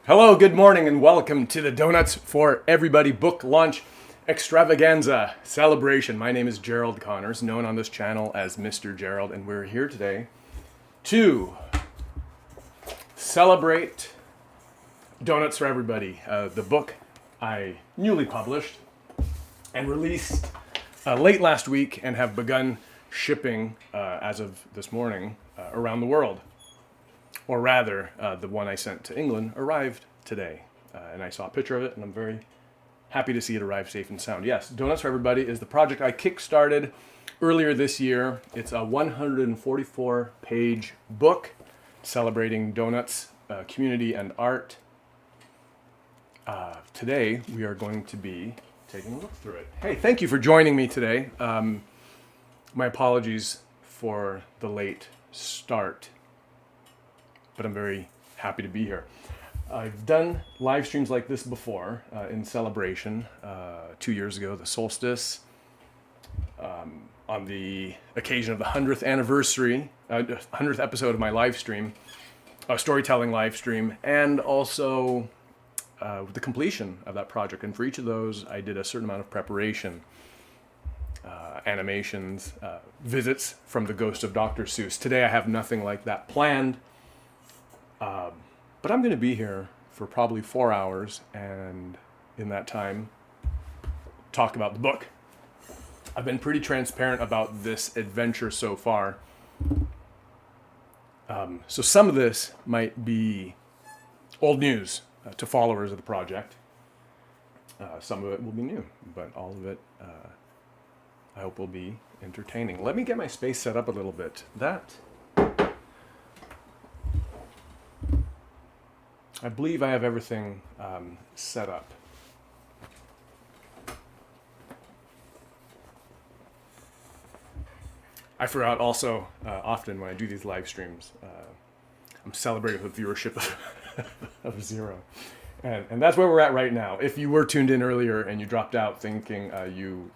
Hello, good morning, and welcome to the Donuts for Everybody book launch extravaganza celebration. My name is Gerald Connors, known on this channel as Mr. Gerald, and we're here today to celebrate Donuts for Everybody, the book I newly published and released late last week and have begun shipping as of this morning around the world. Or rather, the one I sent to England arrived today. And I saw a picture of it, and I'm very happy to see it arrive safe and sound. Yes, Donuts for Everybody is the project I kickstarted earlier this year. It's a 144-page book celebrating donuts, community, and art. Today, we are going to be taking a look through it. Hey, thank you for joining me today. My apologies for the late start, but I'm very happy to be here. I've done live streams like this before in celebration 2 years ago, the solstice, on the occasion of the 100th anniversary, 100th episode of my live stream, a storytelling live stream, and also the completion of that project. And for each of those, I did a certain amount of preparation, animations, visits from the ghost of Dr. Seuss. Today I have nothing like that planned. But I'm going to be here for probably 4 hours, and in that time, talk about the book. I've been pretty transparent about this adventure so far. So some of this might be old news to followers of the project. Some of it will be new, but all of it, I hope, will be entertaining. Let me get my space set up a little bit. I believe I have everything set up. I forgot also, often when I do these live streams, I'm celebrating with a viewership of 0. And that's where we're at right now. If you were tuned in earlier and you dropped out thinking you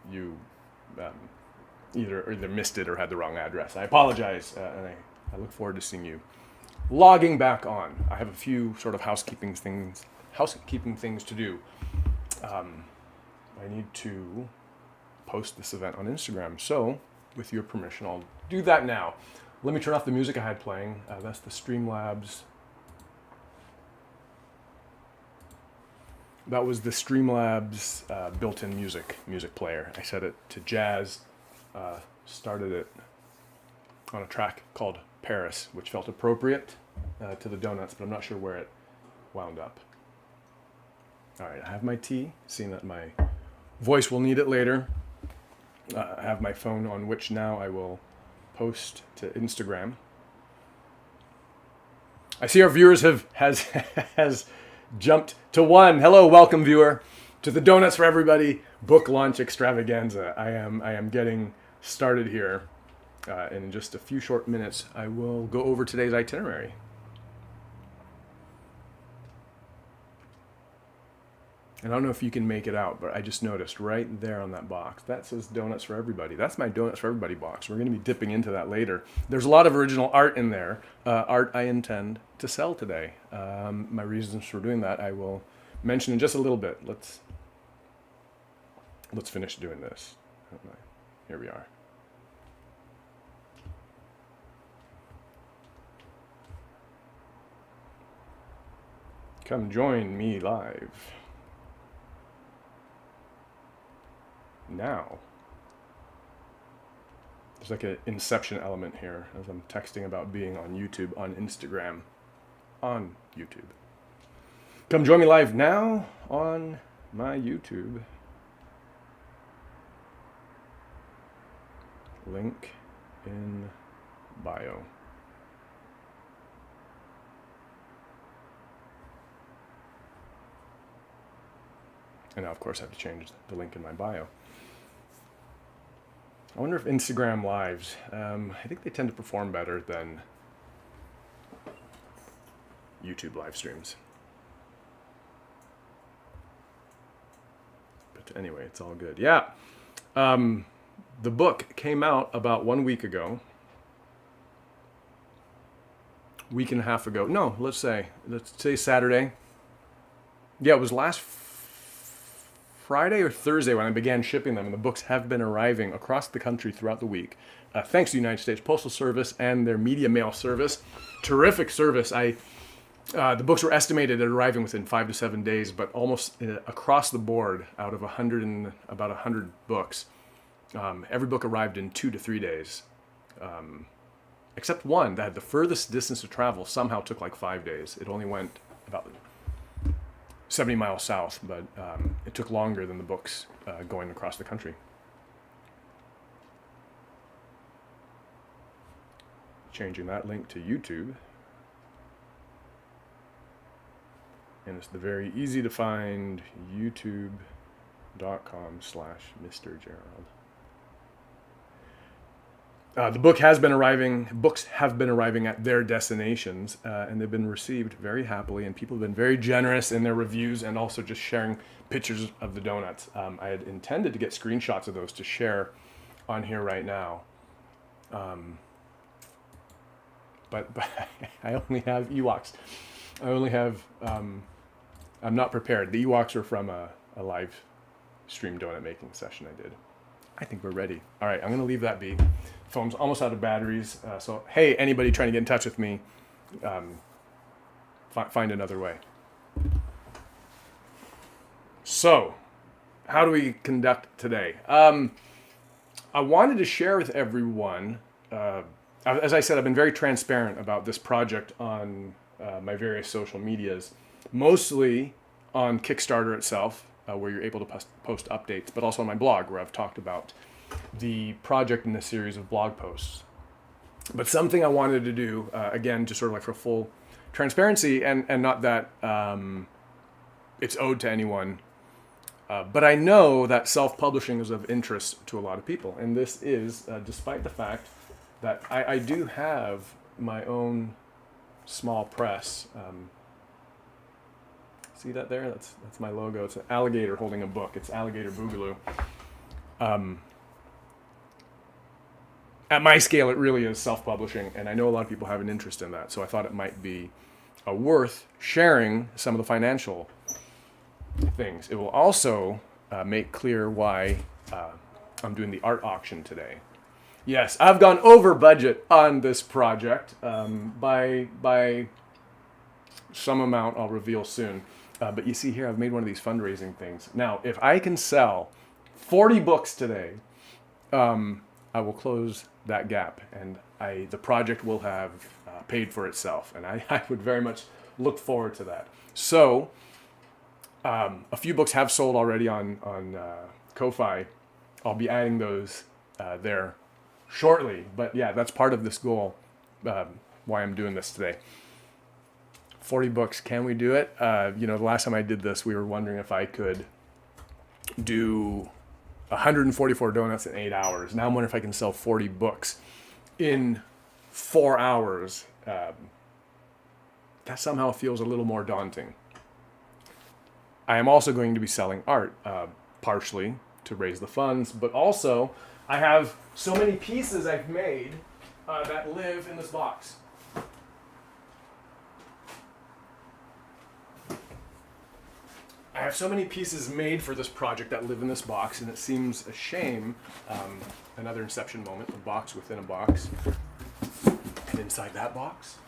either missed it or had the wrong address, I apologize, and I look forward to seeing you logging back on. I have a few sort of housekeeping things to do. I need to post this event on Instagram, so with your permission, I'll do that now. Let me turn off the music I had playing. That's the Streamlabs. That was the Streamlabs built-in music player. I set it to jazz, started it on a track called Paris, which felt appropriate to the donuts, but I'm not sure where it wound up. All right, I have my tea, seeing that my voice will need it later. I have my phone on which now I will post to Instagram. I see our viewers has jumped to 1. Hello, welcome viewer to the Donuts for Everybody book launch extravaganza. I am getting started here. In just a few short minutes, I will go over today's itinerary. And I don't know if you can make it out, but I just noticed right there on that box, that says Donuts for Everybody. That's my Donuts for Everybody box. We're going to be dipping into that later. There's a lot of original art in there, art I intend to sell today. My reasons for doing that I will mention in just a little bit. Let's finish doing this. Here we are. Come join me live. Now. There's like an inception element here as I'm texting about being on YouTube, on Instagram, on YouTube. Come join me live now on my YouTube. Link in bio. And now, of course, I have to change the link in my bio. I wonder if Instagram Lives, I think they tend to perform better than YouTube live streams. But anyway, it's all good. Yeah. The book came out about 1 week ago. Week and a half ago. No, let's say Saturday. Yeah, it was last Friday or Thursday when I began shipping them, and the books have been arriving across the country throughout the week. Thanks to the United States Postal Service and their media mail service. Terrific service. The books were estimated at arriving within 5 to 7 days, but almost across the board, out of about 100 books, every book arrived in 2 to 3 days. Except one that had the furthest distance to travel somehow took like 5 days. It only went about 70 miles south, but it took longer than the books going across the country. Changing that link to YouTube. And it's the very easy to find youtube.com/Mr. Gerald. The books have been arriving at their destinations, and they've been received very happily, and people have been very generous in their reviews and also just sharing pictures of the donuts. I had intended to get screenshots of those to share on here right now. But I only have Ewoks. I'm not prepared. The Ewoks are from a live stream donut making session I did. I think we're ready. All right, I'm going to leave that be. Phone's almost out of batteries. So, hey, anybody trying to get in touch with me, find another way. So, how do we conduct today? I wanted to share with everyone, as I said, I've been very transparent about this project on my various social medias, mostly on Kickstarter itself, where you're able to post updates, but also on my blog, where I've talked about the project in a series of blog posts. But something I wanted to do, again, just sort of like for full transparency, and not that it's owed to anyone, but I know that self-publishing is of interest to a lot of people. And this is, despite the fact that I do have my own small press. See that there? That's my logo. It's an alligator holding a book. It's Alligator Boogaloo. At my scale, it really is self-publishing, and I know a lot of people have an interest in that, so I thought it might be worth sharing some of the financial things. It will also make clear why I'm doing the art auction today. Yes, I've gone over budget on this project by some amount I'll reveal soon. But you see here, I've made one of these fundraising things. Now, if I can sell 40 books today, I will close that gap, and the project will have paid for itself, and I would very much look forward to that. So, a few books have sold already on Ko-Fi. I'll be adding those there shortly, but yeah, that's part of this goal, why I'm doing this today. 40 books, can we do it? The last time I did this, we were wondering if I could do 144 donuts in 8 hours. Now I'm wondering if I can sell 40 books in 4 hours. That somehow feels a little more daunting. I am also going to be selling art, partially to raise the funds, but also I have so many pieces I've made that live in this box. I have so many pieces made for this project that live in this box, and it seems a shame, another Inception moment, a box within a box. And inside that box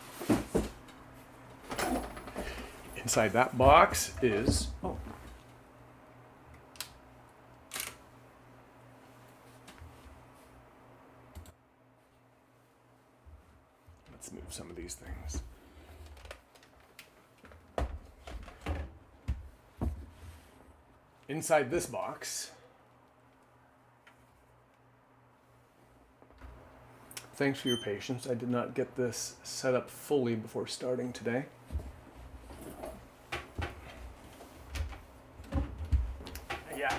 is, let's move some of these things. Inside this box, thanks for your patience. I did not get this set up fully before starting today. Yeah.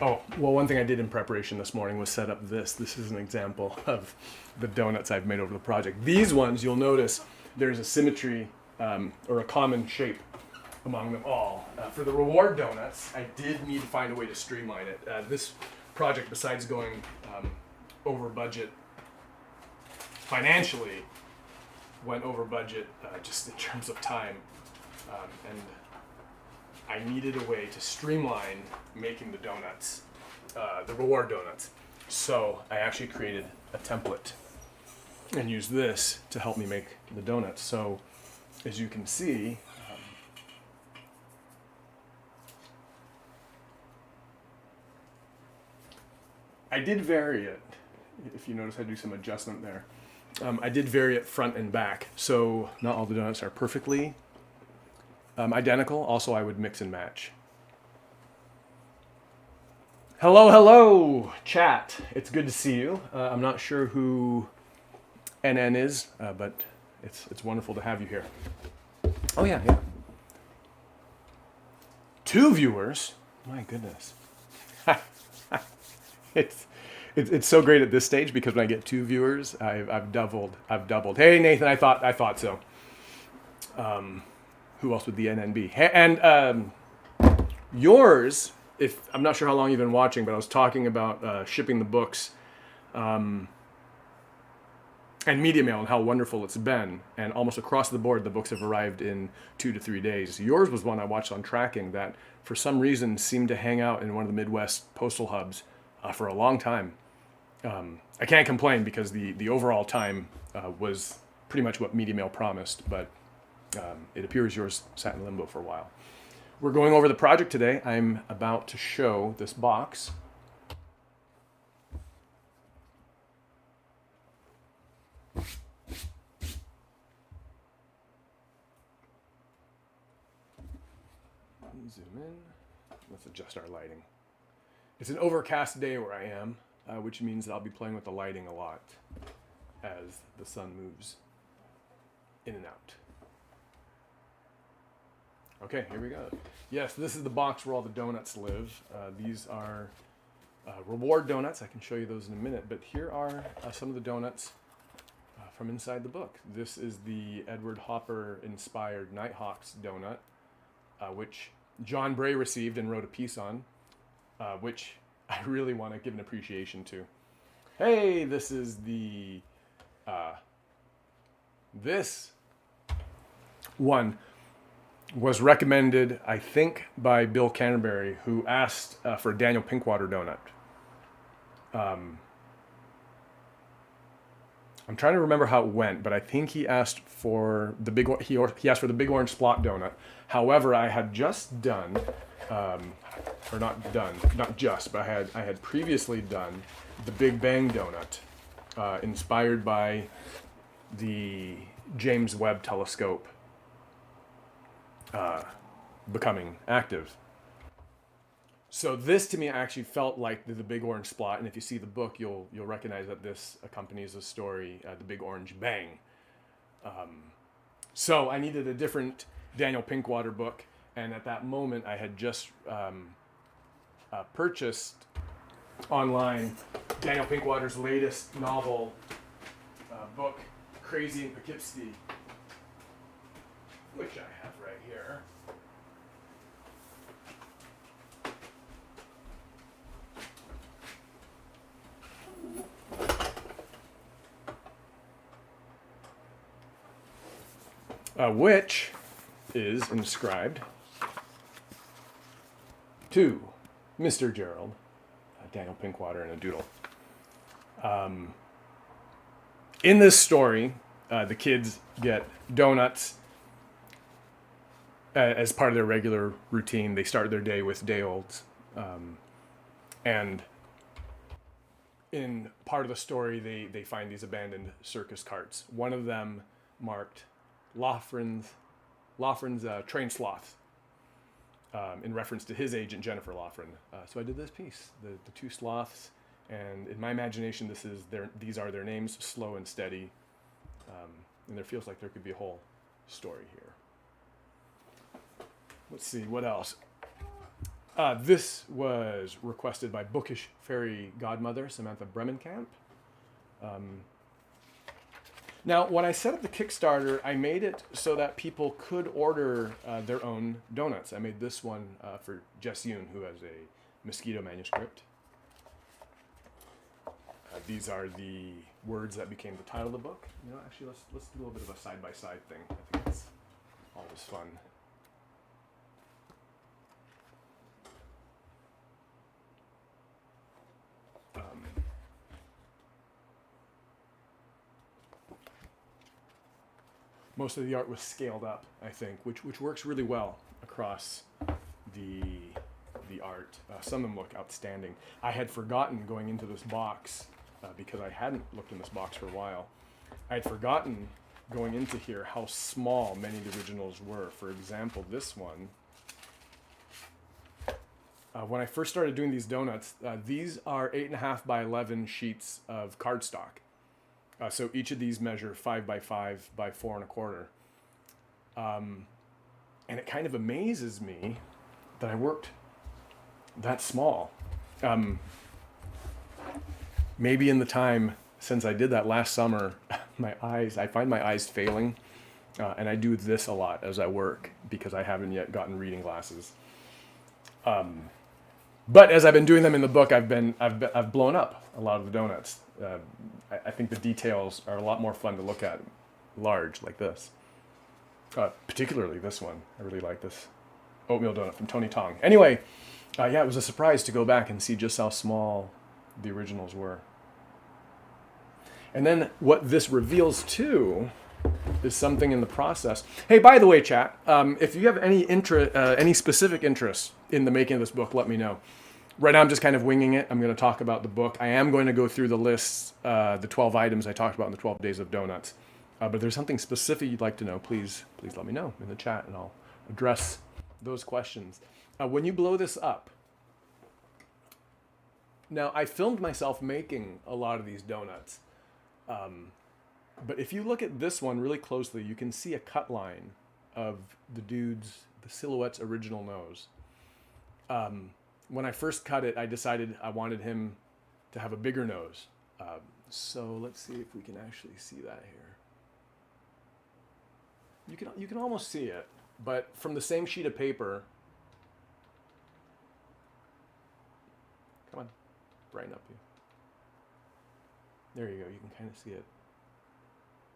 Oh, well, one thing I did in preparation this morning was set up this. This is an example of the donuts I've made over the project. These ones, you'll notice there's a symmetry or a common shape among them all. For the reward donuts, I did need to find a way to streamline it. This project, besides going over budget financially, went over budget just in terms of time. and I needed a way to streamline making the donuts, the reward donuts. So I actually created a template and used this to help me make the donuts. So as you can see, I did vary it. If you notice, I do some adjustment there. I did vary it front and back, so not all the donuts are perfectly identical. Also, I would mix and match. Hello, hello, chat. It's good to see you. I'm not sure who NN is, but it's wonderful to have you here. Oh yeah. 2 viewers. My goodness. It's so great at this stage because when I get 2 viewers, I've doubled. Hey Nathan, I thought so. Who else would the NN be? And yours, if I'm not sure how long you've been watching, but I was talking about shipping the books and media mail and how wonderful it's been. And almost across the board, the books have arrived in 2 to 3 days. Yours was one I watched on tracking that for some reason seemed to hang out in one of the Midwest postal hubs for a long time. I can't complain because the overall time was pretty much what Media Mail promised, but it appears yours sat in limbo for a while. We're going over the project today. I'm about to show this box. Zoom in. Let's adjust our lighting. It's an overcast day where I am, which means that I'll be playing with the lighting a lot as the sun moves in and out. Okay, here we go. Yes, this is the box where all the donuts live. These are reward donuts. I can show you those in a minute, but here are some of the donuts from inside the book. This is the Edward Hopper inspired Nighthawks donut, which John Bray received and wrote a piece on, which I really want to give an appreciation to. Hey, this is the, this one was recommended, I think, by Bill Canterbury, who asked for a Daniel Pinkwater donut. I'm trying to remember how it went, but I think he asked for the big he asked for the big orange splot donut. However, I had just done, or not done, not just, but I had previously done the Big Bang donut, inspired by the James Webb Telescope becoming active. So this to me actually felt like the big orange splot, and if you see the book, you'll recognize that this accompanies the story, the Big Orange Bang. So I needed a different Daniel Pinkwater book, and at that moment I had just purchased online Daniel Pinkwater's latest novel book, Crazy in Poughkeepsie, which I have right here. Which is inscribed to Mr. Gerald, Daniel Pinkwater, and a doodle. In this story, the kids get donuts as part of their regular routine. They start their day with day-olds. And in part of the story, they find these abandoned circus carts. One of them marked Loughran's trained sloths, in reference to his agent, Jennifer Loughran. So I did this piece, the 2 sloths, and in my imagination, these are their names, Slow and Steady, and there feels like there could be a whole story here. Let's see, what else? This was requested by Bookish Fairy Godmother, Samantha Bremenkamp. Now, when I set up the Kickstarter, I made it so that people could order their own donuts. I made this one for Jess Yoon, who has a mosquito manuscript. These are the words that became the title of the book. You know, actually, let's do a little bit of a side-by-side thing. I think it's always fun. most of the art was scaled up, I think, which works really well across the art. Some of them look outstanding. I had forgotten going into this box, because I hadn't looked in this box for a while. I had forgotten going into here how small many of the originals were. For example, this one. When I first started doing these donuts, these are 8.5 by 11 sheets of cardstock. So each of these measure 5 by 5 by 4 1/4. And it kind of amazes me that I worked that small. Maybe in the time since I did that last summer, I find my eyes failing, and I do this a lot as I work because I haven't yet gotten reading glasses. But as I've been doing them in the book, I've blown up a lot of the donuts. I think the details are a lot more fun to look at, large like this. Particularly this one. I really like this oatmeal donut from Tony Tong. Anyway, yeah, it was a surprise to go back and see just how small the originals were. And then what this reveals too is something in the process. Hey, by the way, chat, if you have any specific interest in the making of this book, let me know. Right now I'm just kind of winging it. I'm going to talk about the book. I am going to go through the lists, the 12 items I talked about in the 12 Days of Donuts. But if there's something specific you'd like to know, please let me know in the chat and I'll address those questions. When you blow this up, now I filmed myself making a lot of these donuts. But if you look at this one really closely, you can see a cut line of the silhouette's original nose. When I first cut it, I decided I wanted him to have a bigger nose. So let's see if we can actually see that here. You can almost see it, but from the same sheet of paper. Come on, brighten up here. There you go. You can kind of see it.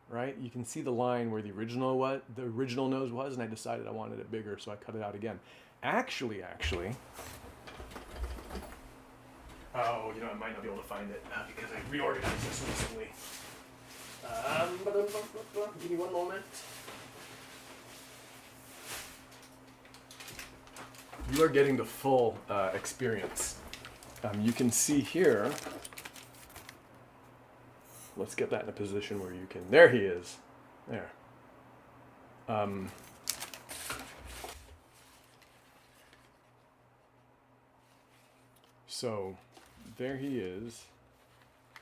Right? You can see the line where the original nose was, and I decided I wanted it bigger, so I cut it out again. Actually. Oh, I might not be able to find it because I reorganized this recently. Give me one moment. You are getting the full experience. You can see here. Let's get that in a position where you can. There he is. There. So there he is.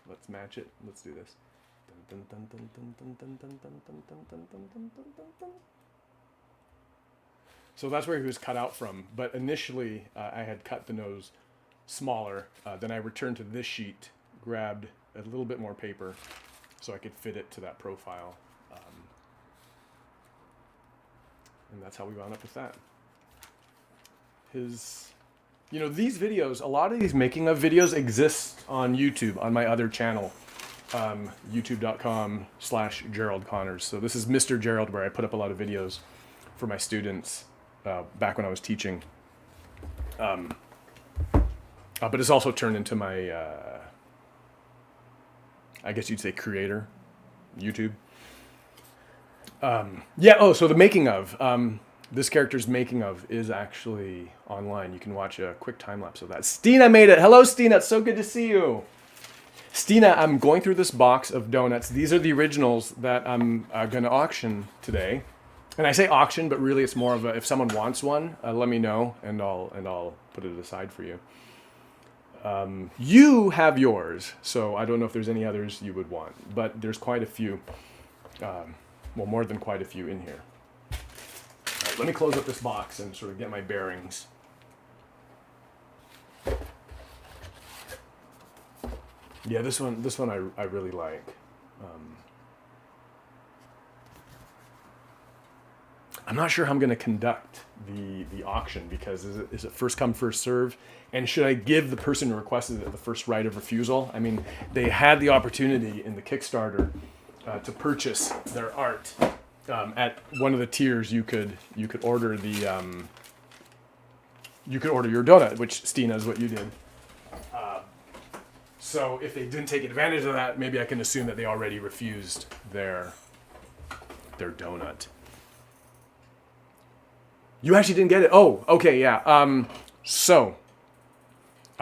Let's match it. Let's do this. So that's where he was cut out from. But initially, I had cut the nose smaller. Then I returned to this sheet, grabbed a little bit more paper so I could fit it to that profile. And that's how we wound up with that. These videos, a lot of these making of videos exist on YouTube, on my other channel, youtube.com/Gerald Connors. So this is Mr. Gerald, where I put up a lot of videos for my students back when I was teaching. But it's also turned into my, I guess you'd say creator, YouTube. So the making of, this character's making of is actually online. You can watch a quick time lapse of that. Stina made it. Hello, Stina. It's so good to see you. Stina, I'm going through this box of donuts. These are the originals that I'm going to auction today. And I say auction, but really it's more of if someone wants one, let me know, and I'll put it aside for you. You have yours, so I don't know if there's any others you would want, but there's quite a few, more than quite a few in here. All right, let me close up this box and sort of get my bearings. Yeah, this one I really like. I'm not sure how I'm going to conduct the auction, because is it first come, first serve? And should I give the person who requested it the first right of refusal? I mean, they had the opportunity in the Kickstarter to purchase their art at one of the tiers. You could order you could order your donut, which, Stina, is what you did. So if they didn't take advantage of that, maybe I can assume that they already refused their their donut. You actually didn't get it? Oh, okay, yeah. So,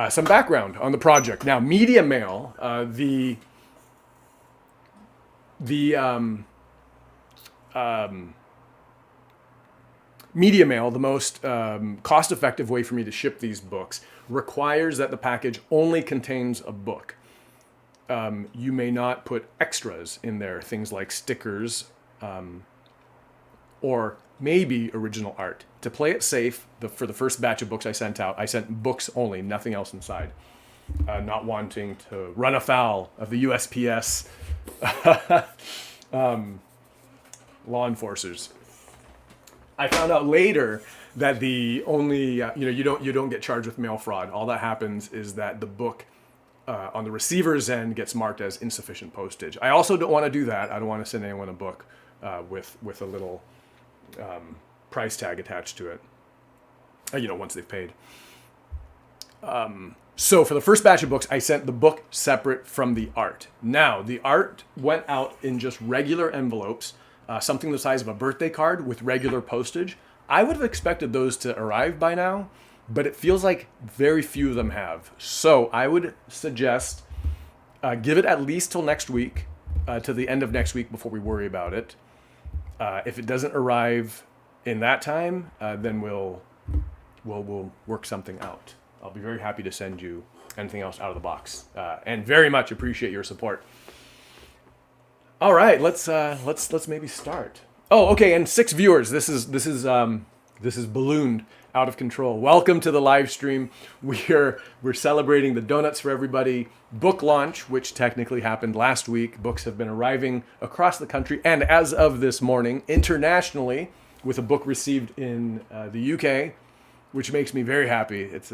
some background on the project. Now, Media Mail, Media Mail, the most cost-effective way for me to ship these books, requires that the package only contains a book. You may not put extras in there, things like stickers or maybe original art. To play it safe, for the first batch of books I sent out, I sent books only, nothing else inside. Not wanting to run afoul of the USPS law enforcers. I found out later that the only you don't get charged with mail fraud. All that happens is that the book on the receiver's end gets marked as insufficient postage. I also don't want to do that. I don't want to send anyone a book with a little price tag attached to it. Once they've paid. So for the first batch of books, I sent the book separate from the art. Now, the art went out in just regular envelopes, something the size of a birthday card with regular postage. I would have expected those to arrive by now, but it feels like very few of them have. So I would suggest give it at least till next week, to the end of next week before we worry about it. If it doesn't arrive in that time, then we'll work something out. I'll be very happy to send you anything else out of the box, and very much appreciate your support. All right, let's maybe start. Oh, okay, and 6 viewers. This is ballooned out of control. Welcome to the live stream. We're celebrating the Donuts for Everybody book launch, which technically happened last week. Books have been arriving across the country, and as of this morning, internationally, with a book received in the UK, which makes me very happy. It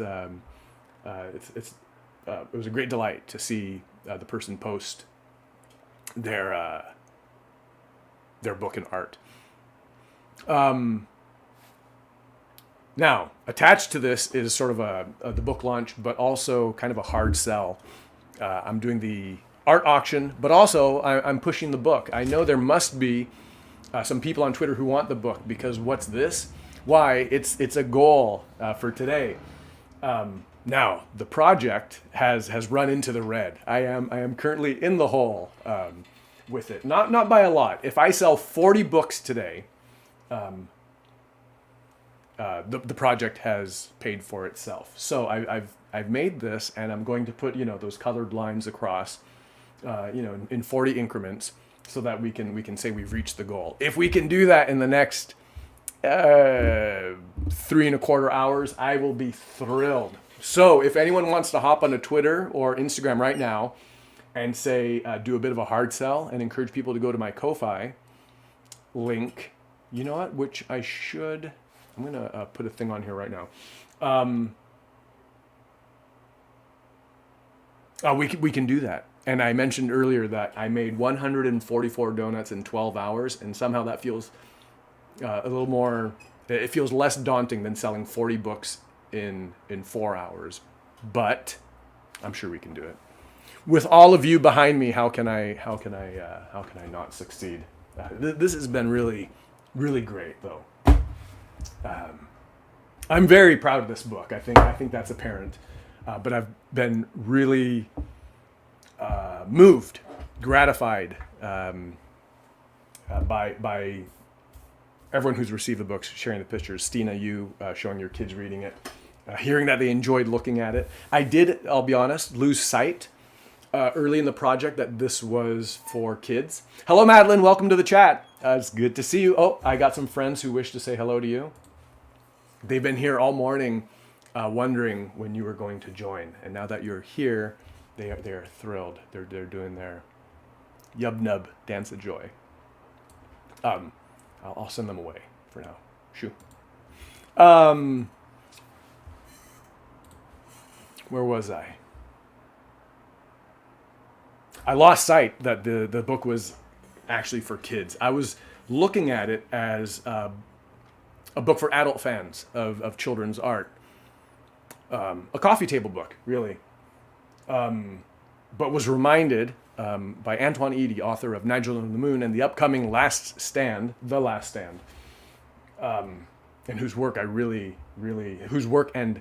was a great delight to see the person post their book and art. Now, attached to this is sort of the book launch, but also kind of a hard sell. I'm doing the art auction, but also I'm pushing the book. I know there must be some people on Twitter who want the book, because what's this? Why, it's a goal for today. Now, the project has run into the red. I am currently in the hole with it. Not by a lot. If I sell 40 books today, the project has paid for itself. So I've made this, and I'm going to put those colored lines across, in 40 increments, so that we can say we've reached the goal. If we can do that in the next 3.25 hours, I will be thrilled. So if anyone wants to hop onto Twitter or Instagram right now and say do a bit of a hard sell and encourage people to go to my Ko-Fi link, you know what? Which I should. I'm gonna put a thing on here right now. We can do that. And I mentioned earlier that I made 144 donuts in 12 hours, and somehow that feels a little more. It feels less daunting than selling 40 books in 4 hours. But I'm sure we can do it. With all of you behind me, how can I not succeed? This has been really, really great, though. I'm very proud of this book. I think that's apparent. But I've been really moved, gratified by everyone who's received the books, sharing the pictures. Stina, you showing your kids reading it, hearing that they enjoyed looking at it. I did, I'll be honest, lose sight early in the project that this was for kids. Hello, Madeline. Welcome to the chat. It's good to see you. Oh, I got some friends who wish to say hello to you. They've been here all morning wondering when you were going to join. And now that you're here, they are thrilled. They're doing their yub nub dance of joy. I'll send them away for now. Shoo. Where was I? I lost sight that the book was actually for kids. I was looking at it as a book for adult fans of children's art. A coffee table book, really. But was reminded by Antoine Eady, author of Nigel on the Moon and the upcoming Last Stand, The Last Stand, and whose work I really, really, whose work and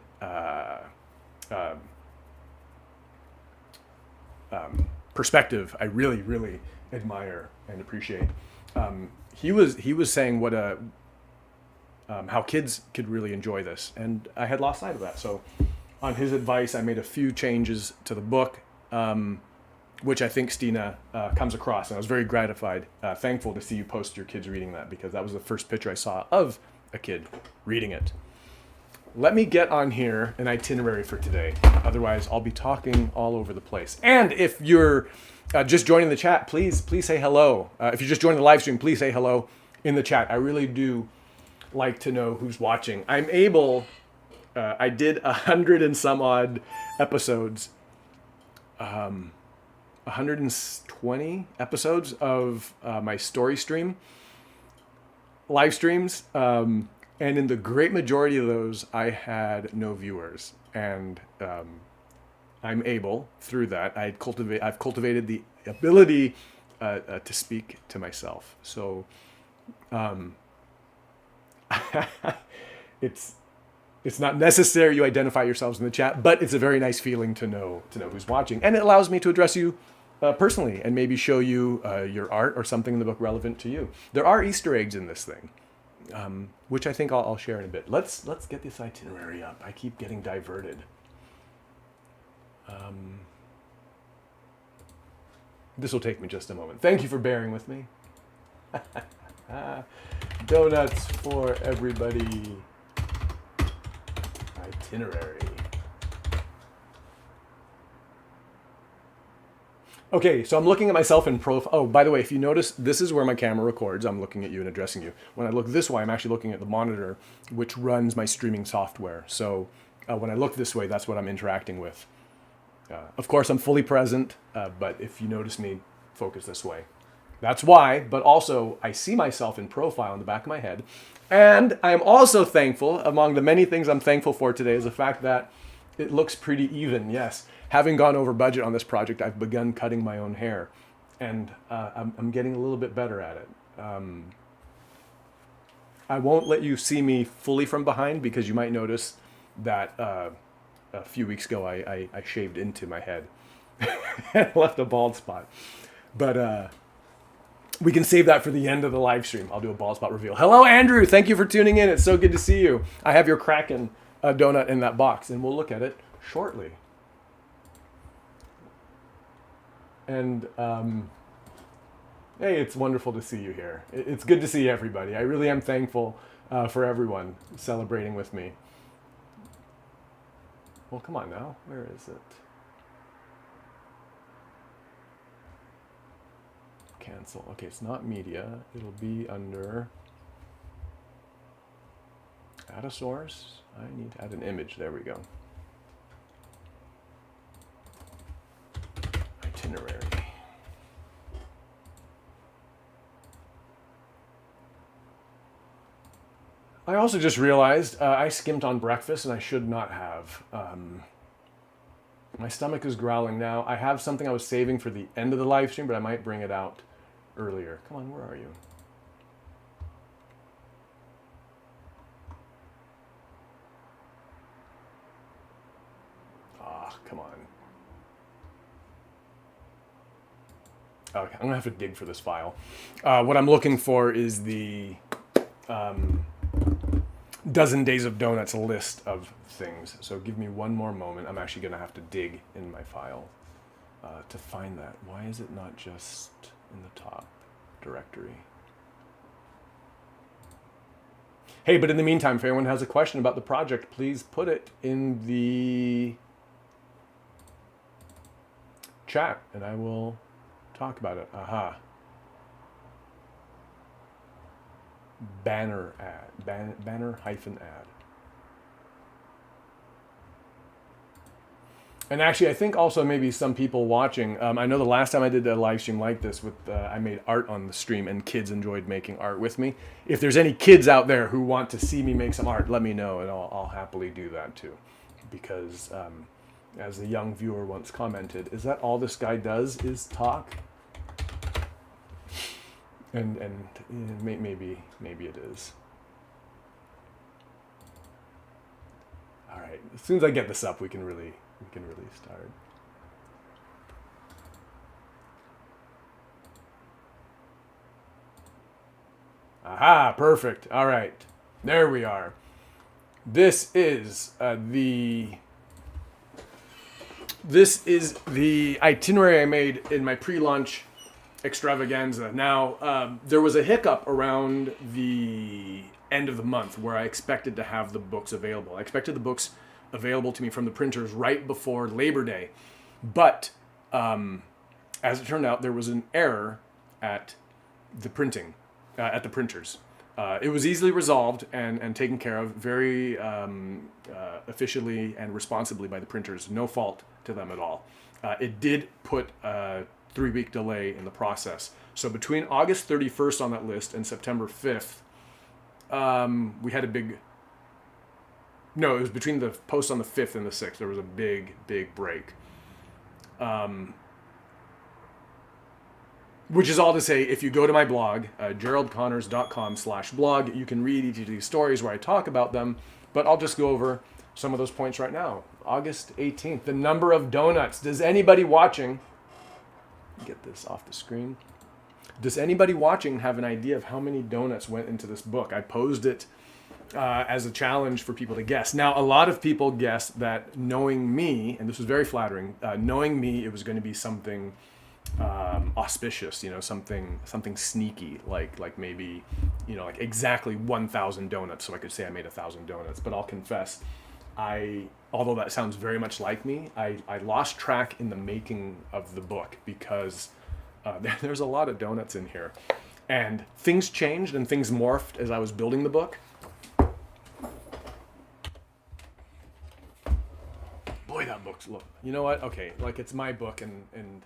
perspective I really, really admire and appreciate. He was saying what how kids could really enjoy this, and I had lost sight of that. So, on his advice, I made a few changes to the book, which I think Stina comes across, and I was very gratified, thankful to see you post your kids reading that, because that was the first picture I saw of a kid reading it. Let me get on here an itinerary for today. Otherwise, I'll be talking all over the place. And if you're just joining the chat, please say hello. If you're just joining the live stream, please say hello in the chat. I really do like to know who's watching. I'm able, I did 100 and some odd episodes, 120 episodes of my story stream, live streams. And in the great majority of those, I had no viewers, and I'm able, through that, I've cultivated the ability to speak to myself. So it's not necessary you identify yourselves in the chat, but it's a very nice feeling to know who's watching, and it allows me to address you personally and maybe show you your art or something in the book relevant to you. There are Easter eggs in this thing. Which I think I'll share in a bit. Let's get this itinerary up. I keep getting diverted. This will take me just a moment. Thank you for bearing with me. Donuts for everybody. Itinerary. Okay, so I'm looking at myself in profile. Oh, by the way, if you notice, this is where my camera records. I'm looking at you and addressing you. When I look this way, I'm actually looking at the monitor, which runs my streaming software. So when I look this way, that's what I'm interacting with. Of course, I'm fully present, but if you notice me, focus this way. That's why, but also I see myself in profile in the back of my head. And I'm also thankful, among the many things I'm thankful for today, is the fact that it looks pretty even, yes. Having gone over budget on this project, I've begun cutting my own hair, and I'm getting a little bit better at it. I won't let you see me fully from behind, because you might notice that a few weeks ago I shaved into my head and left a bald spot. But we can save that for the end of the live stream. I'll do a bald spot reveal. Hello, Andrew. Thank you for tuning in. It's so good to see you. I have your Kraken donut in that box, and we'll look at it shortly. And hey, it's wonderful to see you here. It's good to see everybody. I really am thankful for everyone celebrating with me. Well, come on now. Where is it? Cancel. Okay, it's not media. It'll be under add a source. I need to add an image. There we go. Itinerary. I also just realized I skimped on breakfast, and I should not have. My stomach is growling now. I have something I was saving for the end of the live stream, but I might bring it out earlier. Come on, where are you? Ah, come on. Okay, I'm gonna have to dig for this file. What I'm looking for is the dozen days of donuts list of things. So give me one more moment. I'm actually gonna have to dig in my file to find that. Why is it not just in the top directory? Hey, but in the meantime, if anyone has a question about the project, please put it in the chat, and I will talk about it. Aha. Banner ad. Banner hyphen ad. And actually, I think also maybe some people watching, I know the last time I did a live stream like this, with I made art on the stream, and kids enjoyed making art with me. If there's any kids out there who want to see me make some art, let me know, and I'll happily do that too. Because As a young viewer once commented, is that all this guy does is talk? And maybe it is. All right. As soon as I get this up, we can really start. Aha! Perfect. All right. There we are. This is the itinerary I made in my pre-launch extravaganza. Now, there was a hiccup around the end of the month where I expected to have the books available. I expected the books available to me from the printers right before Labor Day. But as it turned out, there was an error at the printing, at the printers. It was easily resolved and taken care of very efficiently and responsibly by the printers. No fault to them at all. It did put a 3-week delay in the process. So between August 31st on that list and September 5th, we had a big... No, it was between the post on the 5th and the 6th. There was a big break. Which is all to say, if you go to my blog, geraldconnors.com/blog, you can read each of these stories where I talk about them, but I'll just go over some of those points right now. August 18th, the number of donuts. Does anybody watching, get this off the screen, does anybody watching have an idea of how many donuts went into this book? I posed it as a challenge for people to guess. Now, a lot of people guessed that knowing me, and this was very flattering, knowing me, it was going to be something auspicious, something sneaky, like maybe, like exactly 1,000 donuts, so I could say I made 1,000 donuts. But I'll confess, although that sounds very much like me, I lost track in the making of the book because there's a lot of donuts in here, and things changed and things morphed as I was building the book. Boy, that book's look. You know what? Okay, like it's my book, and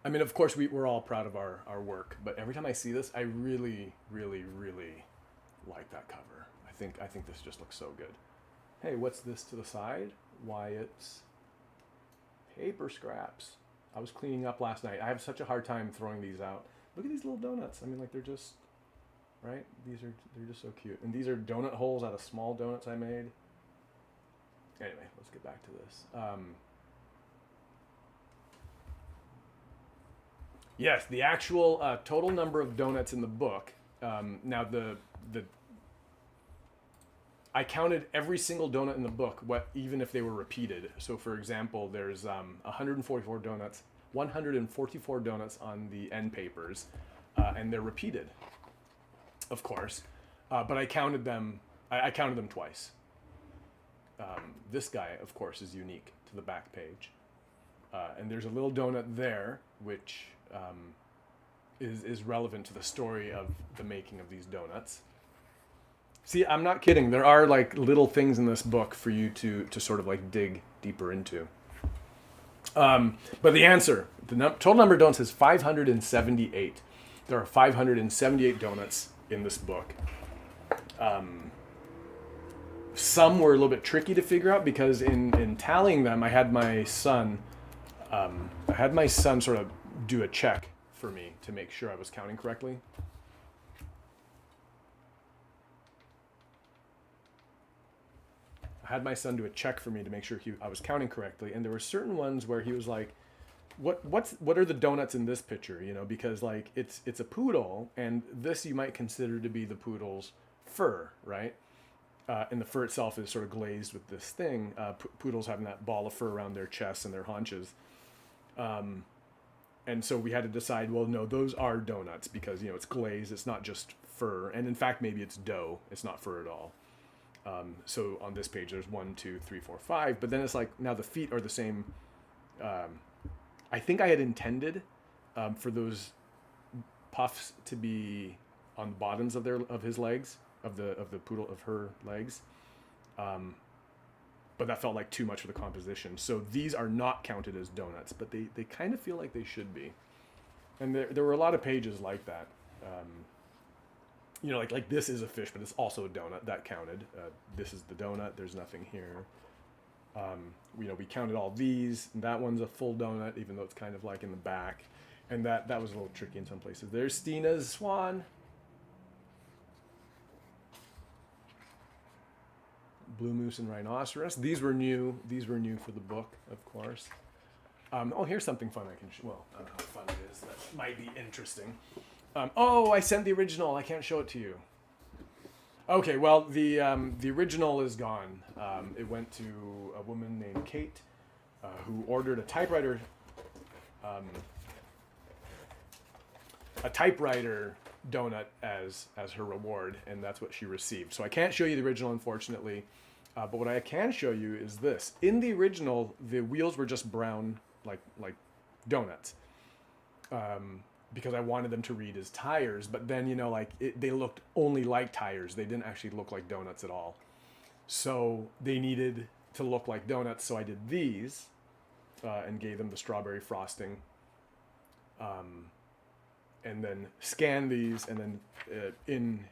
I mean, of course, we're all proud of our work, but every time I see this, I really like that cover. I think this just looks so good. Hey, what's this to the side? Why, it's paper scraps. I was cleaning up last night. I have such a hard time throwing these out. Look at these little donuts. I mean, like they're just, right? They're just so cute. And these are donut holes out of small donuts I made. Anyway, let's get back to this. Yes, the actual total number of donuts in the book. Now I counted every single donut in the book, even if they were repeated. So, for example, there's 144 donuts on the end papers, and they're repeated, of course. But I counted them. I counted them twice. This guy, of course, is unique to the back page, and there's a little donut there, which is relevant to the story of the making of these donuts. See, I'm not kidding. There are like little things in this book for you to sort of like dig deeper into. But the answer, total number of donuts is 578. There are 578 donuts in this book. Some were a little bit tricky to figure out because in tallying them, I had my son sort of do a check for me to make sure I was counting correctly. I had my son do a check for me to make sure I was counting correctly, and there were certain ones where he was like, "What are the donuts in this picture?" Because like it's a poodle, and this you might consider to be the poodle's fur, right? And the fur itself is sort of glazed with this thing. Poodles having that ball of fur around their chests and their haunches. And so we had to decide, well, no, those are donuts because, it's glazed. It's not just fur. And in fact, maybe it's dough. It's not fur at all. So on this page, there's 1, 2, 3, 4, 5. But then it's like, now the feet are the same. I think I had intended for those puffs to be on the bottoms of his legs, of the poodle, of her legs. But that felt like too much for the composition. So these are not counted as donuts, but they kind of feel like they should be. And there were a lot of pages like that. Like this is a fish, but it's also a donut. That counted. This is the donut. There's nothing here. We counted all these. And that one's a full donut, even though it's kind of like in the back. And that was a little tricky in some places. There's Stina's swan. Blue moose and rhinoceros. These were new. These were new for the book, of course. Here's something fun I can show. Well, I don't know how fun it is. That might be interesting. I sent the original. I can't show it to you. Okay, well, the original is gone. It went to a woman named Kate, who ordered a typewriter donut as her reward, and that's what she received. So I can't show you the original, unfortunately. But what I can show you is this. In the original, the wheels were just brown, like donuts, because I wanted them to read as tires. But then, they looked only like tires. They didn't actually look like donuts at all. So they needed to look like donuts. So I did these and gave them the strawberry frosting. And then scanned these, and then in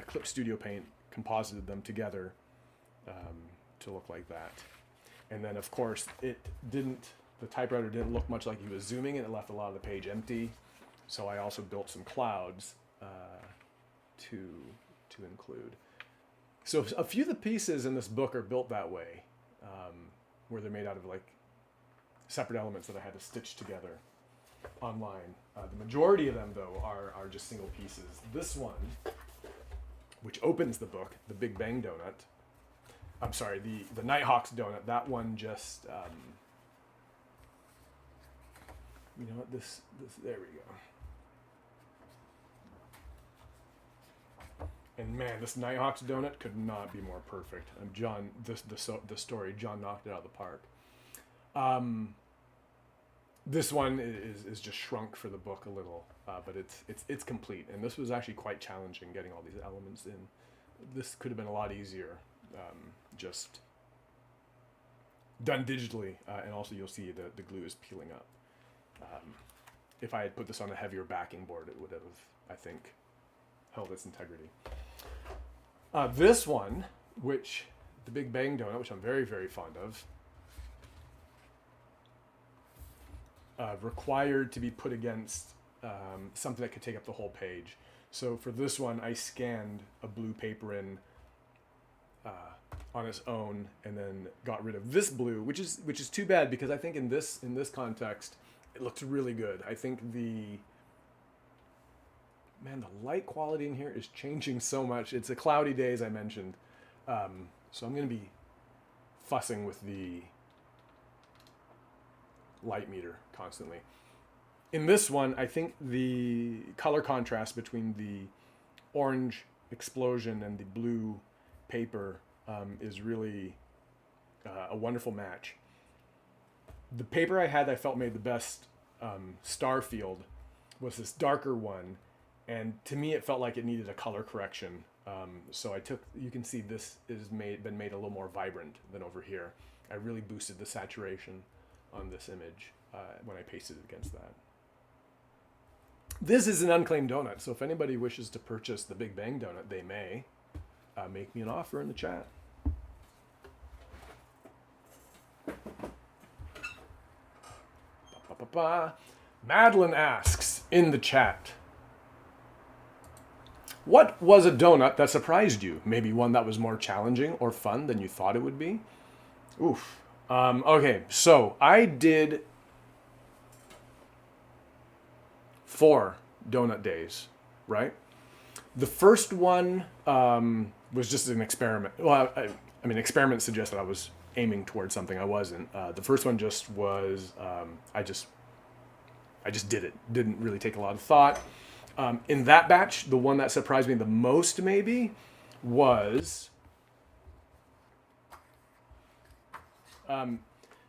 Clip Studio Paint composited them together to look like that. And then, of course, the typewriter didn't look much like he was zooming, and it left a lot of the page empty. So I also built some clouds to include. So a few of the pieces in this book are built that way, where they're made out of separate elements that I had to stitch together online. The majority of them, though, are just single pieces. This one, which opens the book, the Big Bang donut. I'm sorry, the Nighthawks donut. That one just, you know what? This there we go. And man, this Nighthawks donut could not be more perfect. John, the story, John knocked it out of the park. This one is just shrunk for the book a little, but it's complete. And this was actually quite challenging, getting all these elements in. This could have been a lot easier, just done digitally. And also you'll see the glue is peeling up. If I had put this on a heavier backing board, it would have, I think, held its integrity. This one, the Big Bang donut, which I'm very, very fond of, required to be put against something that could take up the whole page. So for this one, I scanned a blue paper in on its own, and then got rid of this blue, which is too bad, because I think in this context, it looks really good. I think the light quality in here is changing so much. It's a cloudy day, as I mentioned, so I'm going to be fussing with the light meter constantly. In this one, I think the color contrast between the orange explosion and the blue paper is really a wonderful match. The paper I felt made the best star field was this darker one, and to me it felt like it needed a color correction. So you can see this is been made a little more vibrant than over here. I really boosted the saturation on this image when I pasted it against that. This is an unclaimed donut, so if anybody wishes to purchase the Big Bang donut, they may make me an offer in the chat. Madeline asks in the chat, what was a donut that surprised you? Maybe one that was more challenging or fun than you thought it would be? Oof. Okay, so I did 4 donut days, right? The first one was just an experiment. Well, I mean, experiment suggested I was aiming towards something I wasn't. The first one just was, I just did it. Didn't really take a lot of thought. In that batch, the one that surprised me the most maybe was,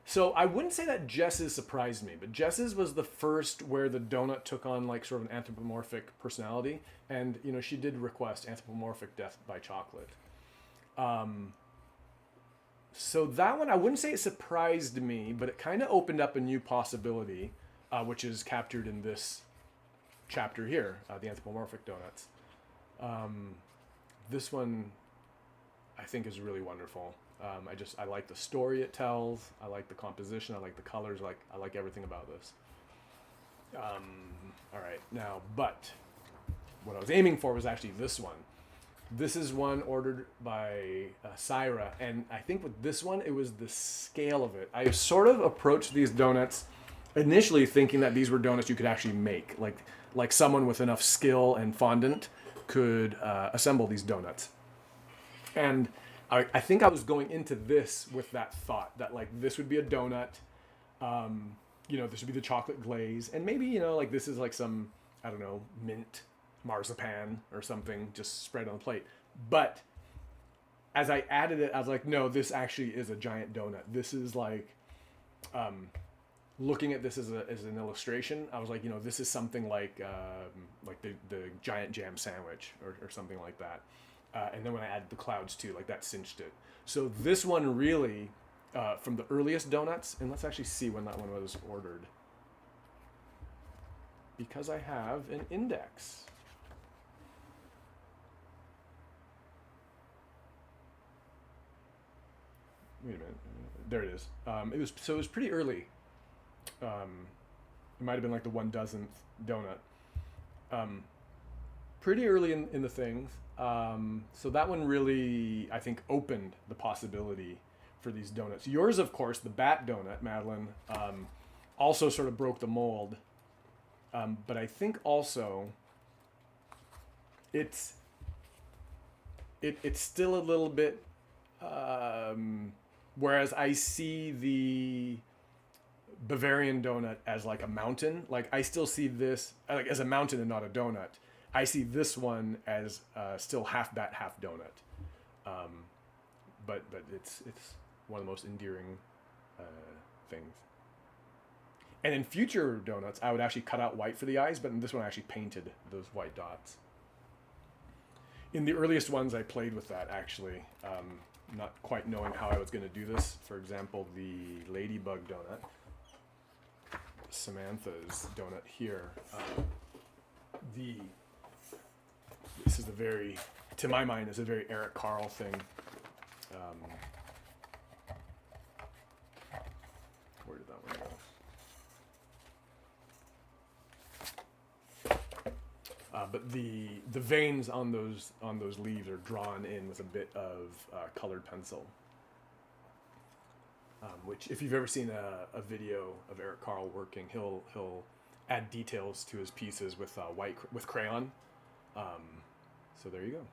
so I wouldn't say that Jess's surprised me, but Jess's was the first where the donut took on like sort of an anthropomorphic personality. And, you know, she did request anthropomorphic death by chocolate. So that one, I wouldn't say it surprised me, but it kind of opened up a new possibility, which is captured in this chapter here, the anthropomorphic donuts. This one, I think, is really wonderful. I like the story it tells. I like the composition. I like the colors. I like everything about this. All right, now, but what I was aiming for was actually this one. This is one ordered by Syra, and I think with this one, it was the scale of it. I sort of approached these donuts initially thinking that these were donuts you could actually make, like someone with enough skill and fondant could assemble these donuts. And I think I was going into this with that thought that like this would be a donut, this would be the chocolate glaze, and maybe like this is like some, I don't know, mint marzipan or something just spread on the plate. But as I added it, I was like, no, this actually is a giant donut. This is like, looking at this as an illustration, I was like, this is something like the giant jam sandwich or something like that. And then when I added the clouds too, like that cinched it. So this one really, from the earliest donuts, and let's actually see when that one was ordered, because I have an index. Wait a minute. There it is. It was pretty early. It might have been like the 1,000th donut. Pretty early in the things. So that one really, I think, opened the possibility for these donuts. Yours, of course, the bat donut, Madeline, also sort of broke the mold. But I think also it's still a little bit, whereas I see the Bavarian donut as like a mountain. Like I still see this like as a mountain and not a donut. I see this one as still half bat, half donut. But it's one of the most endearing things. And in future donuts, I would actually cut out white for the eyes, but in this one I actually painted those white dots. In the earliest ones, I played with that actually, not quite knowing how I was going to do this. For example, the ladybug donut, Samantha's donut here. This is to my mind, is a very Eric Carle thing. Where did that one go? But the veins on those leaves are drawn in with a bit of colored pencil. Which, if you've ever seen a video of Eric Carle working, he'll add details to his pieces with with crayon. So there you go.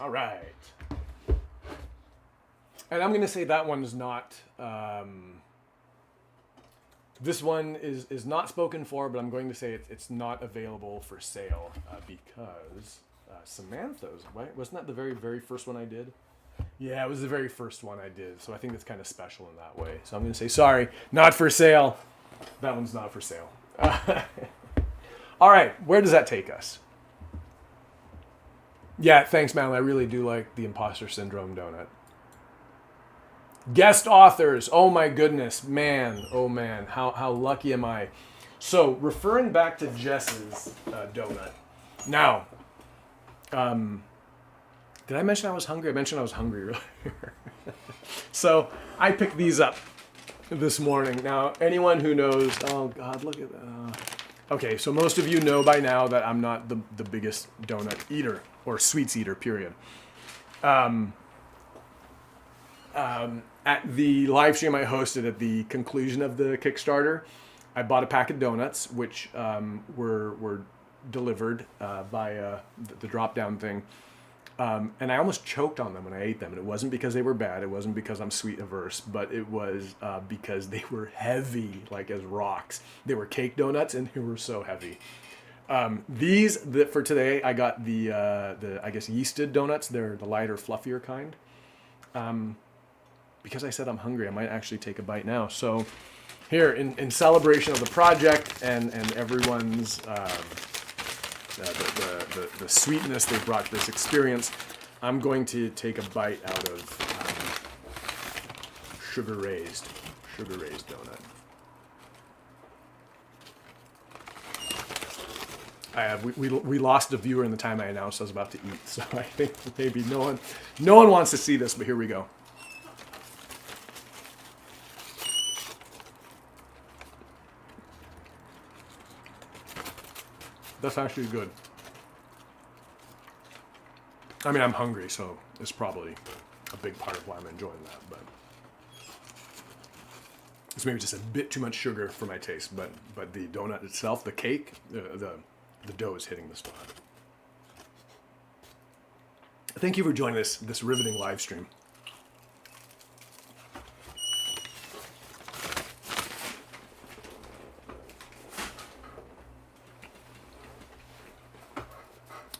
All right. And I'm going to say that one's not. This one is not spoken for, but I'm going to say it's not available for sale because Samantha's, right? Wasn't that the very, very first one I did? Yeah, it was the very first one I did. So I think it's kind of special in that way. So I'm going to say, sorry, not for sale. That one's not for sale. All right, where does that take us? Yeah, thanks, Madeline. I really do like the imposter syndrome donut. Guest authors. Oh my goodness, man. Oh man, how lucky am I? So referring back to Jess's donut. Now, did I mention I was hungry? I mentioned I was hungry earlier. So I picked these up this morning. Now, anyone who knows, oh God, look at that. Okay, so most of you know by now that I'm not the biggest donut eater or sweets eater, period. At the live stream I hosted at the conclusion of the Kickstarter, I bought a pack of donuts, which were delivered by the drop-down thing. And I almost choked on them when I ate them. And it wasn't because they were bad. It wasn't because I'm sweet averse, but it was because they were heavy, like as rocks. They were cake donuts and they were so heavy. For today, I got the I guess yeasted donuts. They're the lighter, fluffier kind. Because I said I'm hungry, I might actually take a bite now. So here, in celebration of the project and everyone's the sweetness they brought to this experience, I'm going to take a bite out of sugar raised donut. We lost a viewer in the time I announced I was about to eat, so I think maybe no one wants to see this, but here we go. That's actually good. I mean, I'm hungry, so it's probably a big part of why I'm enjoying that, but it's maybe just a bit too much sugar for my taste, but the donut itself, the cake, the dough is hitting the spot. Thank you for joining this riveting live stream.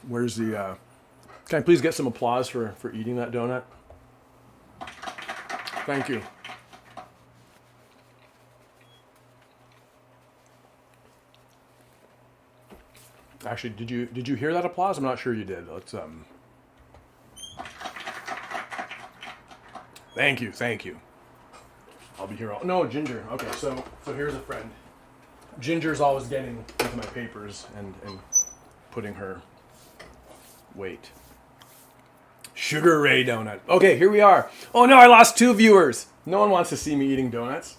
Where's the... Can I please get some applause for eating that donut? Thank you. Actually, did you hear that applause? I'm not sure you did. Let's Thank you. I'll be here all... No, Ginger. Okay, so here's a friend. Ginger's always getting into my papers and putting her weight. Sugar Ray donut. Okay, here we are. Oh no, I lost 2 viewers. No one wants to see me eating donuts.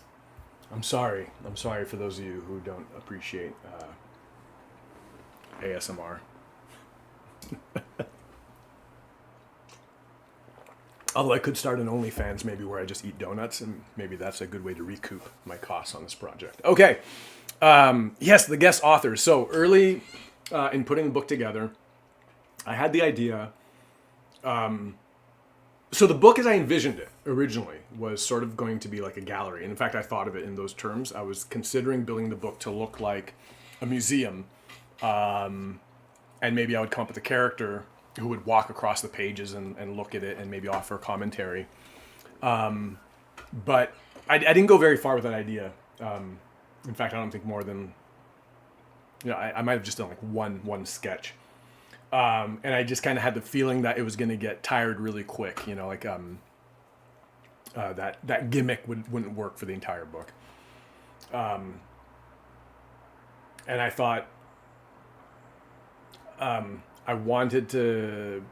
I'm sorry for those of you who don't appreciate ASMR. Although I could start an OnlyFans maybe where I just eat donuts, and maybe that's a good way to recoup my costs on this project. Okay. Yes, the guest authors. So early in putting the book together, I had the idea. So the book as I envisioned it originally was sort of going to be like a gallery. And in fact, I thought of it in those terms. I was considering building the book to look like a museum. And maybe I would come up with a character who would walk across the pages and look at it and maybe offer commentary. But I didn't go very far with that idea. In fact, I don't think more than, I might have just done like one sketch. And I just kind of had the feeling that it was going to get tired really quick, that gimmick wouldn't work for the entire book. And I thought, I wanted to,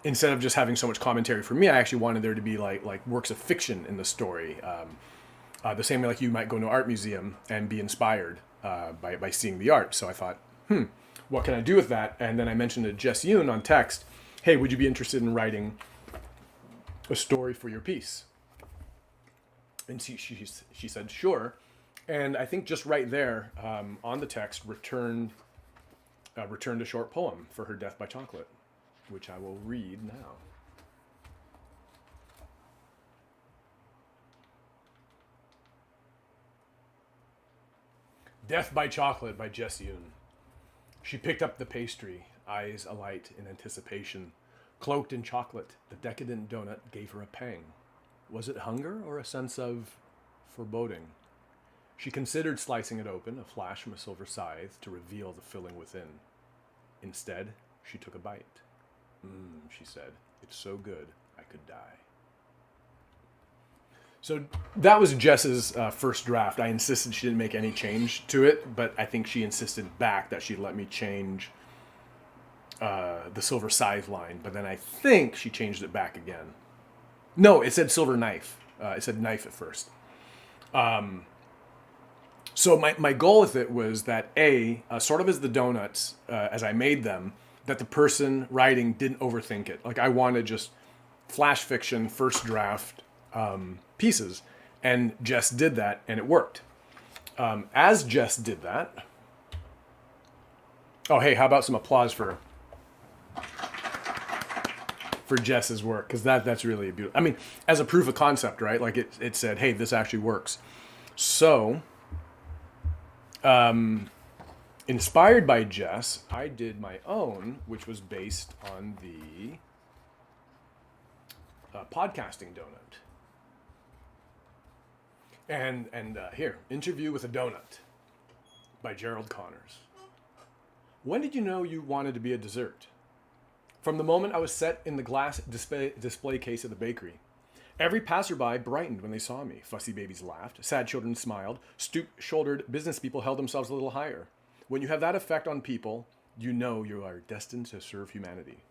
instead of just having so much commentary for me, I actually wanted there to be like works of fiction in the story. The same way like you might go to an art museum and be inspired by seeing the art. So I thought, what can I do with that? And then I mentioned to Jess Yoon on text, hey, would you be interested in writing a story for your piece? And she said, sure. And I think just right there on the text returned a short poem for her Death by Chocolate, which I will read now. Death by Chocolate by Jess Yoon. She picked up the pastry, eyes alight in anticipation. Cloaked in chocolate, the decadent donut gave her a pang. Was it hunger or a sense of foreboding? She considered slicing it open, a flash from a silver scythe, to reveal the filling within. Instead, she took a bite. She said, it's so good, I could die. So that was Jess's first draft. I insisted she didn't make any change to it, but I think she insisted back that she'd let me change the silver scythe line. But then I think she changed it back again. No, it said silver knife. It said knife at first. So my goal with it was that sort of as the donuts, as I made them, that the person writing didn't overthink it. Like I wanted just flash fiction, first draft pieces. And Jess did that, and it worked. As Jess did that... Oh, hey, how about some applause for Jess's work? Because that's really beautiful. I mean, as a proof of concept, right? Like it said, hey, this actually works. So, inspired by Jess, I did my own, which was based on the podcasting donut. And here, Interview with a Donut by Gerald Connors. When did you know you wanted to be a dessert? From the moment I was set in the glass display case at the bakery. Every passerby brightened when they saw me. Fussy babies laughed, sad children smiled, stoop-shouldered business people held themselves a little higher. When you have that effect on people, you know you are destined to serve humanity.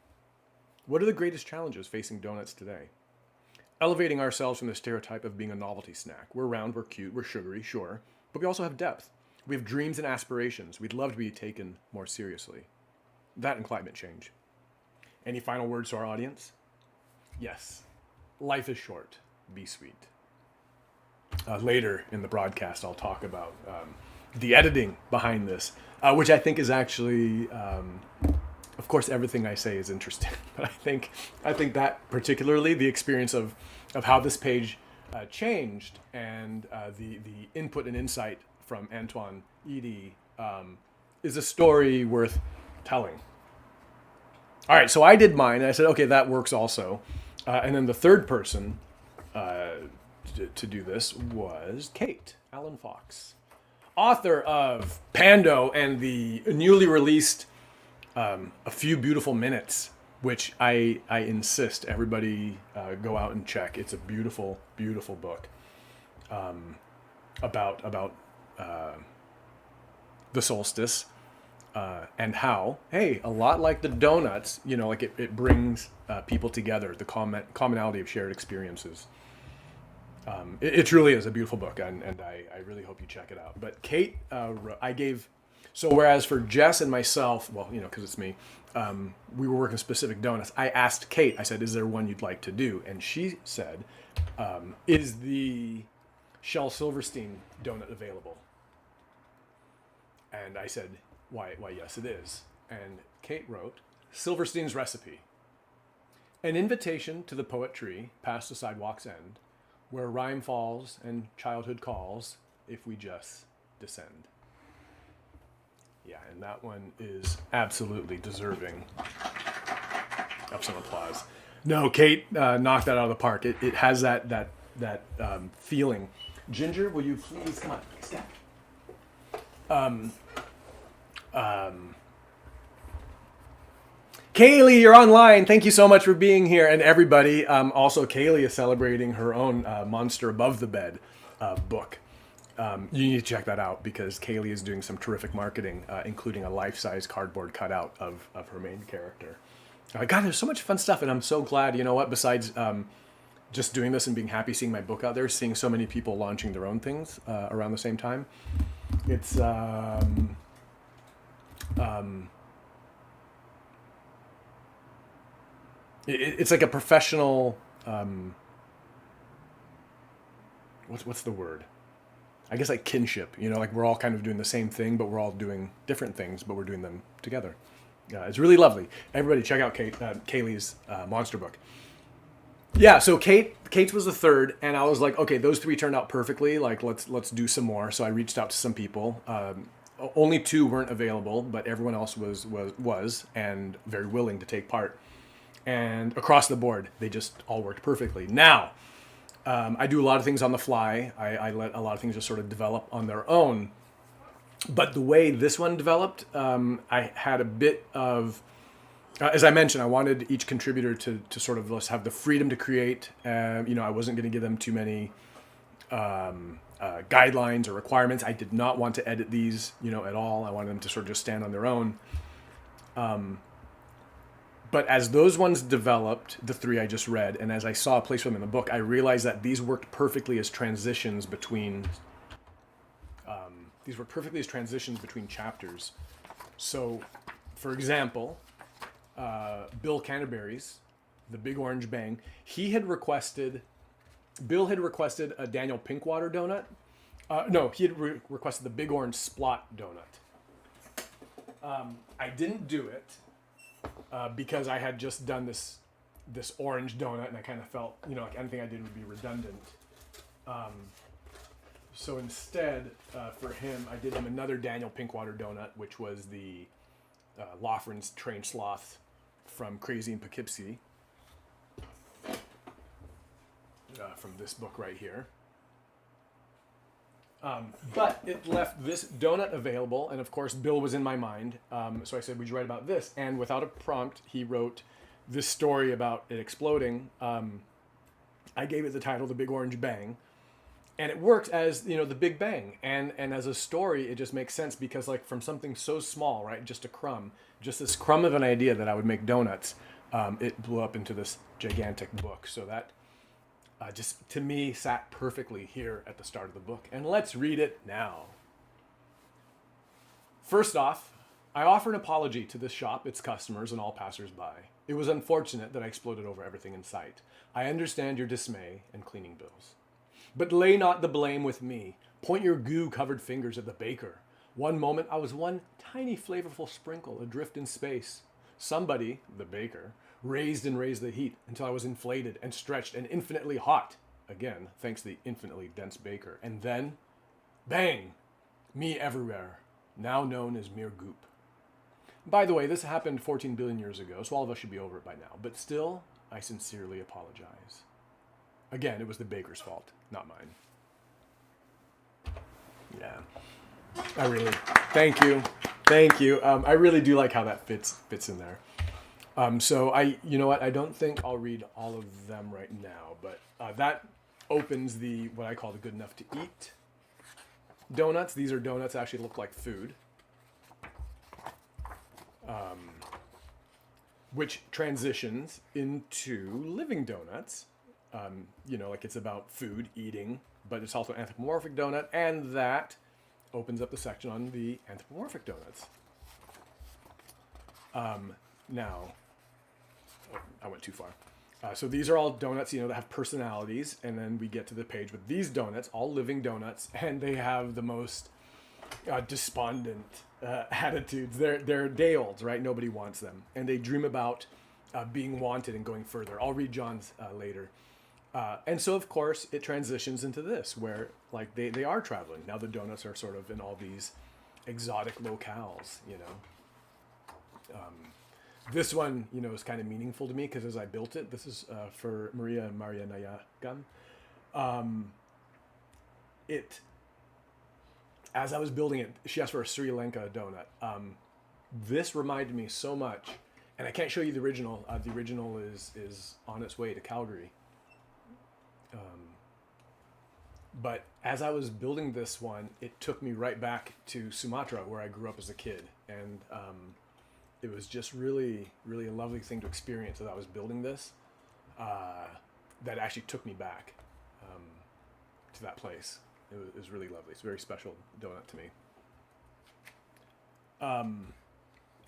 What are the greatest challenges facing donuts today? Elevating ourselves from the stereotype of being a novelty snack. We're round, we're cute, we're sugary, sure, but we also have depth. We have dreams and aspirations. We'd love to be taken more seriously. That and climate change. Any final words to our audience? Yes. Life is short. Be sweet. Later in the broadcast, I'll talk about the editing behind this, which I think is actually, of course, everything I say is interesting, but I think that particularly the experience of how this page changed and the input and insight from Antoine Edie is a story worth telling. All right, so I did mine, and I said, okay, that works also. And then the third person to do this was Kate Allen Fox, author of Pando and the newly released A Few Beautiful Minutes, which I insist everybody go out and check. It's a beautiful, beautiful book about the solstice and how, hey, a lot like the donuts, like it brings people together, the commonality of shared experiences. It truly is a beautiful book, and I really hope you check it out. But Kate, whereas for Jess and myself, well, because it's me, we were working specific donuts, I asked Kate, I said, is there one you'd like to do? And she said, is the Shel Silverstein donut available? And I said, why, yes, it is. And Kate wrote, Silverstein's recipe. An invitation to the poetry past the sidewalk's end, where rhyme falls and childhood calls if we just descend. Yeah, and that one is absolutely deserving of some applause. No, Kate knocked that out of the park. It has that feeling. Ginger, will you please come on? Step. Kaylee, you're online. Thank you so much for being here, and everybody. Also, Kaylee is celebrating her own Monster Above the Bed book. You need to check that out because Kaylee is doing some terrific marketing, including a life-size cardboard cutout of her main character. God, there's so much fun stuff, and I'm so glad. You know what? Besides just doing this and being happy seeing my book out there, seeing so many people launching their own things around the same time, it's it's like a professional. What's the word? I guess like kinship, like we're all kind of doing the same thing, but we're all doing different things, but we're doing them together. It's really lovely. Everybody check out Kaylee's monster book. Yeah, so Kate's was the third, and I was like, okay, those three turned out perfectly. Like, let's do some more. So I reached out to some people. Only two weren't available, but everyone else was and very willing to take part. And across the board, they just all worked perfectly. Now, I do a lot of things on the fly. I let a lot of things just sort of develop on their own. But the way this one developed, I had a bit of, as I mentioned, I wanted each contributor to sort of just have the freedom to create. I wasn't going to give them too many guidelines or requirements. I did not want to edit these, at all. I wanted them to sort of just stand on their own. But as those ones developed, the three I just read, and as I saw a place for them in the book, I realized that these worked perfectly as transitions between chapters. So, for example, Bill Canterbury's The Big Orange Bang, Bill had requested a Daniel Pinkwater donut. He had requested the Big Orange Splot donut. I didn't do it. Because I had just done this orange donut, and I kind of felt, like anything I did would be redundant. So instead, for him, I did him another Daniel Pinkwater donut, which was the Loughran's Trained Sloth from Crazy in Poughkeepsie, from this book right here. But it left this donut available, and of course, Bill was in my mind. So I said, would you write about this? And without a prompt, he wrote this story about it exploding. I gave it the title, The Big Orange Bang. And it works as, you know, the Big Bang, and as a story it just makes sense because, like, from something so small, right, just a crumb, just this crumb of an idea that I would make donuts, it blew up into this gigantic book. So that just to me sat perfectly here at the start of the book, and let's read it now. First off, I offer an apology to this shop, its customers, and all passers-by. It was unfortunate that I exploded over everything in sight. I understand your dismay and cleaning bills. But lay not the blame with me. Point your goo-covered fingers at the baker. One moment I was one tiny flavorful sprinkle adrift in space. Somebody, the baker, raised the heat until I was inflated and stretched and infinitely hot. Again, thanks to the infinitely dense baker. And then, bang! Me everywhere, now known as mere goop. By the way, this happened 14 billion years ago, so all of us should be over it by now. But still, I sincerely apologize. Again, it was the baker's fault, not mine. Yeah. Thank you. I really do like how that fits in there. So you know what? I don't think I'll read all of them right now, but that opens what I call the good enough to eat donuts. These are donuts that actually look like food, which transitions into living donuts. You know, like it's about food, eating, but it's also an anthropomorphic donut, and that opens up the section on the anthropomorphic donuts. Now, I went too far. So these are all donuts, you know, that have personalities, and then we get to the page with these donuts, all living donuts, and they have the most despondent attitudes. They're day-olds, right? Nobody wants them, and they dream about being wanted and going further. I'll read John's later. And so, of course, it transitions into this, where like they are traveling. Now the donuts are sort of in all these exotic locales, you know. This one, you know, is kind of meaningful to me because as I built it, this is for Maria Nayagam. As I was building it, she asked for a Sri Lanka donut. This reminded me so much, and I can't show you the original. The original is on its way to Calgary. But as I was building this one, it took me right back to Sumatra, where I grew up as a kid, and it was just really, really a lovely thing to experience as I was building this. That actually took me back to that place. It was really lovely. It's a very special donut to me.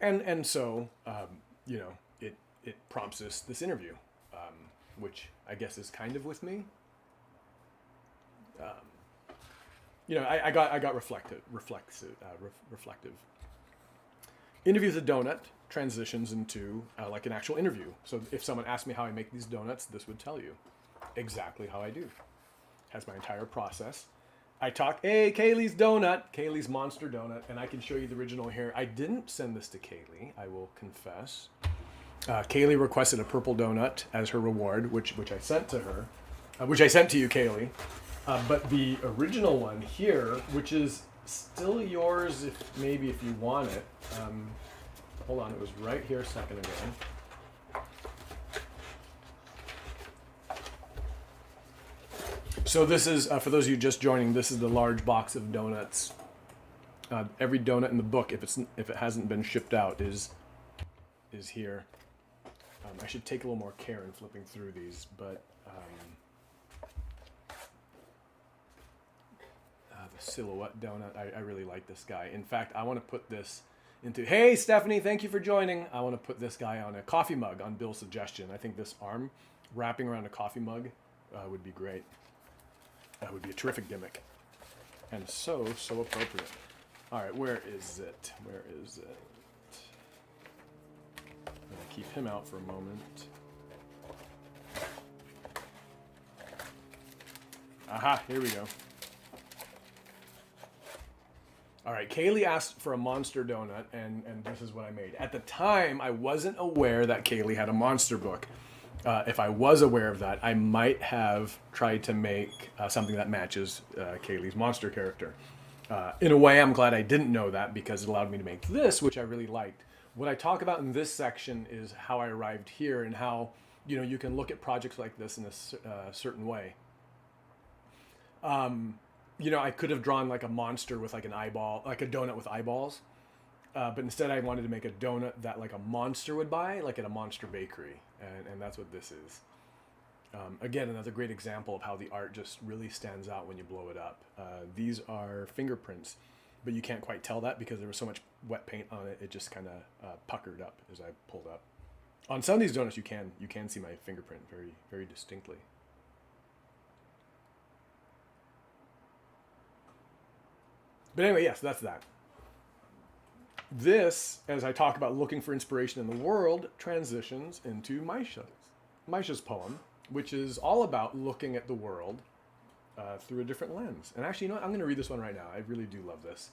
And so you know, it prompts this interview, which I guess is kind of with me. You know, I got reflective. Interview with a donut transitions into like an actual interview. So if someone asked me how I make these donuts, this would tell you exactly how I do. Has my entire process. I talk, hey, Kaylee's donut, Kaylee's monster donut, and I can show you the original here. I didn't send this to Kaylee, I will confess. Kaylee requested a purple donut as her reward, which I sent to her, which I sent to you, Kaylee. But the original one here, which is still yours if you want it. Hold on, it was right here a second ago. So this is, for those of you just joining, this is the large box of donuts. Every donut in the book, if it hasn't been shipped out, is here. I should take a little more care in flipping through these, but the silhouette donut, I really like this guy. In fact, I want to put this into, hey Stephanie, thank you for joining. I want to put this guy on a coffee mug on Bill's suggestion. I think this arm wrapping around a coffee mug would be great. That would be a terrific gimmick. And so appropriate. All right, where is it? I'm going to keep him out for a moment. Aha, here we go. All right, Kaylee asked for a monster donut, and this is what I made. At the time, I wasn't aware that Kaylee had a monster book. If I was aware of that, I might have tried to make something that matches Kaylee's monster character. In a way, I'm glad I didn't know that because it allowed me to make this, which I really liked. What I talk about in this section is how I arrived here and how, you know, you can look at projects like this in a certain way. You know, I could have drawn like a monster with like an eyeball, like a donut with eyeballs. But instead I wanted to make a donut that like a monster would buy, like at a monster bakery. And that's what this is. Again, another great example of how the art just really stands out when you blow it up. These are fingerprints, but you can't quite tell that because there was so much wet paint on it. It just kind of puckered up as I pulled up. On some of these donuts, you can see my fingerprint very, very distinctly. But anyway, yes, that's that. This, as I talk about looking for inspiration in the world, transitions into Maisha's poem, which is all about looking at the world through a different lens. And actually, you know what? I'm going to read this one right now. I really do love this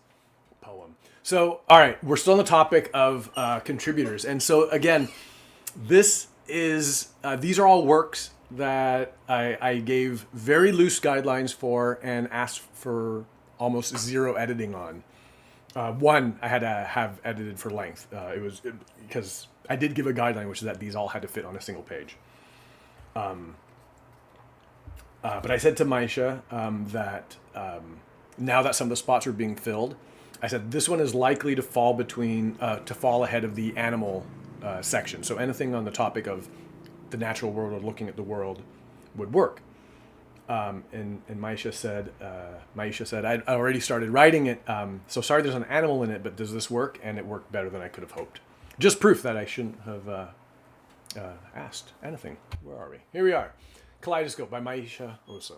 poem. So, all right, we're still on the topic of contributors. And so, again, these are all works that I gave very loose guidelines for and asked for almost zero editing on. One I had to have edited for length. Because I did give a guideline, which is that these all had to fit on a single page. But I said to Maisha that now that some of the spots are being filled, I said this one is likely to fall ahead of the animal section. So anything on the topic of the natural world or looking at the world would work. And Maisha said, I'd already started writing it. So sorry, there's an animal in it, but does this work? And it worked better than I could have hoped. Just proof that I shouldn't have asked anything. Where are we? Here we are. Kaleidoscope by Maisha Oso.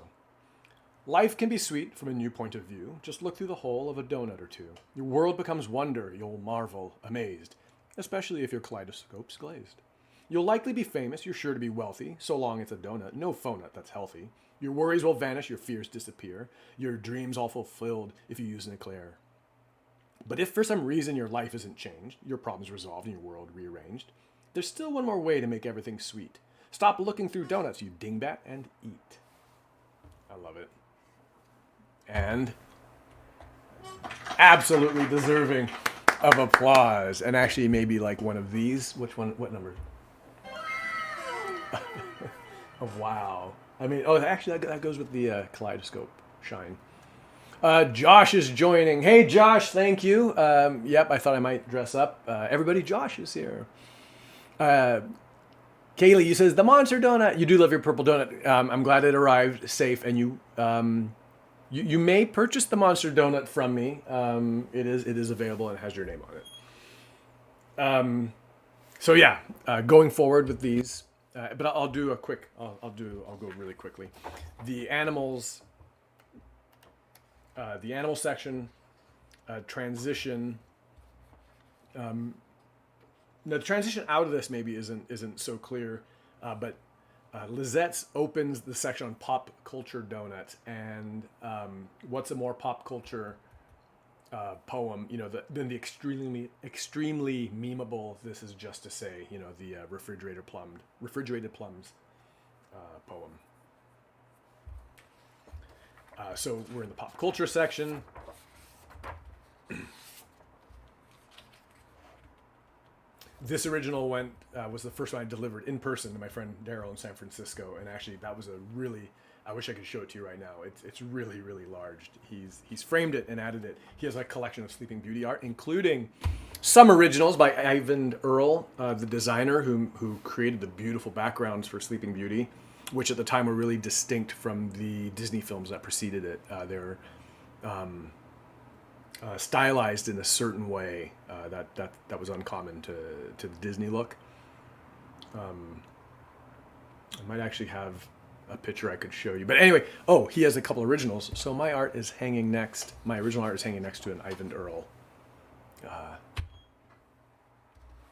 Life can be sweet from a new point of view. Just look through the hole of a donut or two. Your world becomes wonder. You'll marvel, amazed, especially if your kaleidoscope's glazed. You'll likely be famous. You're sure to be wealthy, so long it's a donut. No phonut that's healthy. Your worries will vanish. Your fears disappear. Your dreams all fulfilled if you use an eclair. But if for some reason your life isn't changed, your problems resolved and your world rearranged, there's still one more way to make everything sweet. Stop looking through donuts, you dingbat, and eat. I love it. And absolutely deserving of applause. And actually maybe like one of these. Which one? What number? Oh, wow. I mean, actually that goes with the kaleidoscope shine. Josh is joining. Hey, Josh, thank you. Yep, I thought I might dress up. Everybody, Josh is here. Kaylee, you says, the monster donut. You do love your purple donut. I'm glad it arrived safe. And you may purchase the monster donut from me. It is available and has your name on it. So yeah, going forward with these. But I'll do a quick. I'll go really quickly. The animals. The animal section. Transition. The transition out of this maybe isn't so clear, but Lizette's opens the section on pop culture donuts, and what's a more pop culture poem, than the extremely memeable "This Is Just to Say," the refrigerated plums poem. So we're in the pop culture section. This original was the first one I delivered in person to my friend Daryl in San Francisco, and actually that was I wish I could show it to you right now. It's really, really large. He's framed it and added it. He has a collection of Sleeping Beauty art, including some originals by Ivan Earl, the designer who created the beautiful backgrounds for Sleeping Beauty, which at the time were really distinct from the Disney films that preceded it. They're stylized in a certain way that was uncommon to the Disney look. I might actually have a picture I could show you. But anyway, he has a couple originals. So my original art is hanging next to an Ivan Earl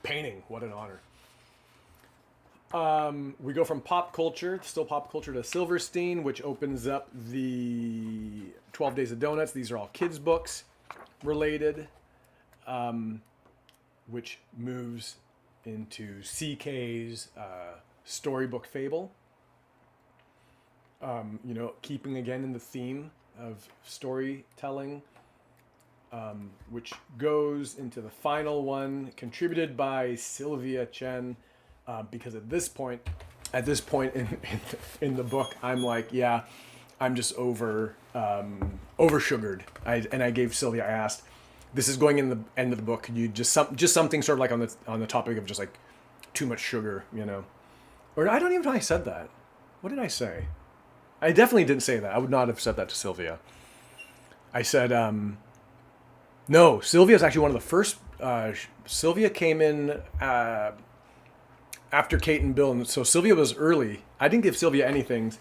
painting. What an honor. We go from pop culture, still pop culture, to Silverstein, which opens up the 12 Days of Donuts. These are all kids' books related, which moves into CK's storybook fable. Keeping again in the theme of storytelling, which goes into the final one, contributed by Sylvia Chen, because at this point in the book, I'm like, yeah, I'm just over sugared. I gave Sylvia. I asked, this is going in the end of the book. Could you just something sort of like on the topic of just like too much sugar, you know? Or I don't even know if I said that. What did I say? I definitely didn't say that. I would not have said that to Sylvia. I said, no, Sylvia's actually one of the first. Sylvia came in after Kate and Bill, and so Sylvia was early. I didn't give Sylvia anything,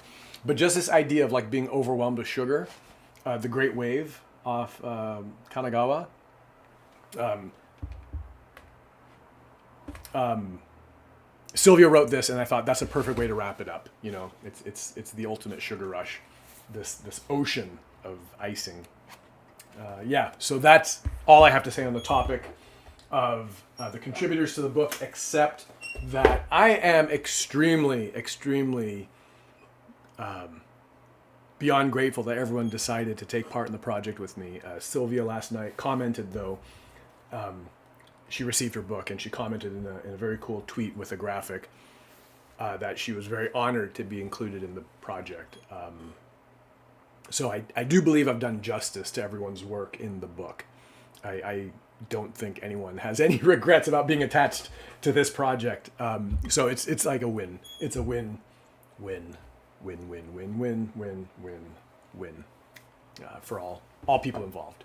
but just this idea of like being overwhelmed with sugar, the Great Wave off Kanagawa. Sylvia wrote this, and I thought that's a perfect way to wrap it up. You know, it's the ultimate sugar rush, this ocean of icing. Yeah, so that's all I have to say on the topic of the contributors to the book, except that I am extremely beyond grateful that everyone decided to take part in the project with me. Sylvia last night commented, though, she received her book, and she commented in a very cool tweet with a graphic that she was very honored to be included in the project. So I do believe I've done justice to everyone's work in the book. I don't think anyone has any regrets about being attached to this project. So it's like a win. It's a win for all people involved.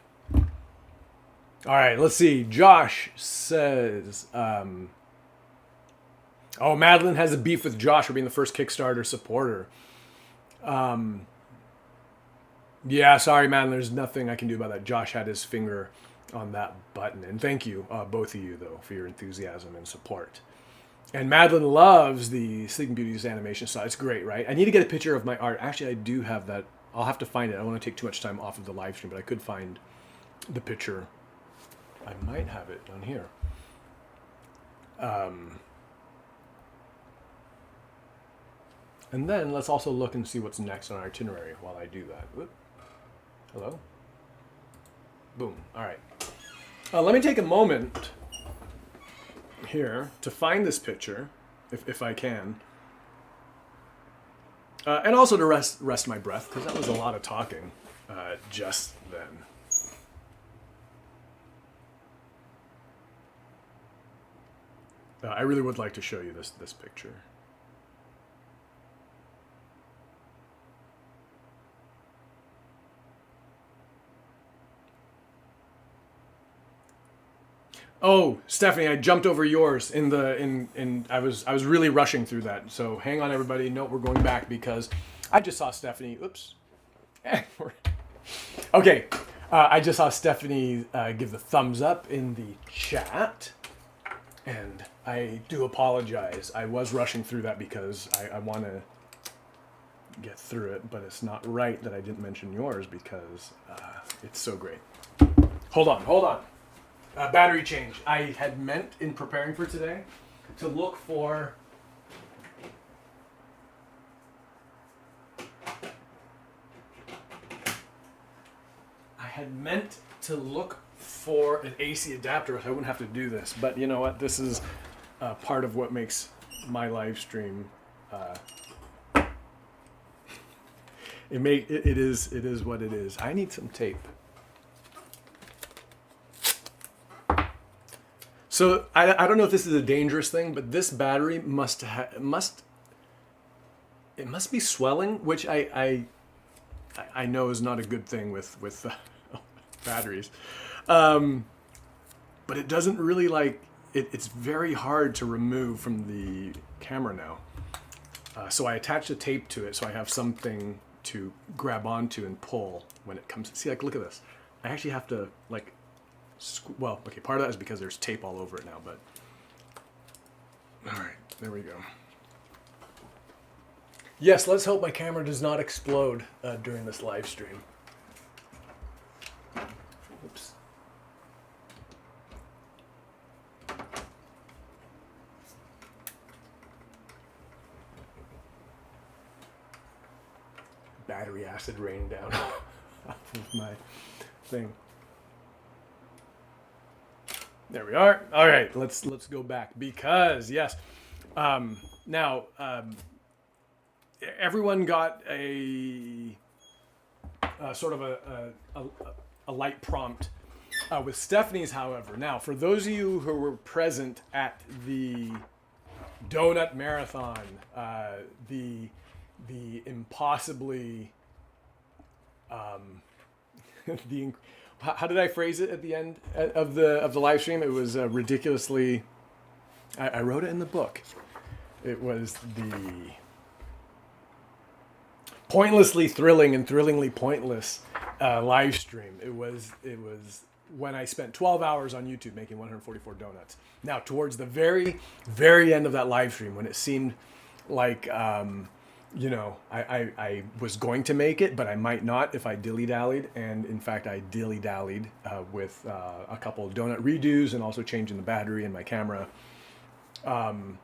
All right, let's see. Josh says, oh, Madeline has a beef with Josh for being the first Kickstarter supporter. Yeah, sorry, Madeline. There's nothing I can do about that. Josh had his finger on that button. And thank you, both of you, though, for your enthusiasm and support. And Madeline loves the Sleeping Beauty's animation style. It's great, right? I need to get a picture of my art. Actually, I do have that. I'll have to find it. I don't want to take too much time off of the live stream, but I could find the picture. I might have it on here. And then let's also look and see what's next on our itinerary while I do that. Whoop. Hello? Boom. All right. Let me take a moment here to find this picture, if I can. And also to rest my breath, because that was a lot of talking just then. I really would like to show you this picture. Oh, Stephanie, I jumped over yours I was really rushing through that. So hang on, everybody. No, we're going back because I just saw Stephanie. Oops. Okay. I just saw Stephanie give the thumbs up in the chat. And I do apologize. I was rushing through that because I want to get through it, but it's not right that I didn't mention yours because it's so great. Hold on. Battery change. I had meant in preparing for today to look for an AC adapter so I wouldn't have to do this. But you know what? This is part of what makes my live stream. It is what it is. I need some tape. So I don't know if this is a dangerous thing, but this battery must be swelling, which I know is not a good thing with batteries. But it doesn't really it's very hard to remove from the camera now. So I attached a tape to it so I have something to grab onto and pull when it comes. See, look at this. I actually have to well, okay, part of that is because there's tape all over it now, but all right, there we go. Yes, let's hope my camera does not explode during this live stream. Oops. Battery acid rain down off of my thing. There we are. All right, let's go back because yes, now everyone got a sort of a light prompt. With Stephanie's, however, now for those of you who were present at the donut marathon, the impossibly the how did I phrase it at the end of the live stream? It was ridiculously. I wrote it in the book. It was the pointlessly thrilling and thrillingly pointless live stream. It was when I spent 12 hours on YouTube making 144 donuts. Now, towards the very, very end of that live stream, when it seemed like, I was going to make it, but I might not if I dilly-dallied. And in fact, I dilly-dallied with a couple of donut redos and also changing the battery in my camera. Well,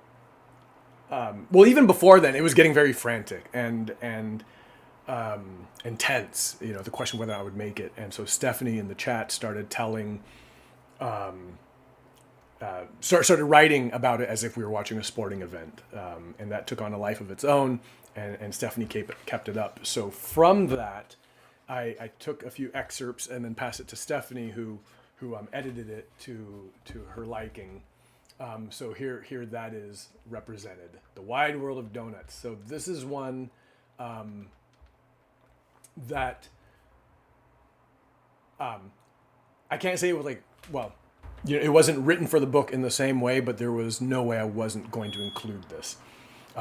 even before then, it was getting very frantic and intense, the question whether I would make it. And so Stephanie in the chat started started writing about it as if we were watching a sporting event. And that took on a life of its own, and Stephanie kept it up. So from that, I took a few excerpts and then passed it to Stephanie, who edited it to her liking. So here that is represented, the wide world of donuts. So this is one that I can't say it was it wasn't written for the book in the same way, but there was no way I wasn't going to include this.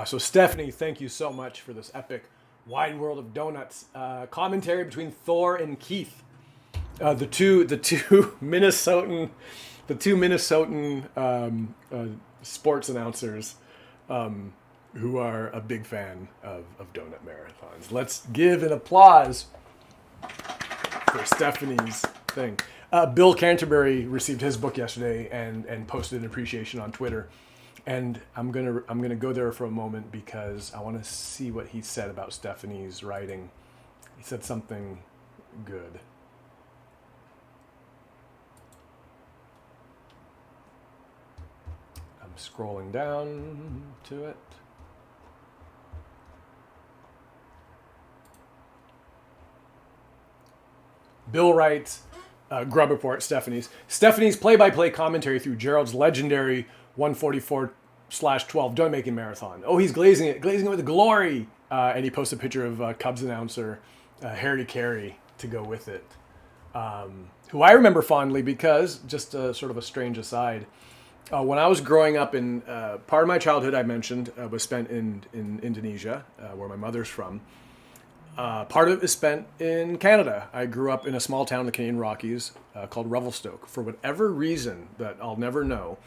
So Stephanie, thank you so much for this epic wide world of donuts commentary between Thor and Keith, the two Minnesotan sports announcers who are a big fan of donut marathons. Let's give an applause for Stephanie's thing. Bill Canterbury received his book yesterday and posted an appreciation on Twitter, and I'm gonna go there for a moment because I want to see what he said about Stephanie's writing. He said something good. I'm scrolling down to it. Bill writes, Grub Report, Stephanie's play-by-play commentary through Gerald's legendary 144/12 donut making marathon. Oh, he's glazing it with glory. And he posts a picture of Cubs announcer Harry Carey to go with it, who I remember fondly because, just sort of a strange aside, when I was growing up in part of my childhood, I mentioned was spent in Indonesia, where my mother's from. Part of it is spent in Canada. I grew up in a small town in the Canadian Rockies called Revelstoke. For whatever reason that I'll never know,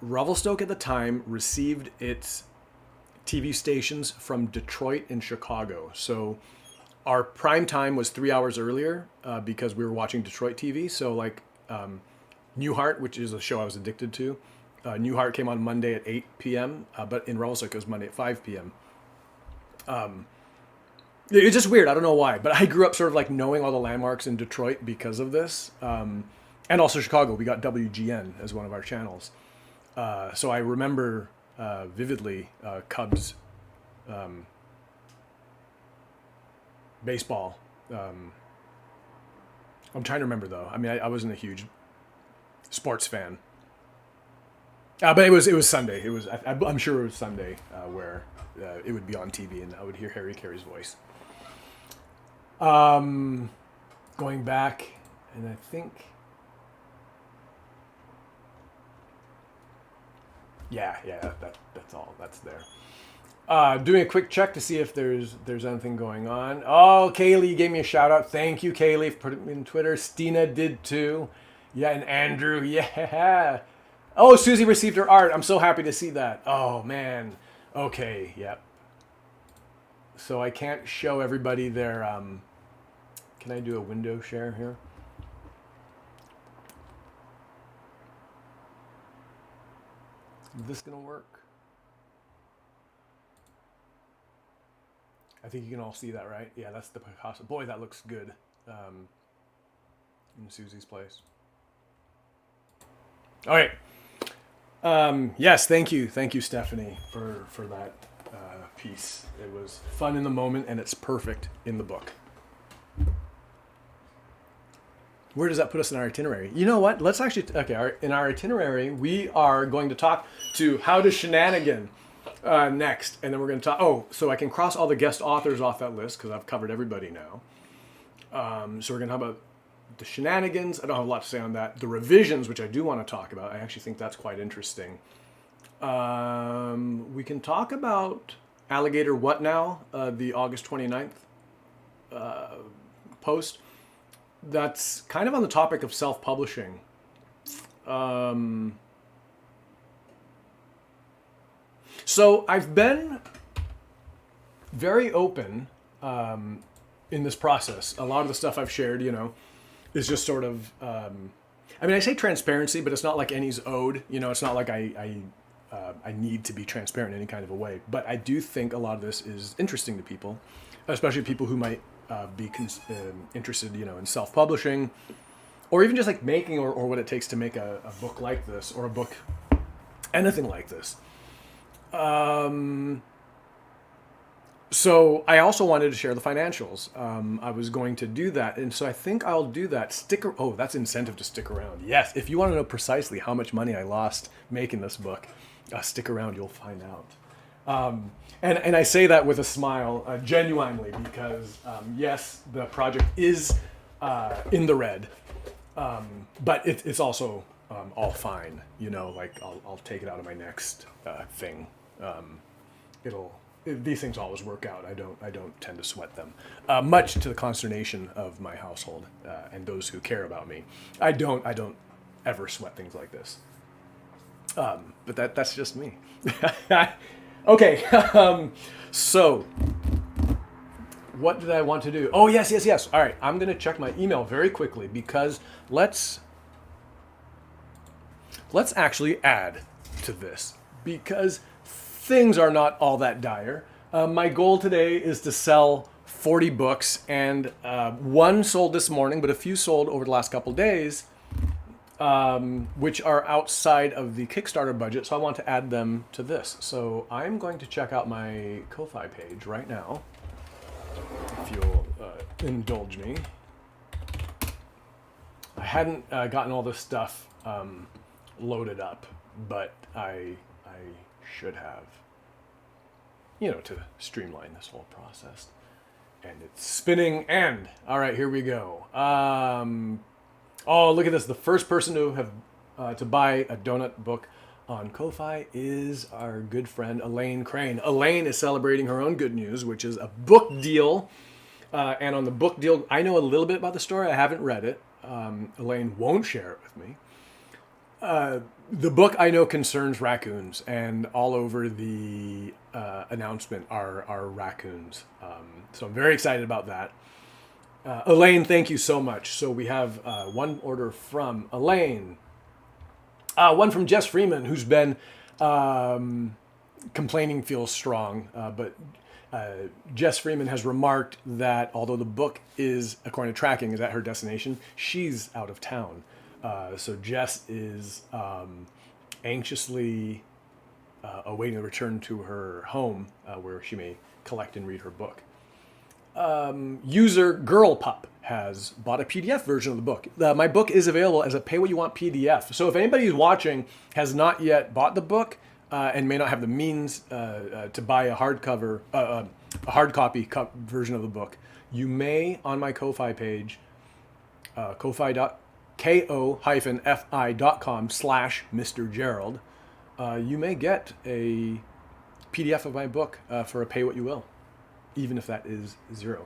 Revelstoke at the time received its TV stations from Detroit and Chicago. So our prime time was 3 hours earlier because we were watching Detroit TV. So Newhart, which is a show I was addicted to, Newhart came on Monday at 8 p.m., but in Revelstoke it was Monday at 5 p.m. It's just weird. I don't know why, but I grew up sort of knowing all the landmarks in Detroit because of this. And also Chicago. We got WGN as one of our channels. So I remember vividly Cubs baseball. I'm trying to remember though. I mean, I wasn't a huge sports fan. But it was Sunday. I'm sure it was Sunday where it would be on TV and I would hear Harry Carey's voice. Going back, and I think, that's all. That's there. Doing a quick check to see if there's anything going on. Oh, Kaylee gave me a shout out. Thank you, Kaylee, for putting it in Twitter. Stina did too. Yeah, and Andrew, yeah. Oh, Susie received her art. I'm so happy to see that. Oh man. Okay, yep. So I can't show everybody their. Can I do a window share here? Is this gonna work? I think you can all see that, right? Yeah, that's the Picasso. Boy, that looks good. In Susie's place. All right. Yes, thank you, Stephanie, for that piece. It was fun in the moment, and it's perfect in the book. Where does that put us in our itinerary? You know what? Let's actually, okay, in our itinerary, we are going to talk to How to Shenanigan next. And then we're going to talk, so I can cross all the guest authors off that list because I've covered everybody now. So we're going to talk about the shenanigans. I don't have a lot to say on that. The revisions, which I do want to talk about. I actually think that's quite interesting. We can talk about Alligator What Now, the August 29th post. That's kind of on the topic of self-publishing. So I've been very open in this process. A lot of the stuff I've shared, is just sort of, I say transparency, but it's not like any's owed. It's not like I need to be transparent in any kind of a way. But I do think a lot of this is interesting to people, especially people who might be interested, in self-publishing, or even just like making or what it takes to make a book like this, or a book, anything like this. So I also wanted to share the financials. I was going to do that, and so I think I'll do that. That's incentive to stick around. Yes, if you want to know precisely how much money I lost making this book, stick around, you'll find out. And I say that with a smile, genuinely, because yes, the project is in the red, but it's also all fine. Like I'll take it out of my next thing. These things always work out. I don't tend to sweat them, much to the consternation of my household and those who care about me. I don't ever sweat things like this. But that's just me. Okay, so what did I want to do? Oh, yes. All right, I'm going to check my email very quickly because let's actually add to this because things are not all that dire. My goal today is to sell 40 books, and one sold this morning, but a few sold over the last couple days. Which are outside of the Kickstarter budget, so I want to add them to this. So I'm going to check out my Ko-Fi page right now, if you'll indulge me. I hadn't gotten all this stuff loaded up, but I should have, to streamline this whole process. And it's spinning, and all right, here we go. Oh, look at this. The first person to have to buy a donut book on Ko-Fi is our good friend Elaine Crane. Elaine is celebrating her own good news, which is a book deal. And on the book deal, I know a little bit about the story. I haven't read it. Elaine won't share it with me. The book I know concerns raccoons, and all over the announcement are raccoons. So I'm very excited about that. Elaine, thank you so much. So we have one order from Elaine, one from Jess Freeman, who's been complaining feels strong, but Jess Freeman has remarked that although the book is, according to tracking, is at her destination, she's out of town. So Jess is anxiously awaiting a return to her home where she may collect and read her book. User Girl Pup has bought a PDF version of the book. My book is available as a pay what you want PDF. So if anybody who's watching has not yet bought the book and may not have the means to buy a hard copy version of the book, you may, on my Ko-Fi page, ko-fi.com/Mr. Gerald, you may get a PDF of my book for a pay what you will, even if that is $0.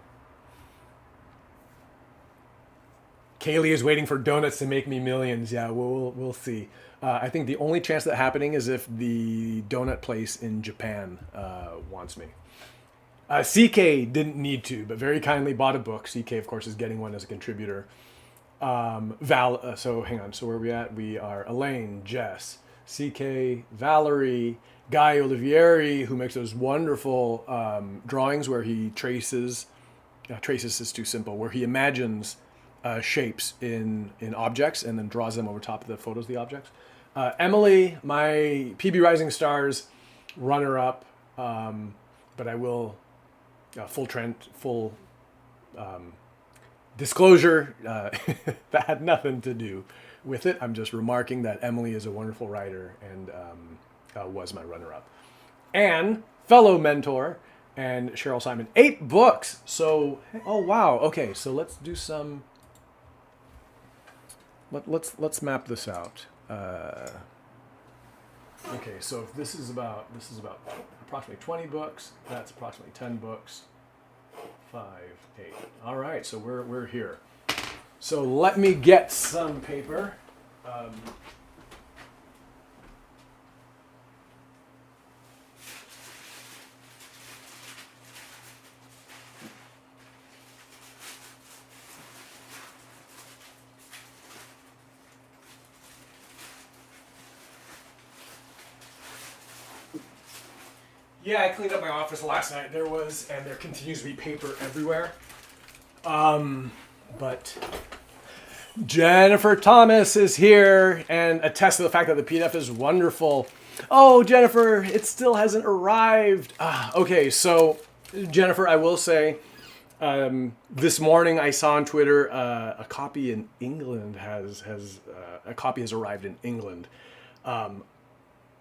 Kaylee is waiting for donuts to make me millions. Yeah, we'll see. I think the only chance of that happening is if the donut place in Japan wants me. CK didn't need to, but very kindly bought a book. CK, of course, is getting one as a contributor. So hang on. So where are we at? We are Elaine, Jess, CK, Valerie, Guy Olivieri, who makes those wonderful drawings where he traces is too simple, where he imagines shapes in objects and then draws them over top of the photos of the objects. Emily, my PB Rising Stars runner-up, but I will full Disclosure, that had nothing to do with it. I'm just remarking that Emily is a wonderful writer and was my runner-up. And fellow mentor and Cheryl Simon. 8 books. So, oh wow. Okay, so let's do some. Let's map this out. Okay, so if this is about approximately 20 books. That's approximately 10 books. 5, 8. All right, so we're here. So let me get some paper. Yeah, I cleaned up my office last night. There continues to be paper everywhere. But Jennifer Thomas is here and attests to the fact that the PDF is wonderful. Oh, Jennifer, it still hasn't arrived. Okay, so Jennifer, I will say, this morning I saw on Twitter a copy in England has arrived in England.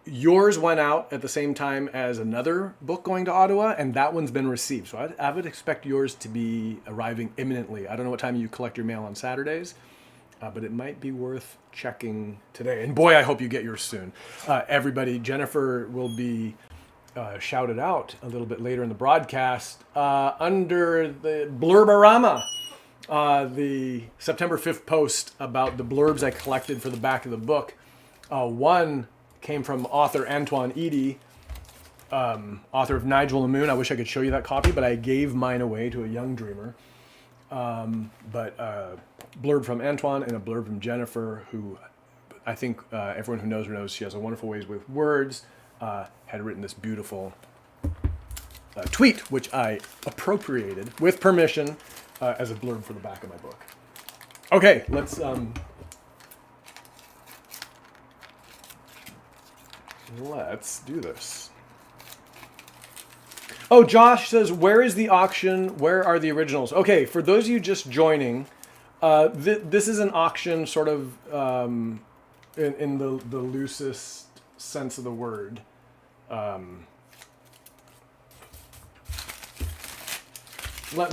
Yours went out at the same time as another book going to Ottawa, and that one's been received. So I would expect yours to be arriving imminently. I don't know what time you collect your mail on Saturdays, but it might be worth checking today. And boy, I hope you get yours soon. Everybody, Jennifer will be shouted out a little bit later in the broadcast under the Blurborama, the September 5th post about the blurbs I collected for the back of the book. One came from author Antoine Eady, author of Nigel and the Moon. I wish I could show you that copy, but I gave mine away to a young dreamer. But blurb from Antoine and a blurb from Jennifer, who I think everyone who knows her knows she has a wonderful ways with words, had written this beautiful tweet, which I appropriated with permission as a blurb for the back of my book. Okay, let's do this. Oh, Josh says, where is the auction? Where are the originals? Okay, for those of you just joining, this is an auction sort of in the loosest sense of the word. Let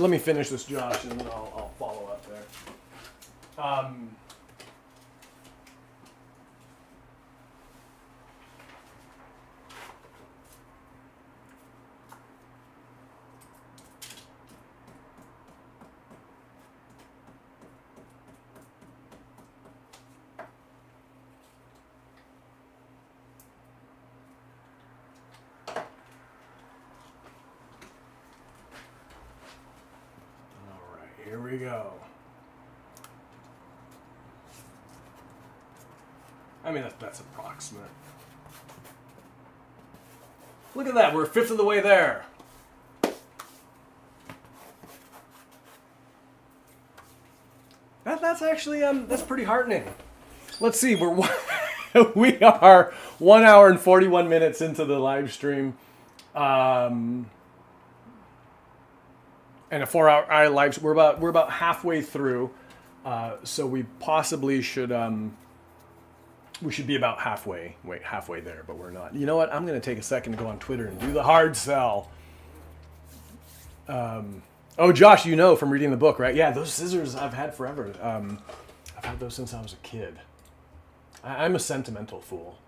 me finish this, Josh, and then I'll follow up there. Here we go. I mean, that's approximate. Look at that, we're a fifth of the way there. That's actually that's pretty heartening. Let's see, we are 1 hour and 41 minutes into the live stream. And a 4-hour live. We're about halfway through, so we possibly should be about halfway there, but we're not. You know what? I'm going to take a second to go on Twitter and do the hard sell. Oh, Josh, you know from reading the book, right? Yeah, those scissors I've had forever. I've had those since I was a kid. I'm a sentimental fool.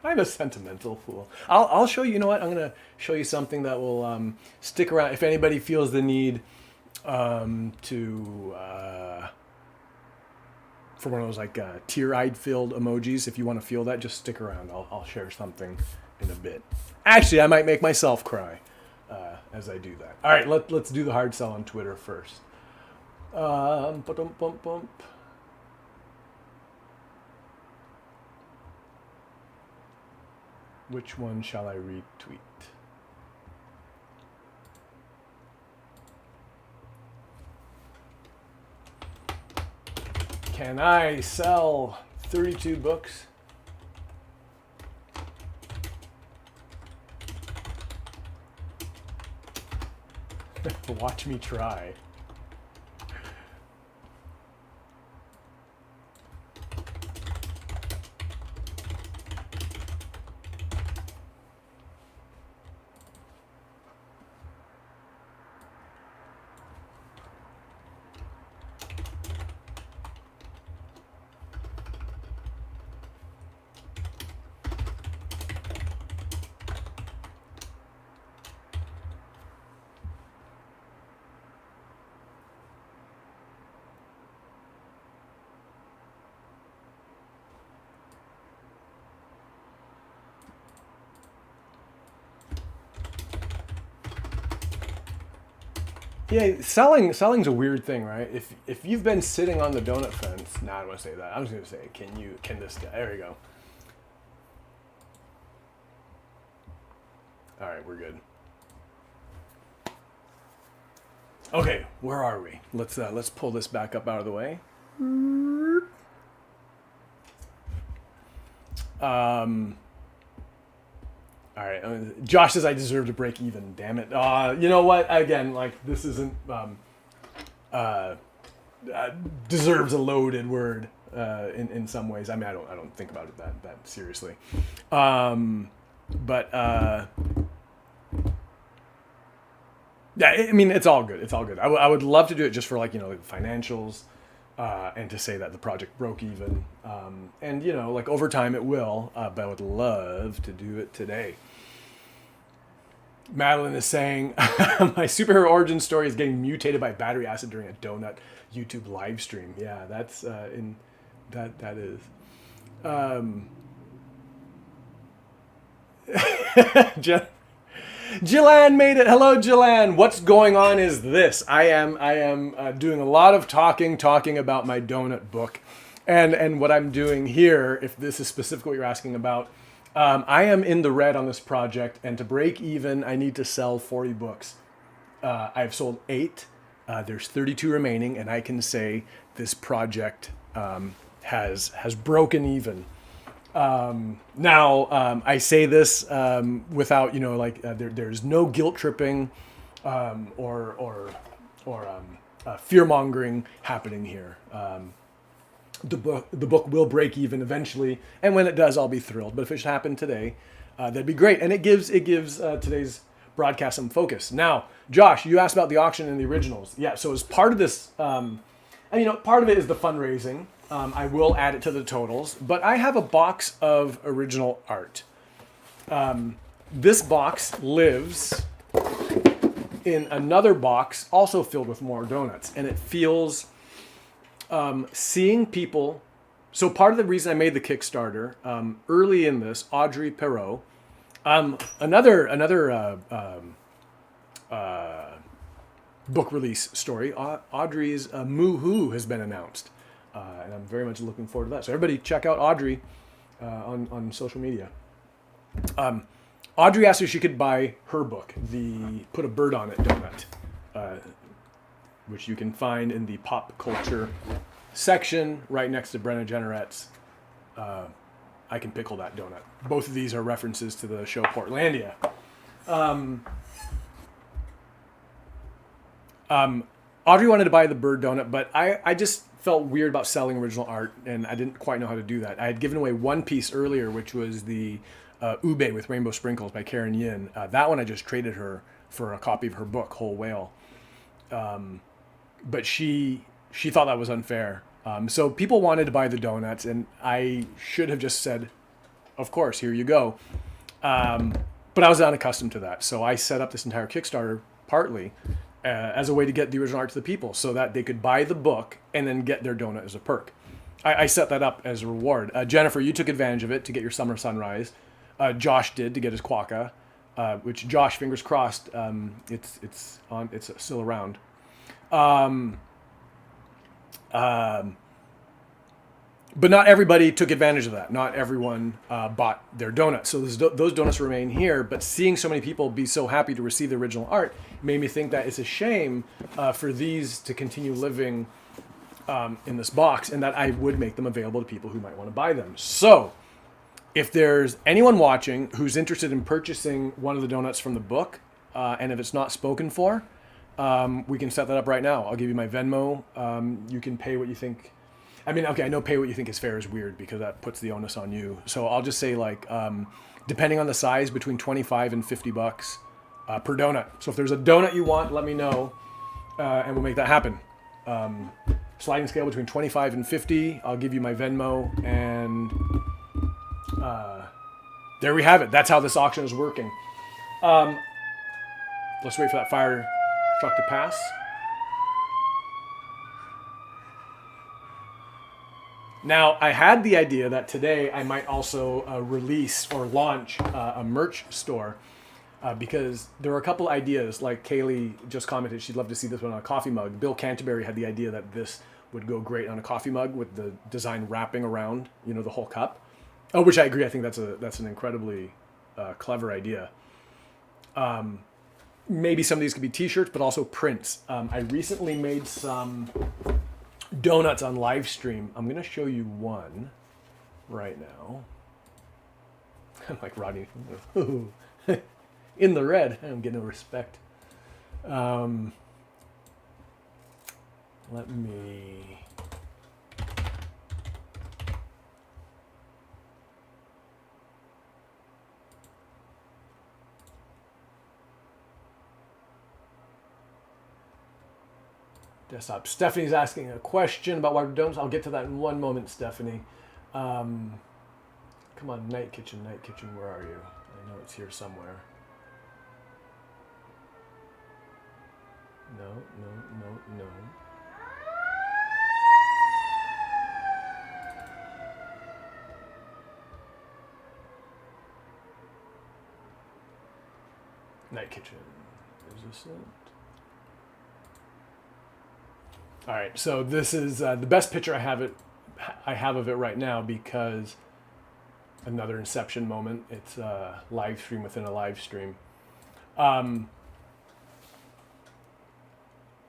I'm a sentimental fool. I'll show you. You know what? I'm gonna show you something that will stick around. If anybody feels the need to for one of those like tear-eyed filled emojis, if you want to feel that, just stick around. I'll share something in a bit. Actually, I might make myself cry as I do that. All right, let's do the hard sell on Twitter first. Which one shall I retweet? Can I sell 32 books? Watch me try. Yeah, selling's a weird thing, right? If you've been sitting on the donut fence, I don't want to say that. I'm just gonna say, can this guy? There you go. All right, we're good. Okay, where are we? Let's pull this back up out of the way. All right. Josh says I deserve to break even. Damn it. You know what? Again, like this isn't deserves a loaded word in some ways. I mean, I don't think about it that seriously. But yeah, I mean, it's all good. It's all good. I would love to do it just for like financials. And to say that the project broke even. And, like over time it will, but I would love to do it today. Madeline is saying, my superhero origin story is getting mutated by battery acid during a donut YouTube live stream. Yeah, that's that is. Jillan made it. Hello, Jillan. What's going on is this. I am doing a lot of talking about my donut book. And what I'm doing here, if this is specifically what you're asking about, I am in the red on this project. And to break even, I need to sell 40 books. I've sold 8. There's 32 remaining. And I can say this project has broken even. Now, I say this without, there's no guilt tripping or fear mongering happening here. The book will break even eventually, and when it does, I'll be thrilled. But if it should happen today, that'd be great, and it gives today's broadcast some focus. Now, Josh, you asked about the auction and the originals. Yeah, so as part of this, part of it is the fundraising. I will add it to the totals, but I have a box of original art. This box lives in another box also filled with more donuts, and it feels seeing people. So part of the reason I made the Kickstarter early in this, Audrey Perot, another book release story. Audrey's Moo-Hoo has been announced. And I'm very much looking forward to that. So everybody check out Audrey on social media. Audrey asked if she could buy her book, the Put a Bird on It donut, which you can find in the pop culture section right next to Brenna Jenneret's I Can Pickle That Donut. Both of these are references to the show Portlandia. Audrey wanted to buy the bird donut, but I just felt weird about selling original art, and I didn't quite know how to do that. I had given away one piece earlier, which was the Ube with Rainbow Sprinkles by Karen Yin. That one I just traded her for a copy of her book, Whole Whale. But she thought that was unfair. So people wanted to buy the donuts, and I should have just said, of course, here you go. But I was unaccustomed to that. So I set up this entire Kickstarter partly as a way to get the original art to the people so that they could buy the book and then get their donut as a perk. I set that up as a reward. Jennifer, you took advantage of it to get your Summer Sunrise. Josh did to get his Quokka, which Josh, fingers crossed, it's still around. But not everybody took advantage of that. Not everyone bought their donuts. So those donuts remain here, but seeing so many people be so happy to receive the original art made me think that it's a shame for these to continue living in this box, and that I would make them available to people who might want to buy them. So if there's anyone watching who's interested in purchasing one of the donuts from the book, and if it's not spoken for, we can set that up right now. I'll give you my Venmo. You can pay what you think. I mean, okay, I know pay what you think is fair is weird because that puts the onus on you. So I'll just say depending on the size, between $25 and $50 per donut. So if there's a donut you want, let me know, and we'll make that happen. Sliding scale between 25 and 50. I'll give you my Venmo, and there we have it. That's how this auction is working. Let's wait for that fire truck to pass. Now, I had the idea that today I might also release or launch a merch store. because there were a couple ideas. Like Kaylee just commented, she'd love to see this one on a coffee mug. Bill Canterbury had the idea that this would go great on a coffee mug with the design wrapping around, the whole cup. Oh, which I agree. I think that's an incredibly clever idea. Maybe some of these could be T-shirts, but also prints. I recently made some donuts on live stream. I'm going to show you one right now. I'm like Rodney. In the red. I'm getting no respect. Let me... Desktop. Stephanie's asking a question about water domes. I'll get to that in one moment, Stephanie. Come on, Night Kitchen, where are you? I know it's here somewhere. No. Night Kitchen. Is this it? All right, so this is the best picture I have of it right now, because another Inception moment. It's a live stream within a live stream.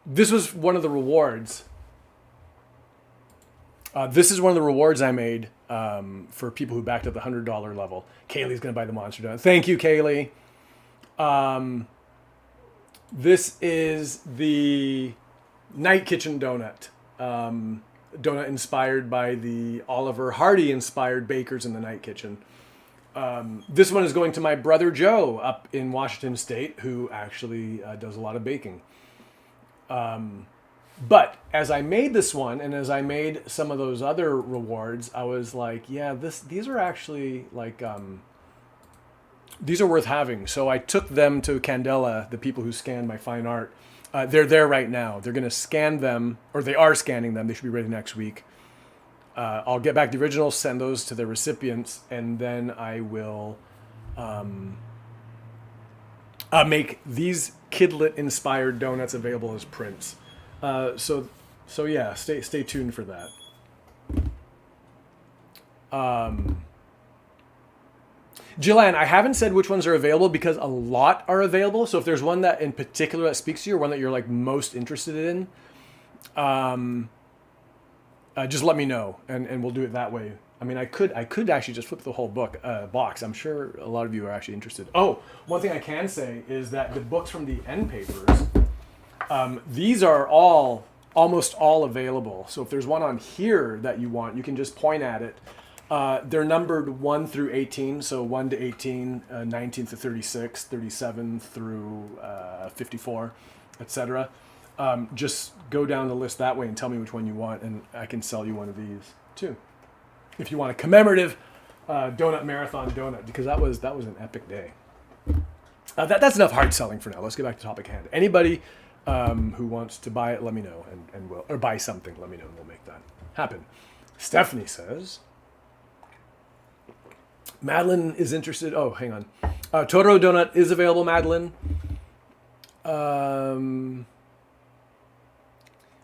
This was one of the rewards. This is one of the rewards I made for people who backed at the $100 level. Kaylee's going to buy the monster donut. Thank you, Kaylee. This is the Night Kitchen donut. Donut inspired by the Oliver Hardy inspired bakers in the Night Kitchen. This one is going to my brother Joe up in Washington State, who actually does a lot of baking. But as I made this one, and as I made some of those other rewards, I was like, yeah, these are actually like, these are worth having. So I took them to Candela, the people who scan my fine art. They're there right now. They're going to scan them, or they are scanning them. They should be ready next week. I'll get back the originals, send those to the recipients, and then I will make these Kidlet-inspired donuts available as prints. So yeah, stay tuned for that. Jillian, I haven't said which ones are available because a lot are available. So if there's one that in particular that speaks to you, or one that you're like most interested in, just let me know, and we'll do it that way. I mean, I could actually just flip the whole box. I'm sure a lot of you are actually interested. Oh, one thing I can say is that the books from the end papers, these are almost all available. So if there's one on here that you want, you can just point at it. They're numbered 1 through 18, so 1 to 18, 19 to 36, 37 through 54, etc. Just go down the list that way and tell me which one you want, and I can sell you one of these too. If you want a commemorative donut marathon donut, because that was an epic day. That's enough hard selling for now. Let's get back to topic at hand. Anybody who wants to buy it, let me know, and we'll, or buy something, let me know, and we'll make that happen. Stephanie says, Madeline is interested. Oh, hang on. Totoro donut is available, Madeline.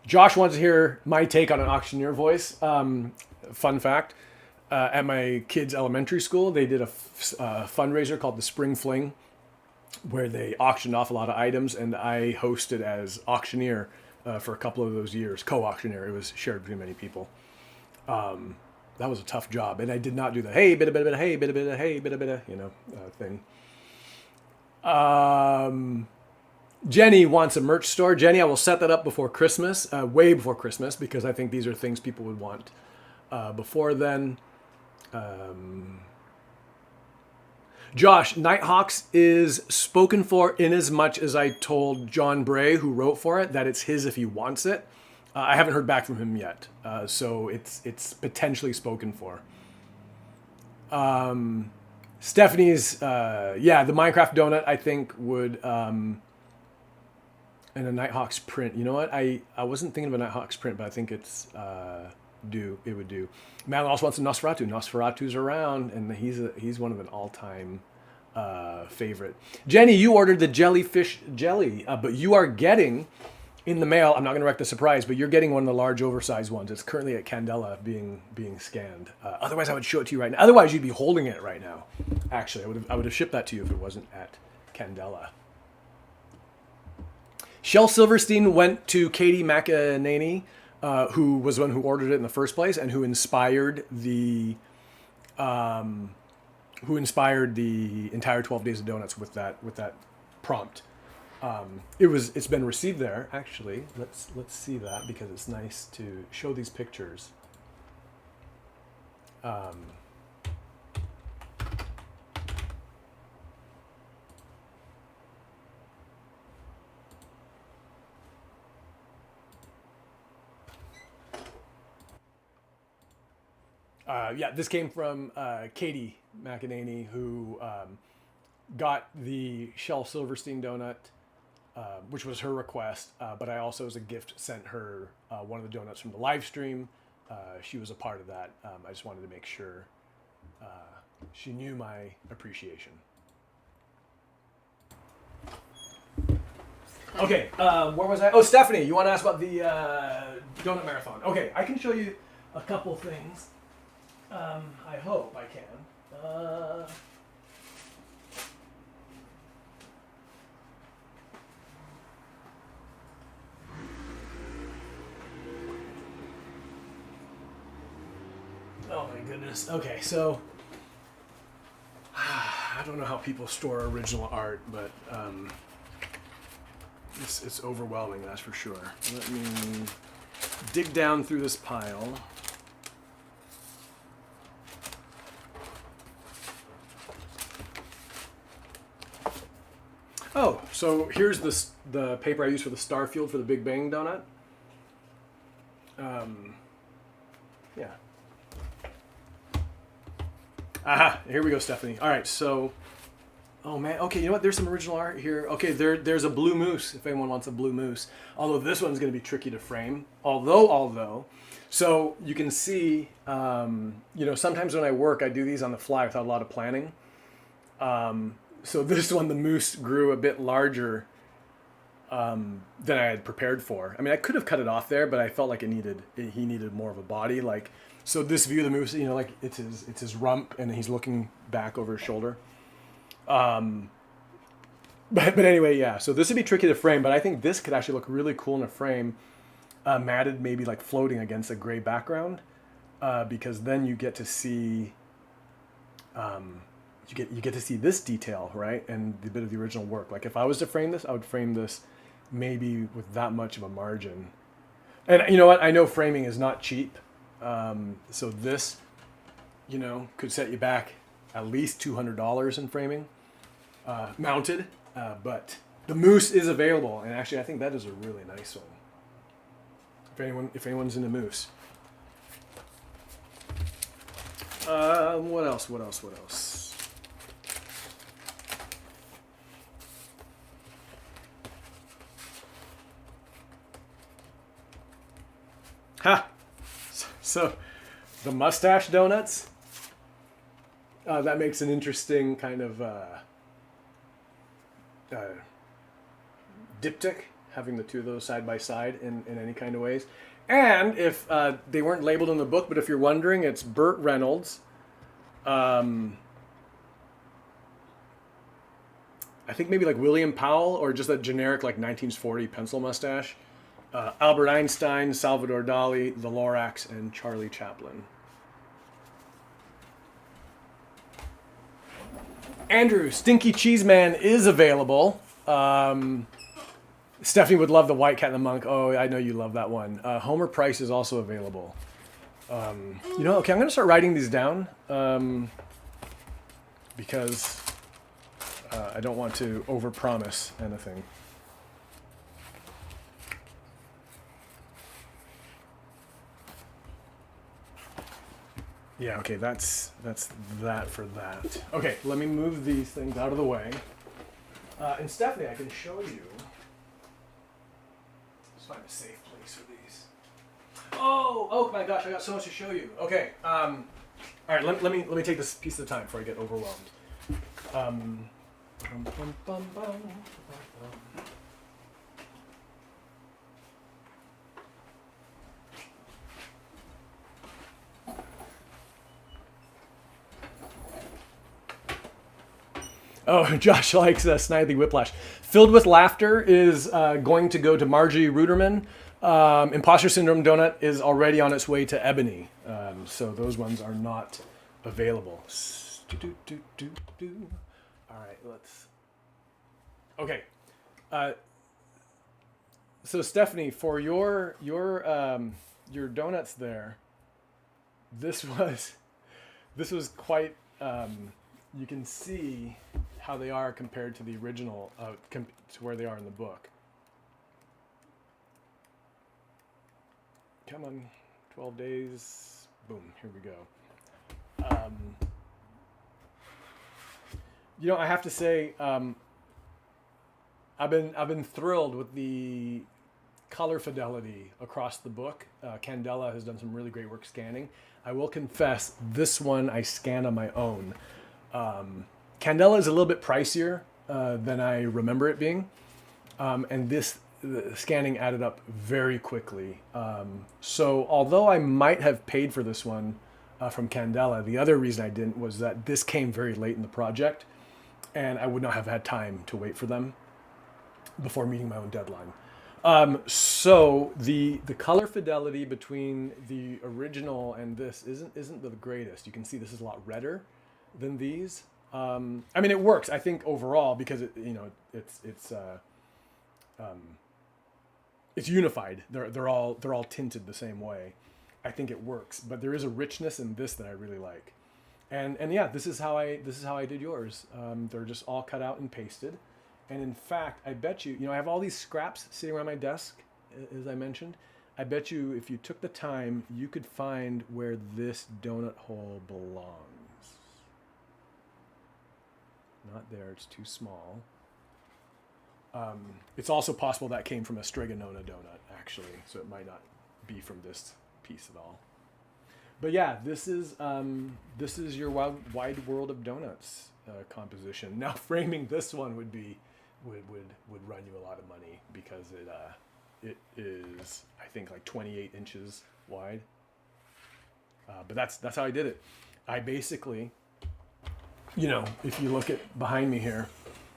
Josh wants to hear my take on an auctioneer voice. Fun fact, at my kids' elementary school, they did a fundraiser called the Spring Fling, where they auctioned off a lot of items, and I hosted as auctioneer for a couple of those years, co-auctioneer. It was shared between many people. That was a tough job, and I did not do the hey, bit, hey, bit, hey, bit, thing. Jenny wants a merch store. Jenny, I will set that up before Christmas, way before Christmas, because I think these are things people would want before then. Josh, Nighthawks is spoken for in as much as I told John Bray, who wrote for it, that it's his if he wants it. I haven't heard back from him yet, so it's potentially spoken for. Stephanie's, the Minecraft donut, I think, would, and a Nighthawks print. You know what? I wasn't thinking of a Nighthawks print, but I think it's it would do. Madeline also wants a Nosferatu. Nosferatu's around, and he's one of an all-time favorite. Jenny, you ordered the jellyfish jelly, but you are getting in the mail. I'm not going to wreck the surprise, but you're getting one of the large, oversized ones. It's currently at Candela being scanned. Otherwise, I would show it to you right now. Otherwise, you'd be holding it right now. Actually, I would have shipped that to you if it wasn't at Candela. Shel Silverstein went to Katie McEnany, who was the one who ordered it in the first place and who inspired the entire 12 Days of Donuts with that prompt. It's been received there actually. Let's see that because it's nice to show these pictures. Yeah, this came from Katie McEnany, who got the Shel Silverstein donut, which was her request, but I also, as a gift, sent her one of the donuts from the live stream. She was a part of that. I just wanted to make sure she knew my appreciation. Okay, where was I? Oh, Stephanie, you want to ask about the donut marathon? Okay, I can show you a couple things. I hope I can. Oh my goodness. Okay, so I don't know how people store original art, but it's overwhelming, that's for sure. Let me dig down through this pile. Oh, so here's the paper I used for the star field for the Big Bang donut. Yeah. Aha, here we go, Stephanie. All right, so, oh man, okay, you know what? There's some original art here. Okay, there's a blue moose, if anyone wants a blue moose. Although this one's going to be tricky to frame. Although, so you can see, sometimes when I work, I do these on the fly without a lot of planning. So this one, the moose grew a bit larger than I had prepared for. I mean, I could have cut it off there, but I felt like he needed more of a body. Like, so this view of the moose, like it's his rump, and he's looking back over his shoulder. But anyway, yeah. So this would be tricky to frame, but I think this could actually look really cool in a frame, matted, maybe like floating against a gray background, because then you get to see. You get to see this detail, right? And the bit of the original work. Like if I was to frame this, I would frame this maybe with that much of a margin. And you know what? I know framing is not cheap. So this, could set you back at least $200 in framing, mounted. But the moose is available. And actually, I think that is a really nice one. If anyone's into moose. What else? Ha! So, the mustache donuts. That makes an interesting kind of diptych, having the two of those side by side in any kind of ways. And if they weren't labeled in the book, but if you're wondering, it's Burt Reynolds. I think maybe like William Powell, or just that generic like 1940 pencil mustache. Albert Einstein, Salvador Dali, the Lorax, and Charlie Chaplin. Andrew, Stinky Cheese Man is available. Stephanie would love the White Cat and the Monk. Oh, I know you love that one. Homer Price is also available. Okay, I'm going to start writing these down because I don't want to overpromise anything. Yeah, okay, that's that for that. Okay, let me move these things out of the way. And Stephanie, I can show you. Let's find a safe place for these. Oh my gosh, I got so much to show you. Okay, all right, let me take this piece at a time before I get overwhelmed. Bum, bum, bum, bum. Oh, Josh likes Snidely Whiplash. Filled with Laughter is going to go to Margie Ruderman. Imposter Syndrome Donut is already on its way to Ebony. So those ones are not available. All right, let's... Okay. So Stephanie, for your donuts there, this was quite... you can see how they are compared to the original, to where they are in the book. Come on, 12 days. Boom, here we go. I have to say, I've been thrilled with the color fidelity across the book. Candela has done some really great work scanning. I will confess, this one I scanned on my own. Candela is a little bit pricier than I remember it being, and the scanning added up very quickly. So although I might have paid for this one from Candela, the other reason I didn't was that this came very late in the project, and I would not have had time to wait for them before meeting my own deadline. So the color fidelity between the original and this isn't the greatest. You can see this is a lot redder than these. I mean, it works, I think, overall, because it's unified. They're all tinted the same way. I think it works, but there is a richness in this that I really like. And yeah, this is how I did yours. They're just all cut out and pasted. And in fact, I bet you, I have all these scraps sitting around my desk, as I mentioned. I bet you if you took the time, you could find where this donut hole belongs. Not there, it's too small. It's also possible that came from a Stregonona donut, actually, so it might not be from this piece at all. But yeah, this is your wide world of donuts composition. Now, framing this one would run you a lot of money, because it is, I think, like 28 inches wide. But that's how I did it. I basically, if you look at behind me here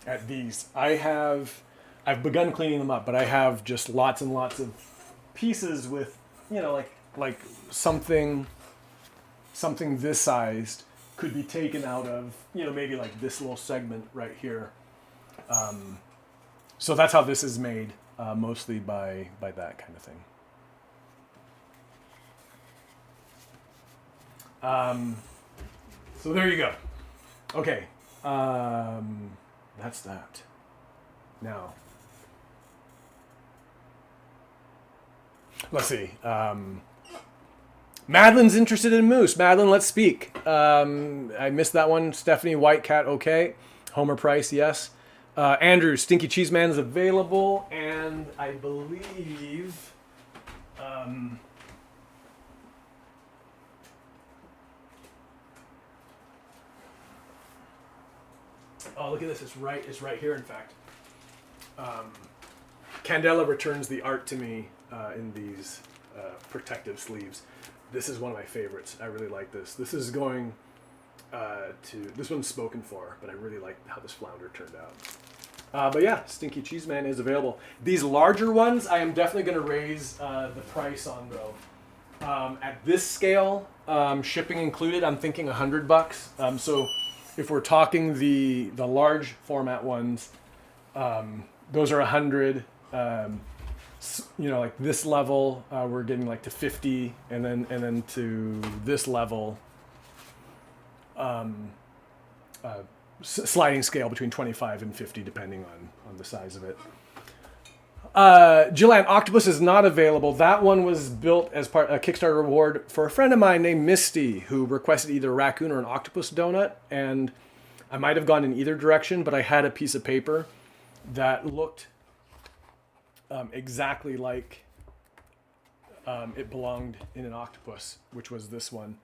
at these, I've begun cleaning them up, but I have just lots and lots of pieces with, like something this sized could be taken out of, maybe like this little segment right here. So that's how this is made, mostly by that kind of thing. So there you go. Okay, that's that. Now, let's see. Madeline's interested in moose. Madeline, let's speak. I missed that one. Stephanie, White Cat, okay. Homer Price, yes. Andrew, Stinky Cheese Man is available, and I believe... oh, look at this. It's right here, in fact. Candela returns the art to me in these protective sleeves. This is one of my favorites. I really like this. This is going this one's spoken for, but I really like how this flounder turned out. But yeah, Stinky Cheese Man is available. These larger ones, I am definitely going to raise the price on, though. At this scale, shipping included, I'm thinking $100. So if we're talking the large format ones, those are 100. Like this level, we're getting like to 50, and then to this level, sliding scale between 25 and 50, depending on the size of it. Jillian, Octopus is not available. That one was built as part a Kickstarter reward for a friend of mine named Misty, who requested either a raccoon or an octopus donut, and I might have gone in either direction, but I had a piece of paper that looked exactly like it belonged in an octopus, which was this one.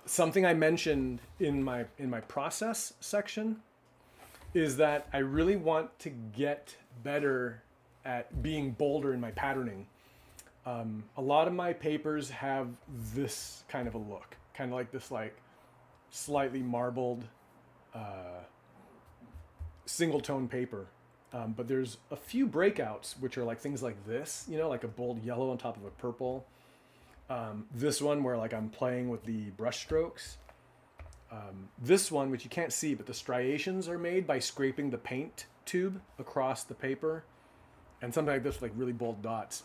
Something I mentioned in my process section is that I really want to get better at being bolder in my patterning. A lot of my papers have this kind of a look, kind of like this, like slightly marbled single tone paper. But there's a few breakouts, which are like things like this, you know, like a bold yellow on top of a purple. This one where like I'm playing with the brush strokes. This one, which you can't see, but the striations are made by scraping the paint tube across the paper. And something like this with like really bold dots.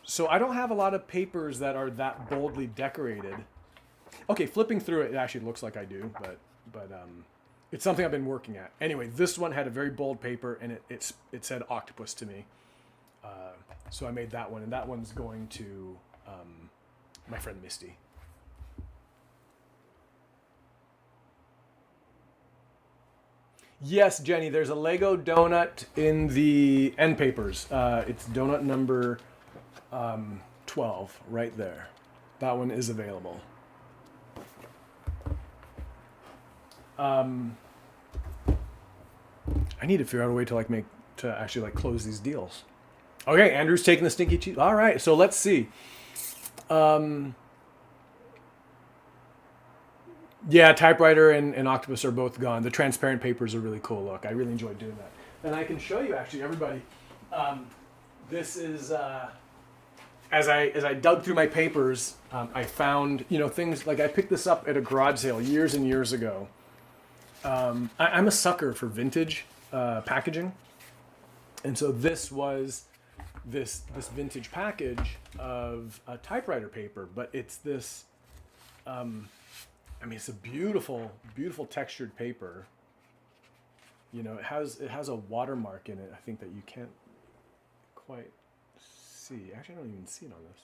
So I don't have a lot of papers that are that boldly decorated. Okay, flipping through it, it actually looks like I do, but it's something I've been working at. Anyway, this one had a very bold paper, and it said octopus to me. So I made that one, and that one's going to my friend Misty. Yes, Jenny, there's a Lego donut in the end papers. It's donut number 12 right there. That one is available. I need to figure out a way to actually close these deals. Okay, Andrew's taking the stinky cheese. All right, so let's see. Yeah, typewriter and octopus are both gone. The transparent paper is a really cool look. I really enjoyed doing that. And I can show you actually, everybody. This is as I dug through my papers, I found things like I picked this up at a garage sale years and years ago. I'm a sucker for vintage packaging, and so this was this vintage package of typewriter paper, but it's this. It's a beautiful textured paper. It has a watermark in it. I think that you can't quite see. Actually, I don't even see it on this.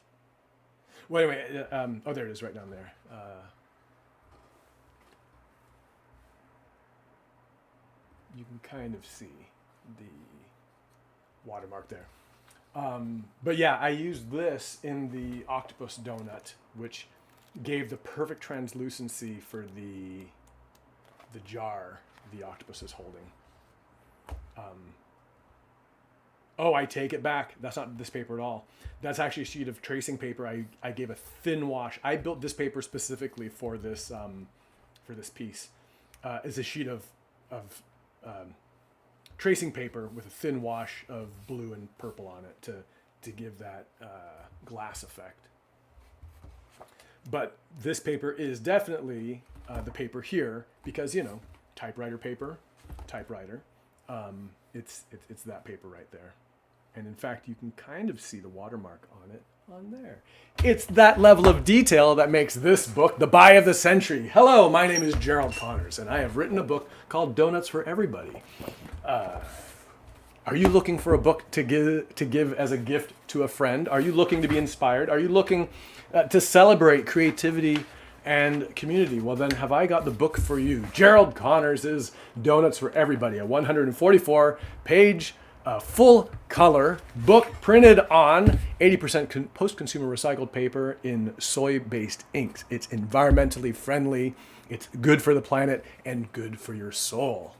Well, anyway, there it is, right down there. You can kind of see the watermark there. But yeah, I used this in the octopus donut, which gave the perfect translucency for the jar the octopus is holding. I take it back. That's not this paper at all. That's actually a sheet of tracing paper. I gave a thin wash. I built this paper specifically for this piece. It's a sheet of tracing paper with a thin wash of blue and purple on it to give that glass effect. But this paper is definitely the paper here because typewriter paper, typewriter. It's that paper right there, and in fact you can kind of see the watermark on it on there. It's that level of detail that makes this book the buy of the century. Hello, my name is Gerald Connors, and I have written a book called Donuts for Everybody. Are you looking for a book to give as a gift to a friend? Are you looking to be inspired? Are you looking to celebrate creativity and community? Well, then have I got the book for you. Gerald Connors' Donuts for Everybody, a 144-page full color book printed on 80% post-consumer recycled paper in soy-based inks. It's environmentally friendly, it's good for the planet, and good for your soul.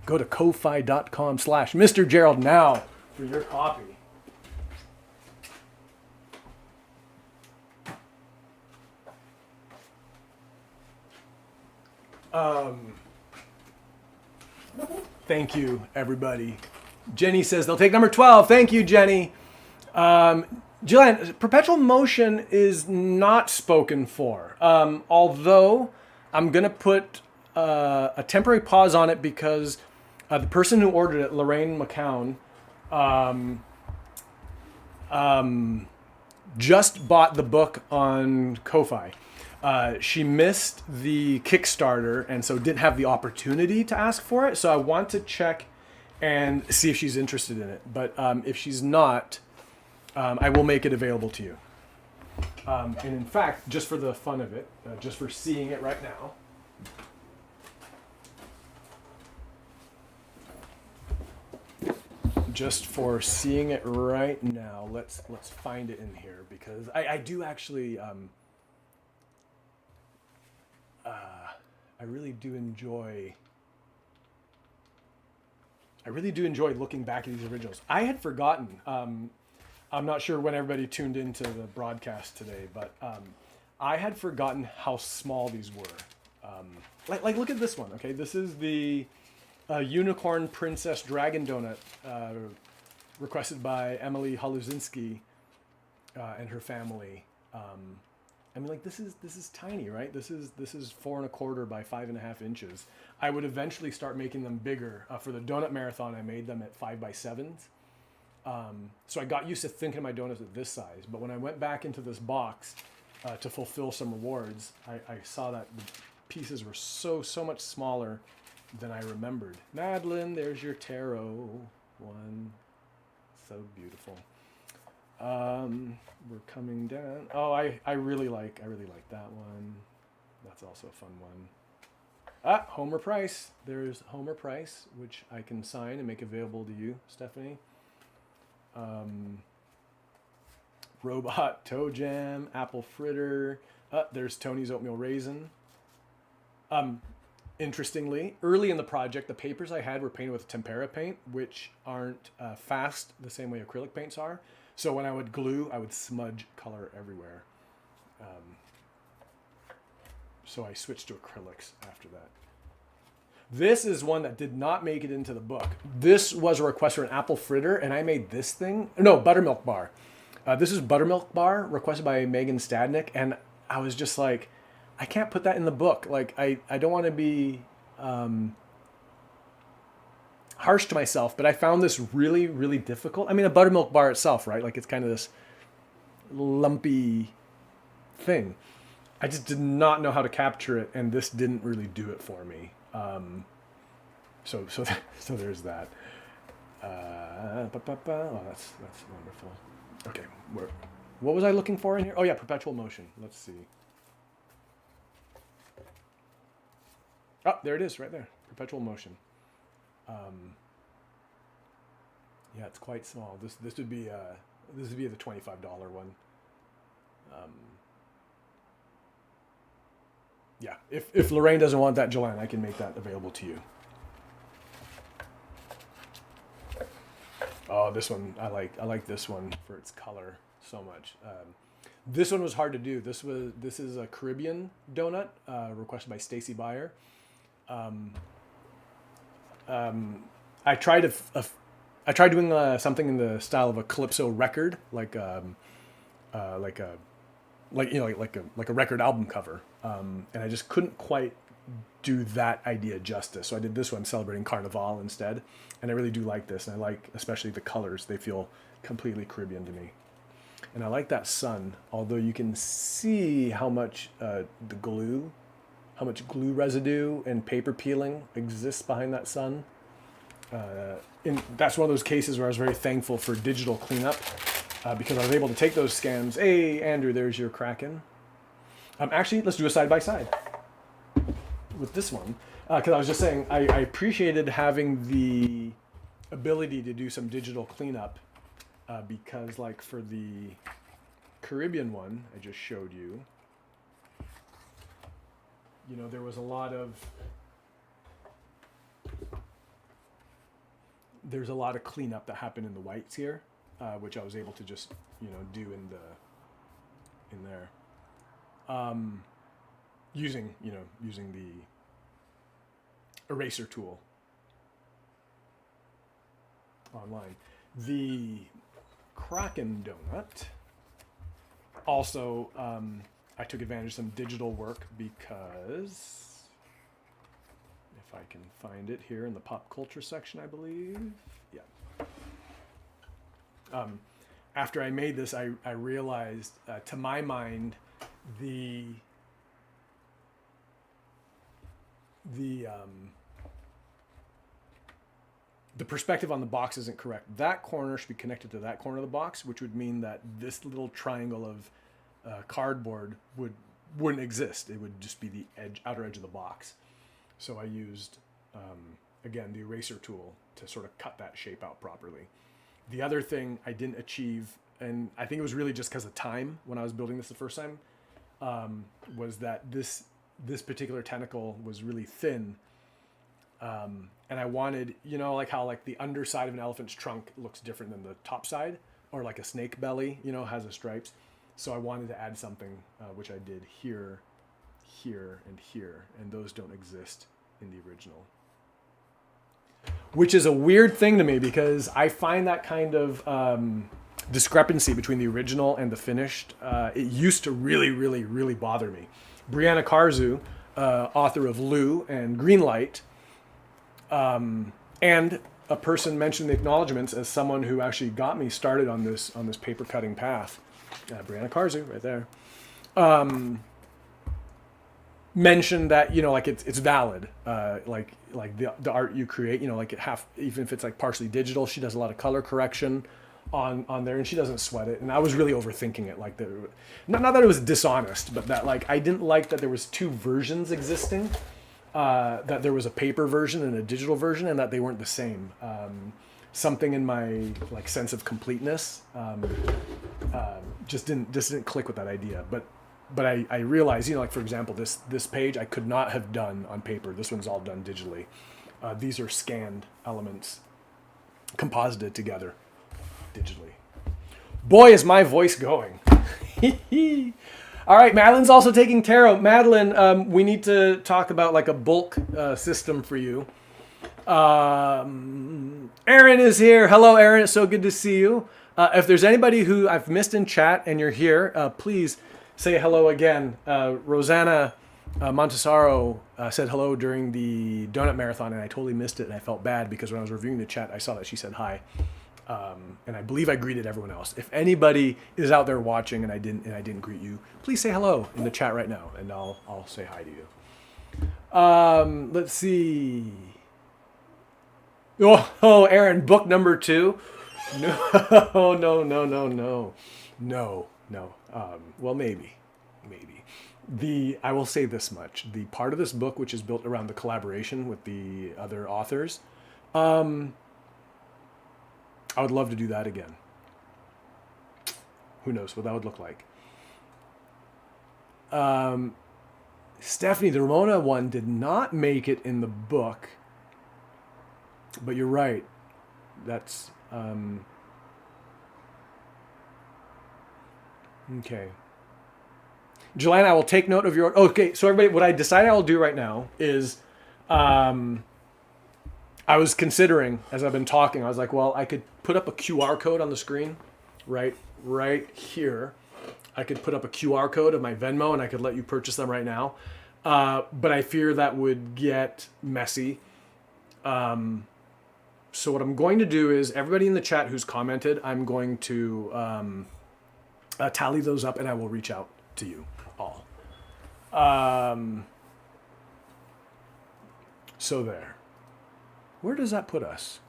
Go to ko-fi.com/Mr. Gerald now for your copy. Thank you, everybody. Jenny says they'll take number 12. Thank you, Jenny. Jillian, perpetual motion is not spoken for. Although I'm going to put a temporary pause on it because the person who ordered it, Lorraine McCown, just bought the book on Ko-Fi. She missed the Kickstarter and so didn't have the opportunity to ask for it. So I want to check and see if she's interested in it. But if she's not, I will make it available to you. And in fact, just for the fun of it, just for seeing it right now, let's find it in here because I do actually really do enjoy looking back at these originals. I had forgotten. I'm not sure when everybody tuned into the broadcast today, but I had forgotten how small these were. Like look at this one. Okay, this is the Unicorn Princess Dragon Donut, requested by Emily Haluzinski and her family. I mean, like this is tiny, right? This is 4.25 by 5.5 inches. I would eventually start making them bigger. For the donut marathon, I made them at 5 by 7s. So I got used to thinking of my donuts at this size. But when I went back into this box to fulfill some rewards, I saw that the pieces were so much smaller than I remembered. Madeline, there's your tarot one. So beautiful. We're coming down. Oh, I really like that one. That's also a fun one. Homer Price. There's Homer Price, which I can sign and make available to you, Stephanie. Robot Toe Jam, Apple Fritter. There's Tony's Oatmeal Raisin. Interestingly, early in the project, the papers I had were painted with tempera paint, which aren't fast the same way acrylic paints are. So when I would glue, I would smudge color everywhere. So I switched to acrylics after that. This is one that did not make it into the book. This was a request for an apple fritter, and I made this thing. No, buttermilk bar. This is buttermilk bar requested by Megan Stadnick, and I was just like, I can't put that in the book. Like, I don't want to be harsh to myself, but I found this really, really difficult. I mean, a buttermilk bar itself, right? Like, it's kind of this lumpy thing. I just did not know how to capture it, and this didn't really do it for me. So there's that. Oh, that's wonderful. Okay, what was I looking for in here? Oh yeah, perpetual motion. Let's see. Oh, there it is, right there. Perpetual motion. Yeah, it's quite small. This would be the $25 one. Yeah, if Lorraine doesn't want that, Joanne, I can make that available to you. Oh, this one I like this one for its color so much. This one was hard to do. This is a Caribbean donut requested by Stacy Byer. I tried doing something in the style of a calypso record, like a record album cover, and I just couldn't quite do that idea justice. So I did this one celebrating Carnival instead, and I really do like this, and I like especially the colors. They feel completely Caribbean to me, and I like that sun. Although you can see how much glue residue and paper peeling exists behind that sun. And that's one of those cases where I was very thankful for digital cleanup. Because I was able to take those scans. Hey, Andrew, there's your Kraken. Actually, let's do a side-by-side with this one. Because I was just saying, I appreciated having the ability to do some digital cleanup. Because, like, for the Caribbean one I just showed you, there was a lot of... There's a lot of cleanup that happened in the whites here. Which I was able to just, do in there, using the eraser tool online. The Kraken donut. Also, I took advantage of some digital work because if I can find it here in the pop culture section, I believe, yeah. After I made this, I realized, to my mind, the perspective on the box isn't correct. That corner should be connected to that corner of the box, which would mean that this little triangle of cardboard wouldn't exist. It would just be the outer edge of the box. So I used, again, the eraser tool to sort of cut that shape out properly. The other thing I didn't achieve, and I think it was really just because of time when I was building this the first time, was that this this particular tentacle was really thin. And I wanted, like how like the underside of an elephant's trunk looks different than the top side, or like a snake belly, has the stripes. So I wanted to add something, which I did here, here, and here, and those don't exist in the original. Which is a weird thing to me because I find that kind of discrepancy between the original and the finished, it used to really, really, really bother me. Brianna Karzu, author of Lou and Greenlight, and a person mentioned the acknowledgements as someone who actually got me started on this paper cutting path. Brianna Karzu, right there. Mentioned that like it's valid, like the art you create, like even if it's like partially digital, she does a lot of color correction on there, and she doesn't sweat it. And I was really overthinking it, like not that it was dishonest, but that like I didn't like that there was two versions existing. That there was a paper version and a digital version, and that they weren't the same. Something in my like sense of completeness just didn't click with that idea. But I realized, like for example, this page I could not have done on paper. This one's all done digitally. These are scanned elements, composited together digitally. Boy, is my voice going. All right, Madeline's also taking tarot. Madeline, we need to talk about like a bulk system for you. Erin is here. Hello, Erin. It's so good to see you. If there's anybody who I've missed in chat and you're here, please say hello again. Rosanna Montesaro said hello during the donut marathon, and I totally missed it, and I felt bad because when I was reviewing the chat, I saw that she said hi. And I believe I greeted everyone else. If anybody is out there watching and I didn't greet you, please say hello in the chat right now, and I'll say hi to you. Let's see. Oh, Aaron, book number 2. No. Well, maybe. I will say this much: the part of this book which is built around the collaboration with the other authors. I would love to do that again. Who knows what that would look like. Stephanie, the Ramona one did not make it in the book. But you're right. That's... okay. Jelena, I will take note of your... Okay, so everybody, what I decided I'll do right now is... I was considering, as I've been talking, I was like, well, I could put up a QR code on the screen, right here. I could put up a QR code of my Venmo, and I could let you purchase them right now. But I fear that would get messy. So what I'm going to do is, everybody in the chat who's commented, I'm going to tally those up, and I will reach out to you all. So there. Where does that put us?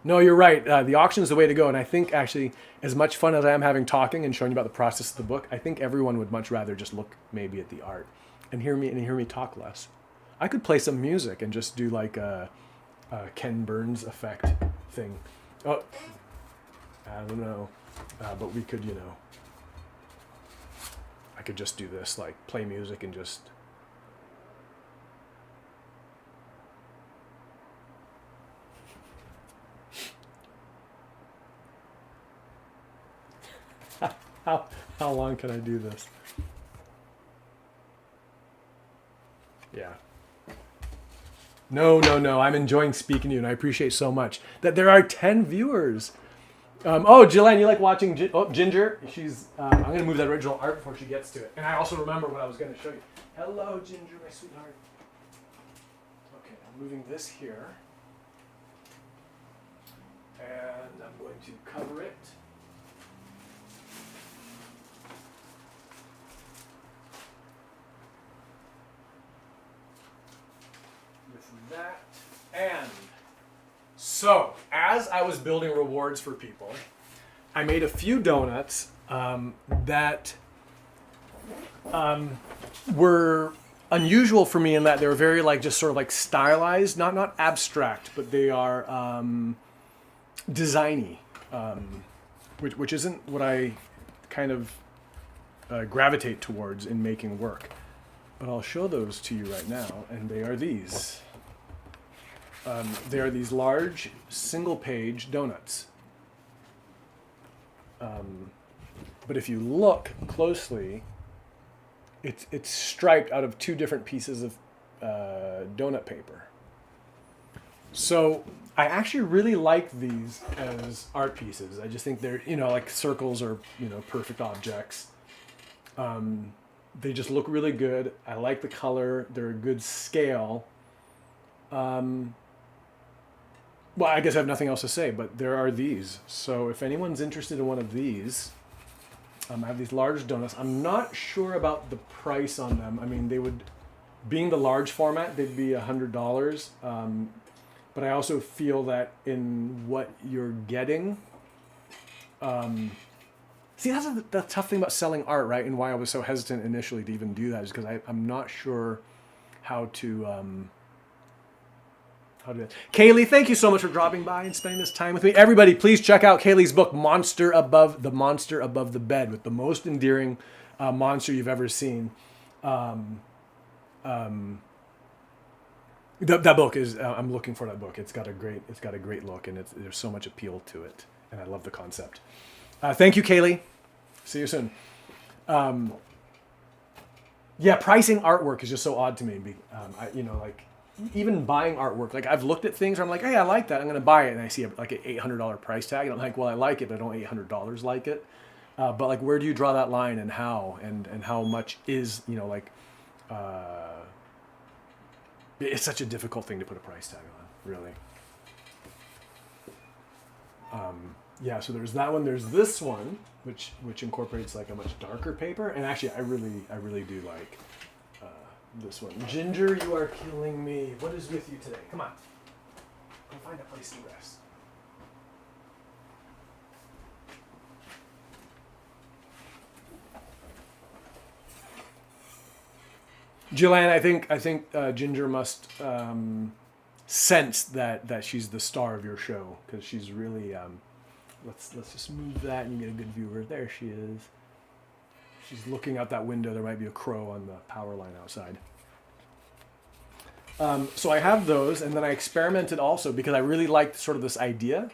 No, you're right. The auction is the way to go. And I think actually, as much fun as I am having talking and showing you about the process of the book, I think everyone would much rather just look maybe at the art and hear me talk less. I could play some music and just do like a Ken Burns effect thing. Oh, I don't know. But we could, I could just do this, like play music and just... How long can I do this? Yeah. No. I'm enjoying speaking to you, and I appreciate so much that there are 10 viewers. Jillian, you like watching Ginger? She's. I'm going to move that original art before she gets to it. And I also remember what I was going to show you. Hello, Ginger, my sweetheart. Okay, I'm moving this here. And I'm going to cover it. That. And so, as I was building rewards for people, I made a few donuts that were unusual for me in that they were very just sort of stylized, not abstract, but they are designy, which isn't what I kind of gravitate towards in making work. but I'll show those to you right now, and they are these. They are these large single-page donuts. But if you look closely, it's striped out of 2 different pieces of donut paper. So I actually really like these as art pieces. I just think they're, like circles are, perfect objects. They just look really good. I like the color. They're a good scale. Well, I guess I have nothing else to say, but there are these. So if anyone's interested in one of these, I have these large donuts. I'm not sure about the price on them. I mean, they would, being the large format, they'd be $100. But I also feel that in what you're getting, see, that's the tough thing about selling art, right? And why I was so hesitant initially to even do that is because I'm not sure how to do that. Kaylee, thank you so much for dropping by and spending this time with me. Everybody, please check out Kaylee's book, The Monster Above the Bed, with the most endearing monster you've ever seen. That book is. I'm looking for that book. It's got a great look, and there's so much appeal to it, and I love the concept. Thank you, Kaylee. See you soon. Yeah, pricing artwork is just so odd to me. Even buying artwork. Like I've looked at things where I'm like, hey, I like that. I'm going to buy it, and I see like an $800 price tag, and I'm like, well, I like it, but I don't $800 like it. But like, where do you draw that line, and how, and how much is it's such a difficult thing to put a price tag on, really. Yeah, so there's that one. There's this one, which incorporates like a much darker paper, and actually, I really do like this one. Ginger, you are killing me. What is with you today? Come on, go find a place to rest. Jillian, I think Ginger must sense that she's the star of your show, because she's really. Let's just move that and you get a good view of her. There she is. She's looking out that window. There might be a crow on the power line outside. So I have those, and then I experimented also because I really liked sort of this idea,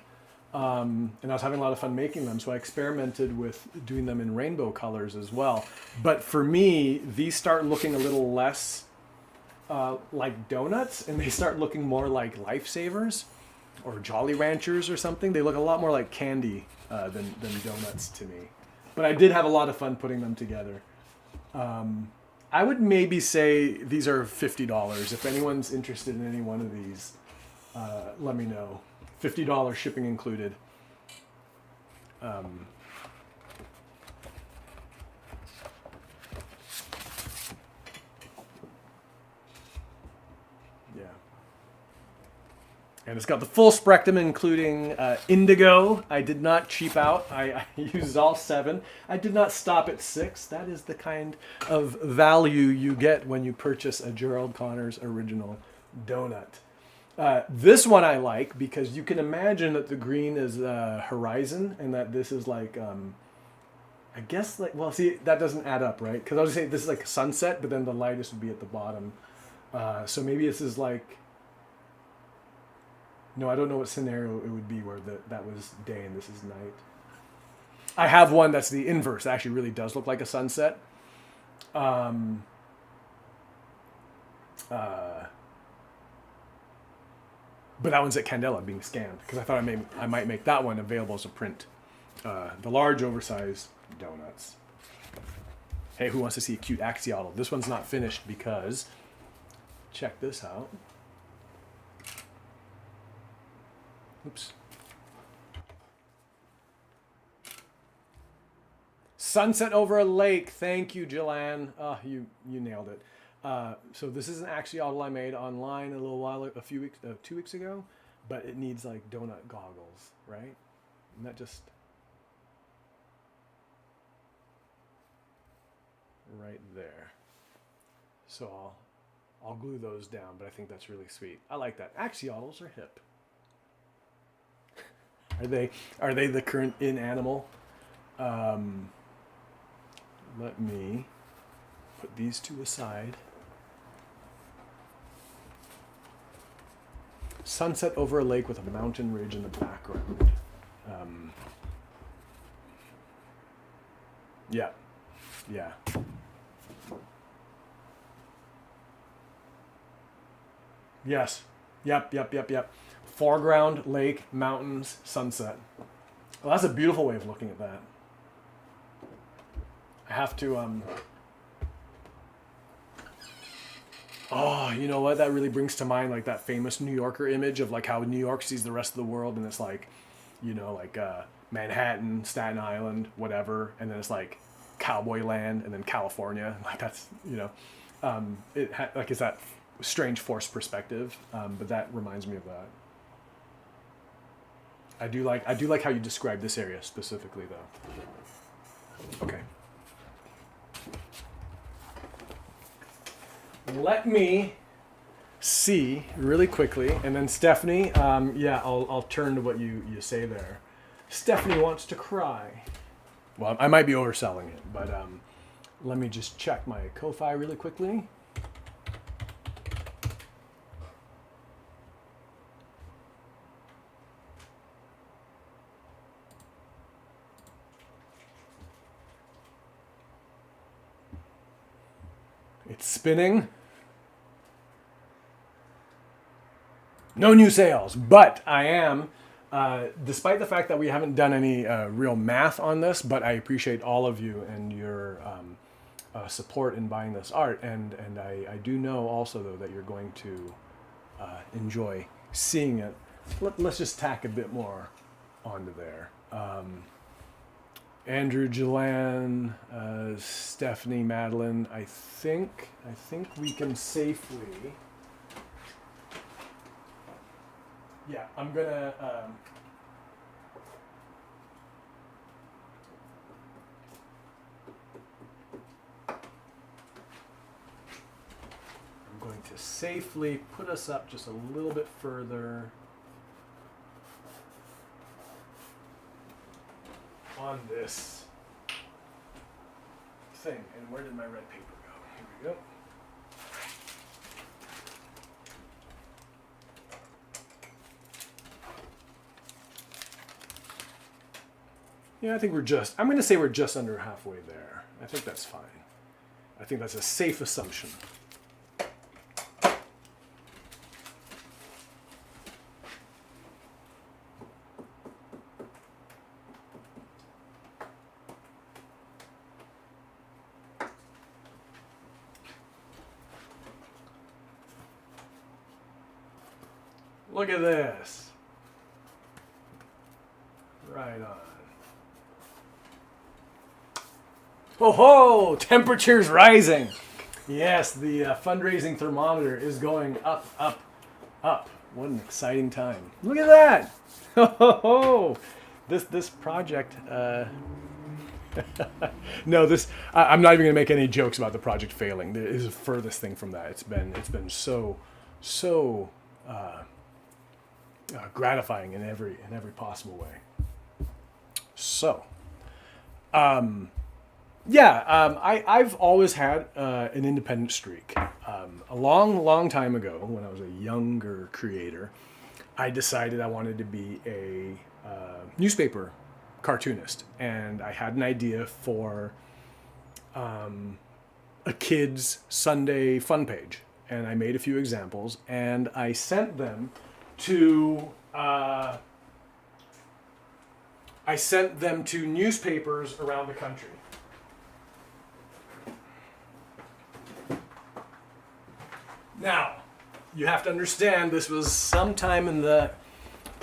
and I was having a lot of fun making them. So I experimented with doing them in rainbow colors as well. But for me, these start looking a little less like donuts, and they start looking more like Lifesavers or Jolly Ranchers or something. They look a lot more like candy than donuts to me. But I did have a lot of fun putting them together. I would maybe say these are $50. If anyone's interested in any one of these, let me know. $50 shipping included. Yeah. And it's got the full spectrum, including indigo. I did not cheap out. I used all 7. I did not stop at 6. That is the kind of value you get when you purchase a Gerald Connors original donut. This one I like because you can imagine that the green is horizon, and that this is like, I guess like, well, see, that doesn't add up, right? Because I was saying this is like sunset, but then the lightest would be at the bottom. So maybe this is like, no, I don't know what scenario it would be where that was day and this is night. I have one that's the inverse. It actually really does look like a sunset. But that one's at Candela being scanned because I thought I might make that one available as a print. The large oversized donuts. Hey, who wants to see a cute axolotl? This one's not finished because, check this out. Oops. Sunset over a lake. Thank you, Jillian. You nailed it. So this is an axolotl I made online a few weeks, 2 weeks ago, but it needs like donut goggles, right? And that just right there. So I'll glue those down, but I think that's really sweet. I like that. Axolotls are hip. Are they the current in animal? Let me put these two aside. Sunset over a lake with a mountain ridge in the background. Yeah. Yeah. Yes. Yep. Foreground, lake, mountains, sunset. Well, that's a beautiful way of looking at that. I have to, oh, you know what? That really brings to mind like that famous New Yorker image of like how New York sees the rest of the world, and it's like, you know, like Manhattan, Staten Island, whatever, and then it's like Cowboy Land, and then California. Like that's, you know, like it's that strange forced perspective, but that reminds me of that. I do like how you describe this area specifically, though. Okay. Let me see really quickly, and then Stephanie, yeah, I'll turn to what you say there. Stephanie wants to cry. Well, I might be overselling it, but let me just check my Ko-Fi really quickly. It's spinning. No new sales, but I am, despite the fact that we haven't done any real math on this, but I appreciate all of you and your support in buying this art. And I do know also, though, that you're going to enjoy seeing it. Let's just tack a bit more onto there. Andrew, Jelan, Stephanie, Madeline. I think we can safely. Yeah, I'm gonna. I'm going to safely put us up just a little bit further on this thing. And where did my red paper go? Here we go. Yeah, I think I'm going to say we're just under halfway there. I think that's fine. I think that's a safe assumption. Look at this. Right on. Oh ho! Temperature's rising. Yes, the fundraising thermometer is going up, up, up. What an exciting time! Look at that! Ho ho ho! This project. No, this. I'm not even going to make any jokes about the project failing. It is the furthest thing from that. It's been so gratifying in every possible way. So, I've always had an independent streak. A long time ago, when I was a younger creator, I decided I wanted to be a newspaper cartoonist, and I had an idea for a kid's Sunday fun page, and I made a few examples, and I sent them to newspapers around the country. Now, you have to understand this was sometime in the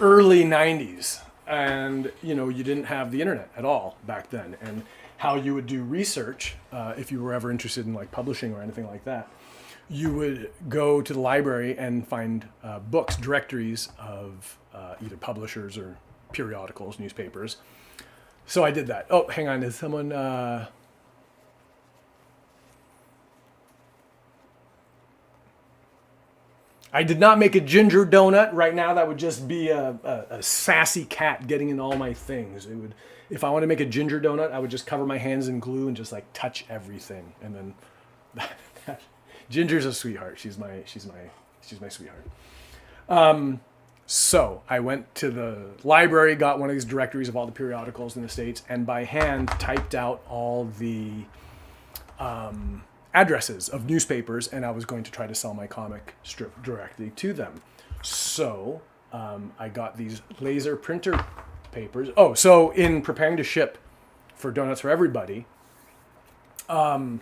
early 90s, and you didn't have the internet at all back then, and how you would do research if you were ever interested in like publishing or anything like that. You would go to the library and find books, directories of either publishers or periodicals, newspapers. So I did that. Oh, hang on. Is someone... I did not make a ginger donut. Right now, that would just be a sassy cat getting in all my things. It would, if I want to make a ginger donut, I would just cover my hands in glue and just like touch everything, and then Ginger's a sweetheart. She's my sweetheart. So I went to the library, got one of these directories of all the periodicals in the States, and by hand typed out all the addresses of newspapers, and I was going to try to sell my comic strip directly to them. So I got these laser printer papers. Oh, so in preparing to ship for Donuts for Everybody, and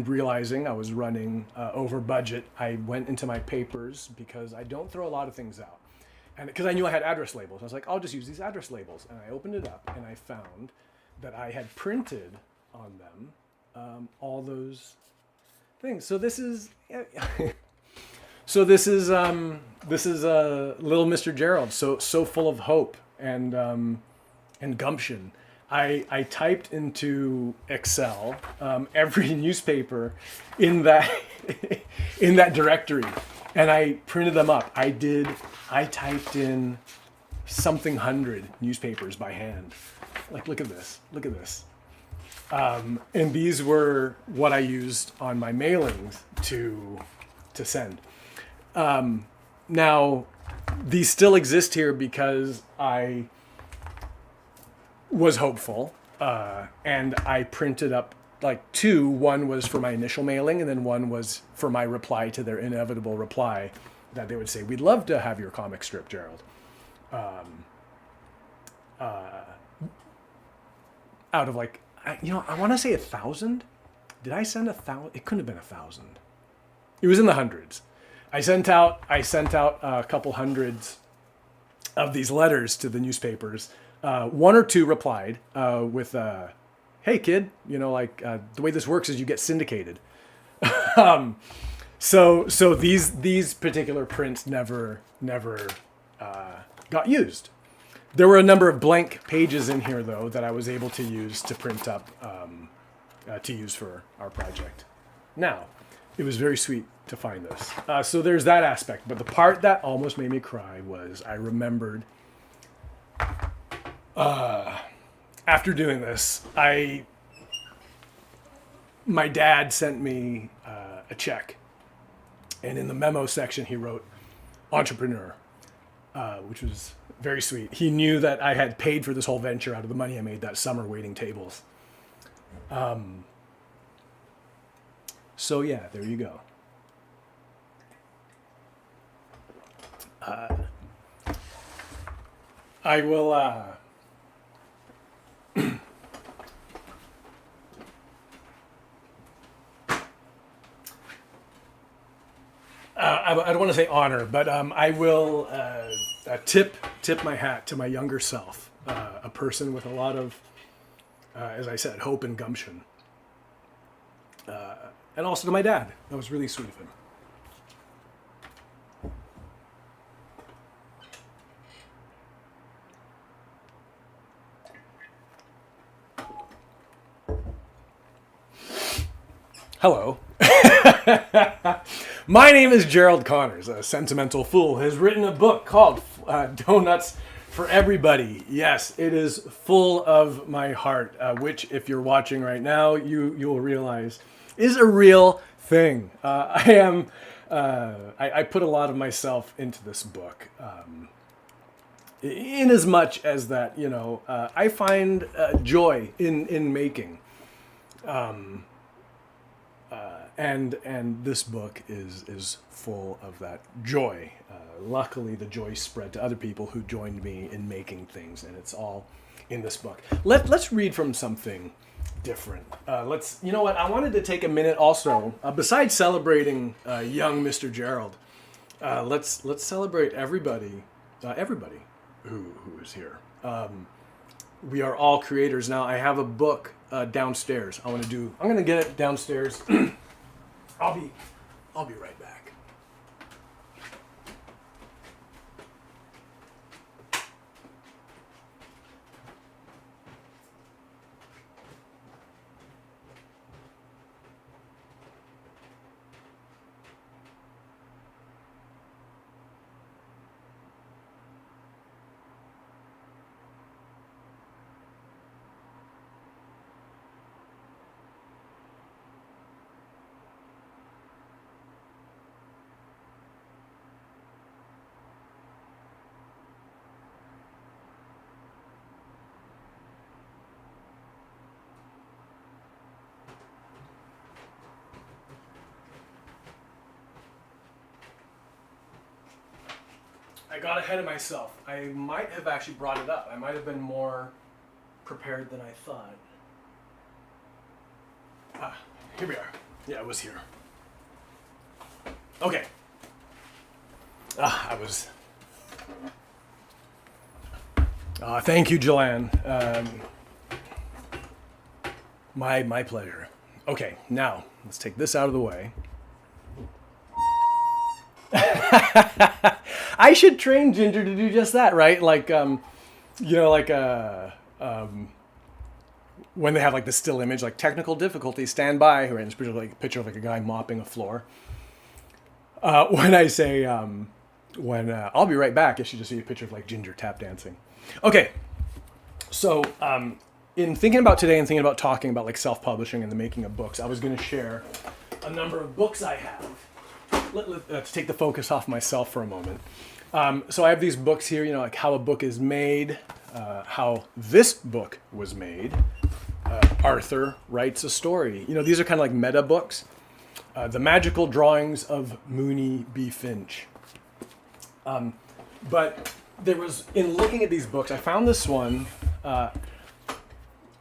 realizing I was running over budget, I went into my papers because I don't throw a lot of things out. And because I knew I had address labels, I was like, I'll just use these address labels. And I opened it up and I found that I had printed on them all those things. So this is little Mr. Gerald, so full of hope and gumption. I typed into Excel every newspaper in that in that directory, and I printed them up. I typed in something hundred newspapers by hand. Like, look at this. And these were what I used on my mailings to send. Now, these still exist here because I was hopeful, and I printed up like two. One was for my initial mailing, and then one was for my reply to their inevitable reply that they would say, "We'd love to have your comic strip, Gerald." Out of like, I want to say 1,000. Did I send 1,000? It couldn't have been 1,000. It was in the hundreds. I sent out a couple hundreds of these letters to the newspapers. One or two replied with, "Hey kid, the way this works is you get syndicated." So these particular prints never got used. There were a number of blank pages in here though that I was able to use to print up to use for our project. Now, it was very sweet to find this. So there's that aspect. But the part that almost made me cry was I remembered after doing this, my dad sent me a check. And in the memo section, he wrote entrepreneur, which was very sweet. He knew that I had paid for this whole venture out of the money I made that summer waiting tables. So yeah, there you go. I will. I don't want to say honor, but I will tip my hat to my younger self, a person with a lot of, as I said, hope and gumption. And also to my dad. That was really sweet of him. Hello. My name is Gerald Connors. A sentimental fool has written a book called Donuts for Everybody. Yes, it is full of my heart, which if you're watching right now, you'll realize is a real thing. I put a lot of myself into this book. In as much as that, I find joy in making. And this book is full of that joy. Luckily, the joy spread to other people who joined me in making things, and it's all in this book. Let's read from something different. You know what? I wanted to take a minute also, besides celebrating young Mr. Gerald. Let's celebrate everybody who is here. We are all creators now. I have a book downstairs. I'm gonna get it downstairs. I'll be right back. got ahead of myself. I might have actually brought it up. I might have been more prepared than I thought. Here we are. Yeah, it was here. Okay. Thank you, Joanne. My pleasure. Okay, now let's take this out of the way. I should train Ginger to do just that, right? Like, when they have like the still image, like technical difficulty, stand by. Right? It's a picture of like a guy mopping a floor. When I say, I'll be right back, you should just see a picture of like Ginger tap dancing. Okay, so in thinking about today and thinking about talking about like self-publishing and the making of books, I was going to share a number of books I have. Let's take the focus off myself for a moment. So I have these books here, like how a book is made, how this book was made. Arthur writes a story. These are kind of like meta books. The Magical Drawings of Mooney B. Finch. But there was, in looking at these books, I found this one,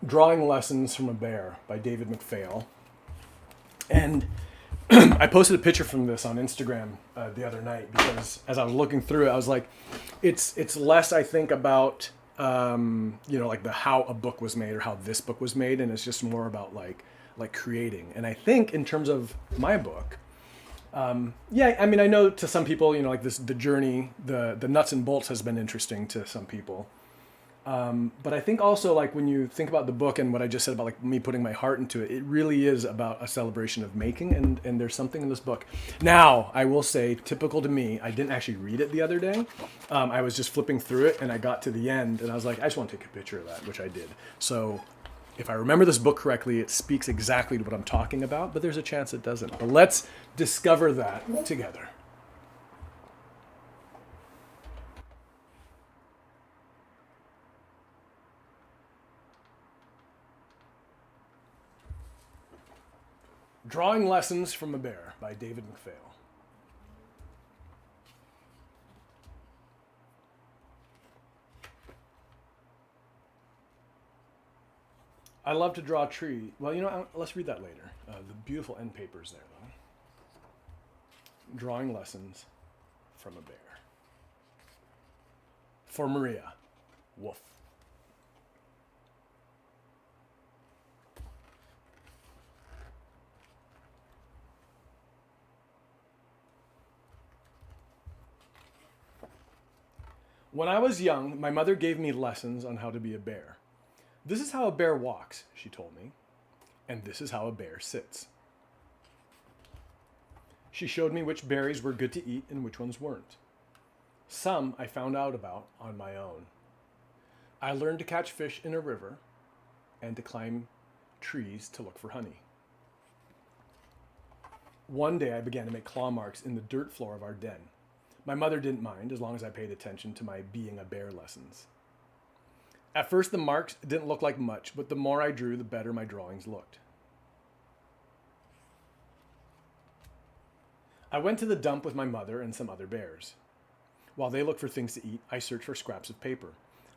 Drawing Lessons from a Bear by David McPhail. And I posted a picture from this on Instagram the other night because as I was looking through it, I was like, it's less, I think, about, like the how a book was made or how this book was made. And it's just more about like creating. And I think in terms of my book, I know to some people, like the journey, the nuts and bolts has been interesting to some people. But I think also like when you think about the book and what I just said about like me putting my heart into it, it really is about a celebration of making. And there's something in this book. Now, I will say, typical to me, I didn't actually read it the other day. I was just flipping through it and I got to the end and I was like, I just want to take a picture of that, which I did. So if I remember this book correctly, it speaks exactly to what I'm talking about, but there's a chance it doesn't. But let's discover that together. Drawing Lessons from a Bear by David McPhail. I love to draw a tree. Well, let's read that later. The beautiful end papers there, though. Drawing Lessons from a Bear. For Maria. Woof. When I was young, my mother gave me lessons on how to be a bear. This is how a bear walks, she told me, and this is how a bear sits. She showed me which berries were good to eat and which ones weren't. Some I found out about on my own. I learned to catch fish in a river and to climb trees to look for honey. One day I began to make claw marks in the dirt floor of our den. My mother didn't mind as long as I paid attention to my being a bear lessons. At first the marks didn't look like much, but the more I drew, the better my drawings looked. I went to the dump with my mother and some other bears. While they looked for things to eat, I searched for scraps of paper.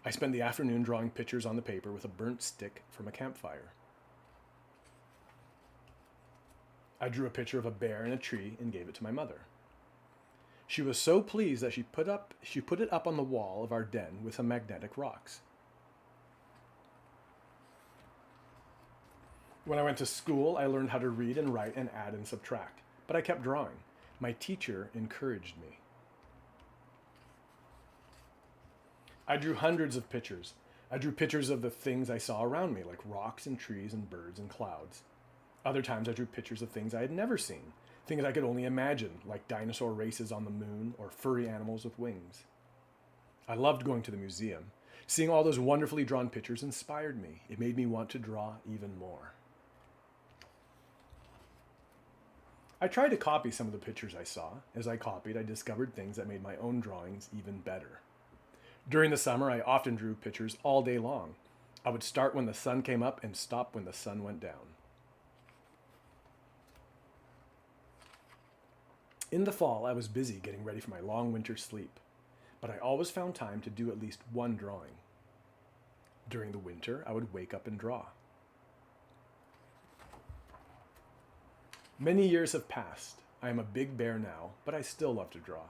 I spent the afternoon drawing pictures on the paper with a burnt stick from a campfire. I drew a picture of a bear in a tree and gave it to my mother. She was so pleased that she put it up on the wall of our den with some magnetic rocks. When I went to school, I learned how to read and write and add and subtract, but I kept drawing. My teacher encouraged me. I drew hundreds of pictures. I drew pictures of the things I saw around me, like rocks and trees and birds and clouds. Other times I drew pictures of things I had never seen, things I could only imagine, like dinosaur races on the moon or furry animals with wings. I loved going to the museum. Seeing all those wonderfully drawn pictures inspired me. It made me want to draw even more. I tried to copy some of the pictures I saw. As I copied, I discovered things that made my own drawings even better. During the summer, I often drew pictures all day long. I would start when the sun came up and stop when the sun went down. In the fall, I was busy getting ready for my long winter sleep. but I always found time to do at least one drawing. During the winter, I would wake up and draw. Many years have passed. I am a big bear now, but I still love to draw.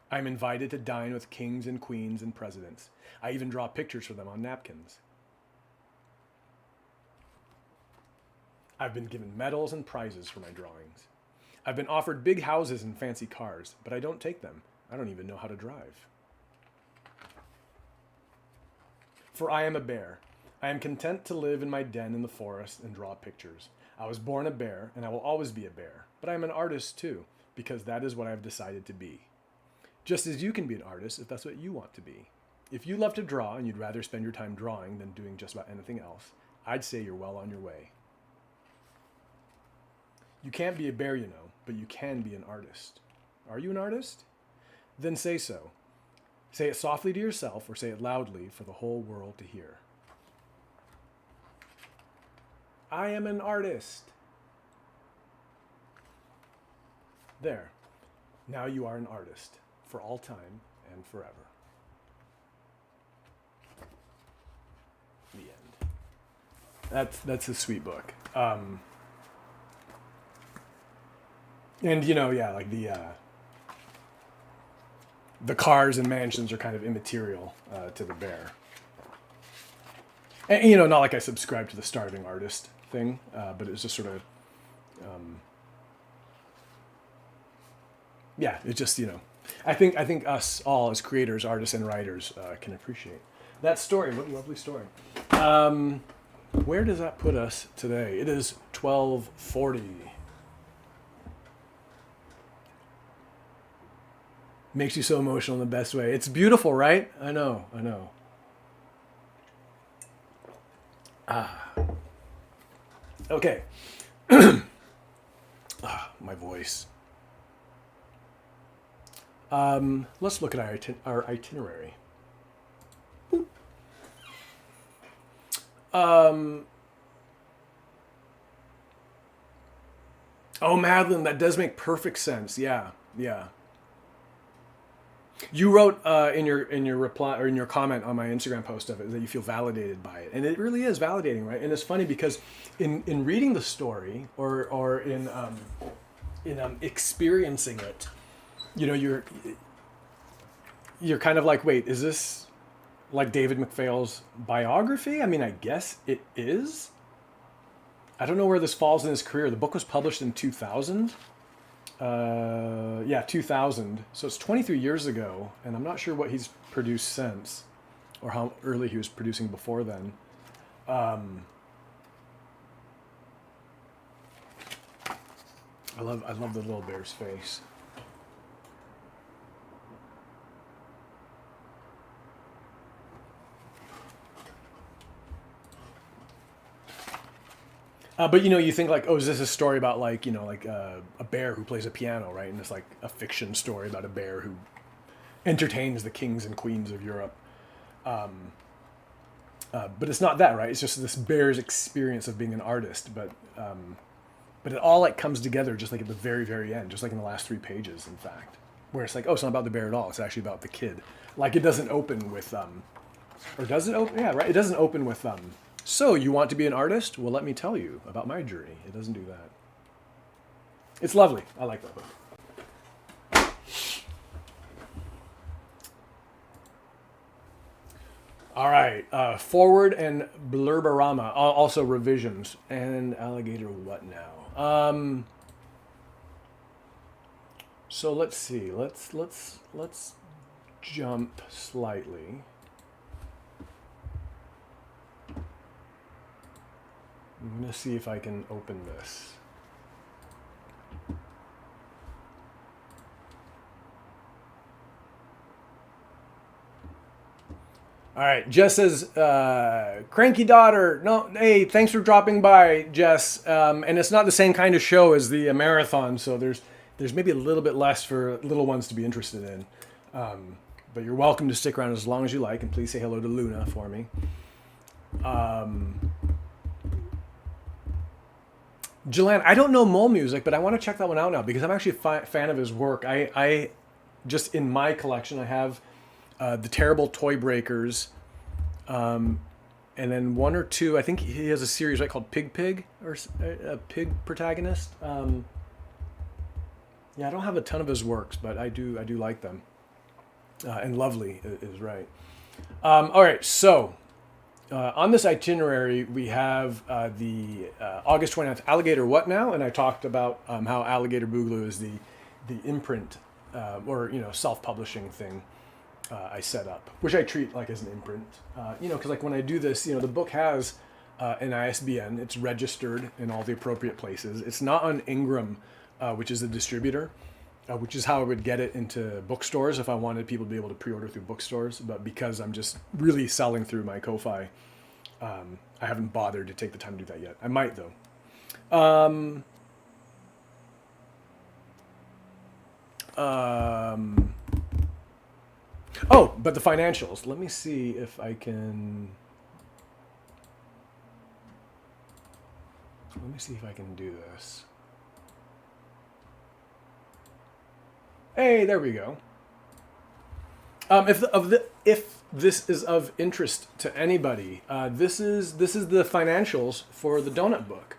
I am invited to dine with kings and queens and presidents. I even draw pictures for them on napkins. I've been given medals and prizes for my drawings. I've been offered big houses and fancy cars, but I don't take them. I don't even know how to drive. For I am a bear. I am content to live in my den in the forest and draw pictures. I was born a bear, and I will always be a bear. But I am an artist too, because that is what I have decided to be. Just as you can be an artist if that's what you want to be. If you love to draw and you'd rather spend your time drawing than doing just about anything else, I'd say you're well on your way. You can't be a bear, you know, but you can be an artist. Are you an artist? Then say so. Say it softly to yourself or say it loudly for the whole world to hear. I am an artist. There. Now you are an artist for all time and forever. The end. That's a sweet book. And you know, yeah, like the cars and mansions are kind of immaterial to the bear. And, you know, not like I subscribe to the starving artist thing, but it's just sort of, yeah, it's just, you know, I think us all as creators, artists, and writers can appreciate that story. What a lovely story. Where does that put us today? It is 12:40. Makes you so emotional in the best way. It's beautiful, right? I know. Okay. My voice. Let's look at our itinerary. Oh, Madeline, that does make perfect sense. Yeah. You wrote in your reply or in your comment on my Instagram post of it that you feel validated by it, and it really is validating, right? And it's funny because in reading the story or in experiencing it, you know, you're kind of like, wait, is this like David McPhail's biography? I mean, I guess it is. I don't know where this falls in his career. The book was published in 2000. 2000. So it's 23 years ago, and I'm not sure what he's produced since, or how early he was producing before then. I love the little bear's face. But you know, you think like, oh, is this a story about like, you know, like a bear who plays a piano, right? And it's like a fiction story about a bear who entertains the kings and queens of Europe. But it's not that, right? It's just this bear's experience of being an artist. But it all like comes together just like at the very, very end, just like in the last 3 pages, in fact, where it's like, oh, it's not about the bear at all. It's actually about the kid. Like it doesn't open with, or does it open? Yeah, right. It doesn't open with, so you want to be an artist? Well, let me tell you about my journey. It doesn't do that. It's lovely. I like that book. All right. Forward and Blurberama. Also revisions. And alligator what now? So let's see. Let's jump slightly. I'm going to see if I can open this. All right, Jess says, cranky daughter. No, hey, thanks for dropping by, Jess. And it's not the same kind of show as the marathon, so there's maybe a little bit less for little ones to be interested in. But you're welcome to stick around as long as you like, and please say hello to Luna for me. Jelan, I don't know Mole Music, but I want to check that one out now because I'm actually a fan of his work. I just in my collection, I have The Terrible Toy Breakers, and then one or two. I think he has a series right called Pig Pig, or a pig protagonist. Yeah, I don't have a ton of his works, but I do like them. And Lovely is right. All right, so on this itinerary, we have the August 29th Alligator What Now? And I talked about how Alligator Boogaloo is the imprint or, self-publishing thing I set up, which I treat like as an imprint. Because like when I do this, the book has an ISBN. It's registered in all the appropriate places. It's not on Ingram, which is the distributor. Which is how I would get it into bookstores if I wanted people to be able to pre-order through bookstores. But because I'm just really selling through my Ko-Fi, I haven't bothered to take the time to do that yet. I might, though. Oh, but the financials. Let me see if I can... Let me see if I can do this. Hey, there we go. If this is of interest to anybody, this is the financials for the donut book.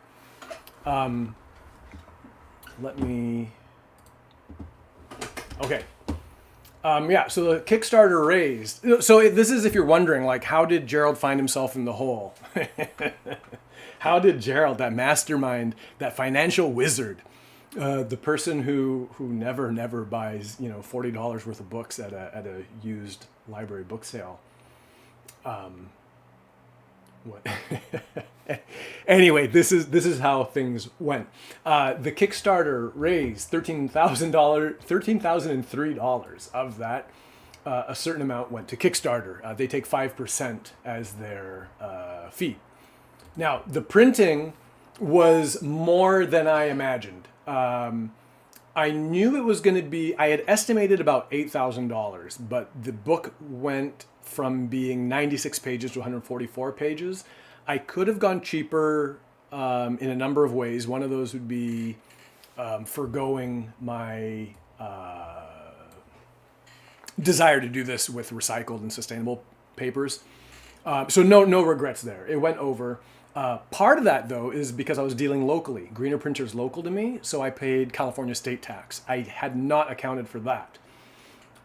Let me. Okay. Yeah. So the Kickstarter raised. So this is if you're wondering, like, how did Gerald find himself in the hole? How did Gerald, that mastermind, that financial wizard? The person who never buys $40 worth of books at a used library book sale. What? Anyway, this is how things went. The Kickstarter raised $13,003 of that. A certain amount went to Kickstarter. They take 5% as their fee. Now the printing was more than I imagined. I knew it was going to be, I had estimated about $8,000, but the book went from being 96 pages to 144 pages. I could have gone cheaper in a number of ways. One of those would be forgoing my desire to do this with recycled and sustainable papers. So no regrets there. It went over. Part of that, though, is because I was dealing locally. Greener Printer's local to me, so I paid California state tax. I had not accounted for that.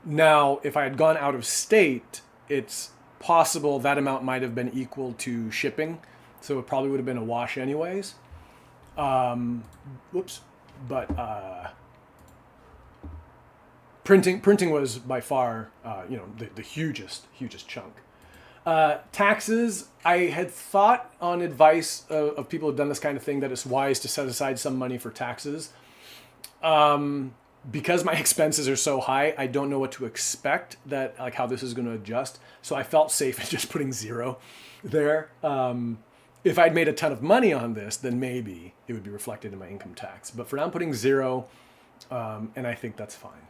Now, if I had gone out of state, it's possible that amount might have been equal to shipping, so it probably would have been a wash anyways. Whoops. But printing was by far, the hugest chunk. Taxes, I had thought on advice of people who've done this kind of thing that it's wise to set aside some money for taxes. Because my expenses are so high, I don't know what to expect how this is going to adjust. So I felt safe in just putting zero there. If I'd made a ton of money on this, then maybe it would be reflected in my income tax. But for now, I'm putting zero, and I think that's fine.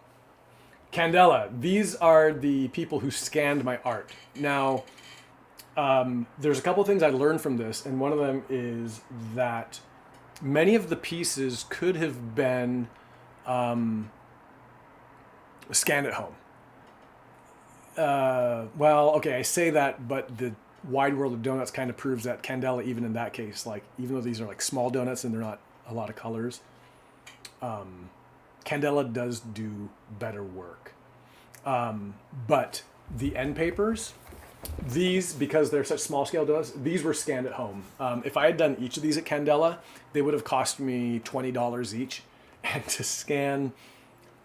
Candela, these are the people who scanned my art. Now, there's a couple of things I learned from this, and one of them is that many of the pieces could have been scanned at home. I say that, but the wide world of donuts kind of proves that Candela, even in that case, even though these are small donuts and they're not a lot of colors, Candela does do better work. But the end papers, these, because they're such small scale donuts, these were scanned at home. If I had done each of these at Candela, they would have cost me $20 each. And to scan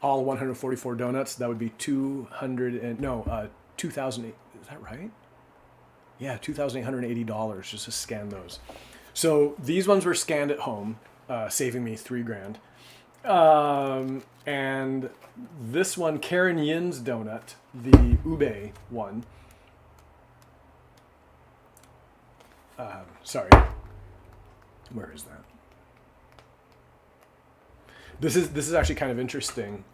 all 144 donuts, that would be $2,000, is that right? Yeah, $2,880 just to scan those. So these ones were scanned at home, saving me $3,000. And this one, Karen Yin's donut, the ube one. Sorry, where is that? This is actually kind of interesting.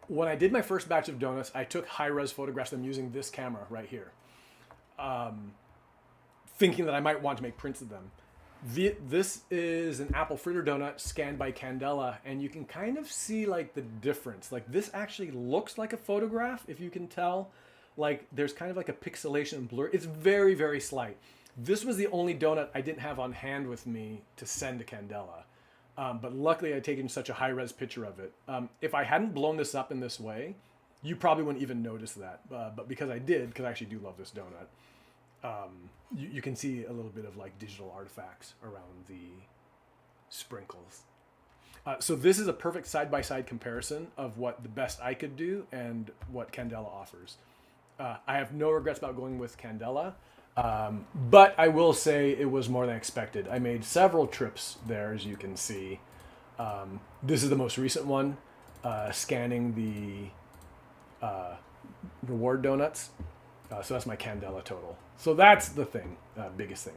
When I did my first batch of donuts, I took high-res photographs of them using this camera right here, thinking that I might want to make prints of them. This is an apple fritter donut scanned by Candela, and you can kind of see like the difference. Like this actually looks like a photograph, if you can tell. Like there's kind of like a pixelation and blur. It's very, very slight. This was the only donut I didn't have on hand with me to send to Candela. But luckily I'd taken such a high res picture of it. If I hadn't blown this up in this way, you probably wouldn't even notice that. But because I did, because I actually do love this donut, you can see a little bit of like digital artifacts around the sprinkles. So this is a perfect side-by-side comparison of what the best I could do and what Candela offers. I have no regrets about going with Candela, but I will say it was more than expected. I made several trips there, as you can see. This is the most recent one, scanning the reward donuts. So that's my Candela total. So that's the thing, biggest thing.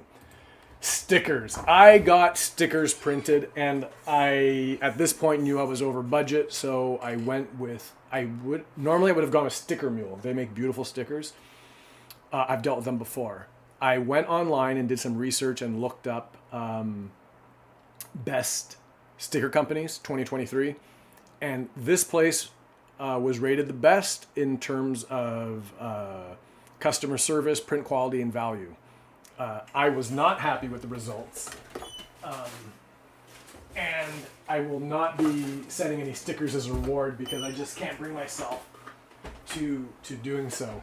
Stickers. I got stickers printed, and I at this point knew I was over budget, so I went with normally I would have gone with Sticker Mule. They make beautiful stickers. I've dealt with them before. I went online and did some research and looked up best sticker companies 2023, and this place was rated the best in terms of customer service, print quality, and value. I was not happy with the results. And I will not be sending any stickers as a reward because I just can't bring myself to doing so.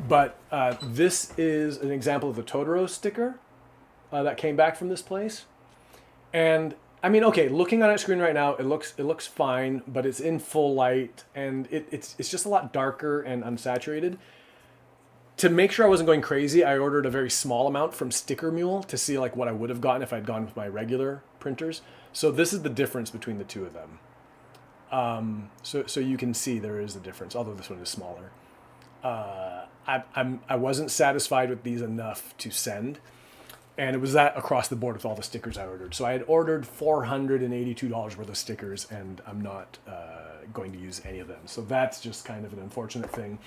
But this is an example of the Totoro sticker that came back from this place. And I mean, okay, looking on a screen right now, it looks fine, but it's in full light and it's just a lot darker and unsaturated. To make sure I wasn't going crazy, I ordered a very small amount from Sticker Mule to see like what I would have gotten if I'd gone with my regular printers. So this is the difference between the two of them. So you can see there is a difference, although this one is smaller. I wasn't satisfied with these enough to send, and it was that across the board with all the stickers I ordered. So I had ordered $482 worth of stickers, and I'm not going to use any of them. So that's just kind of an unfortunate thing.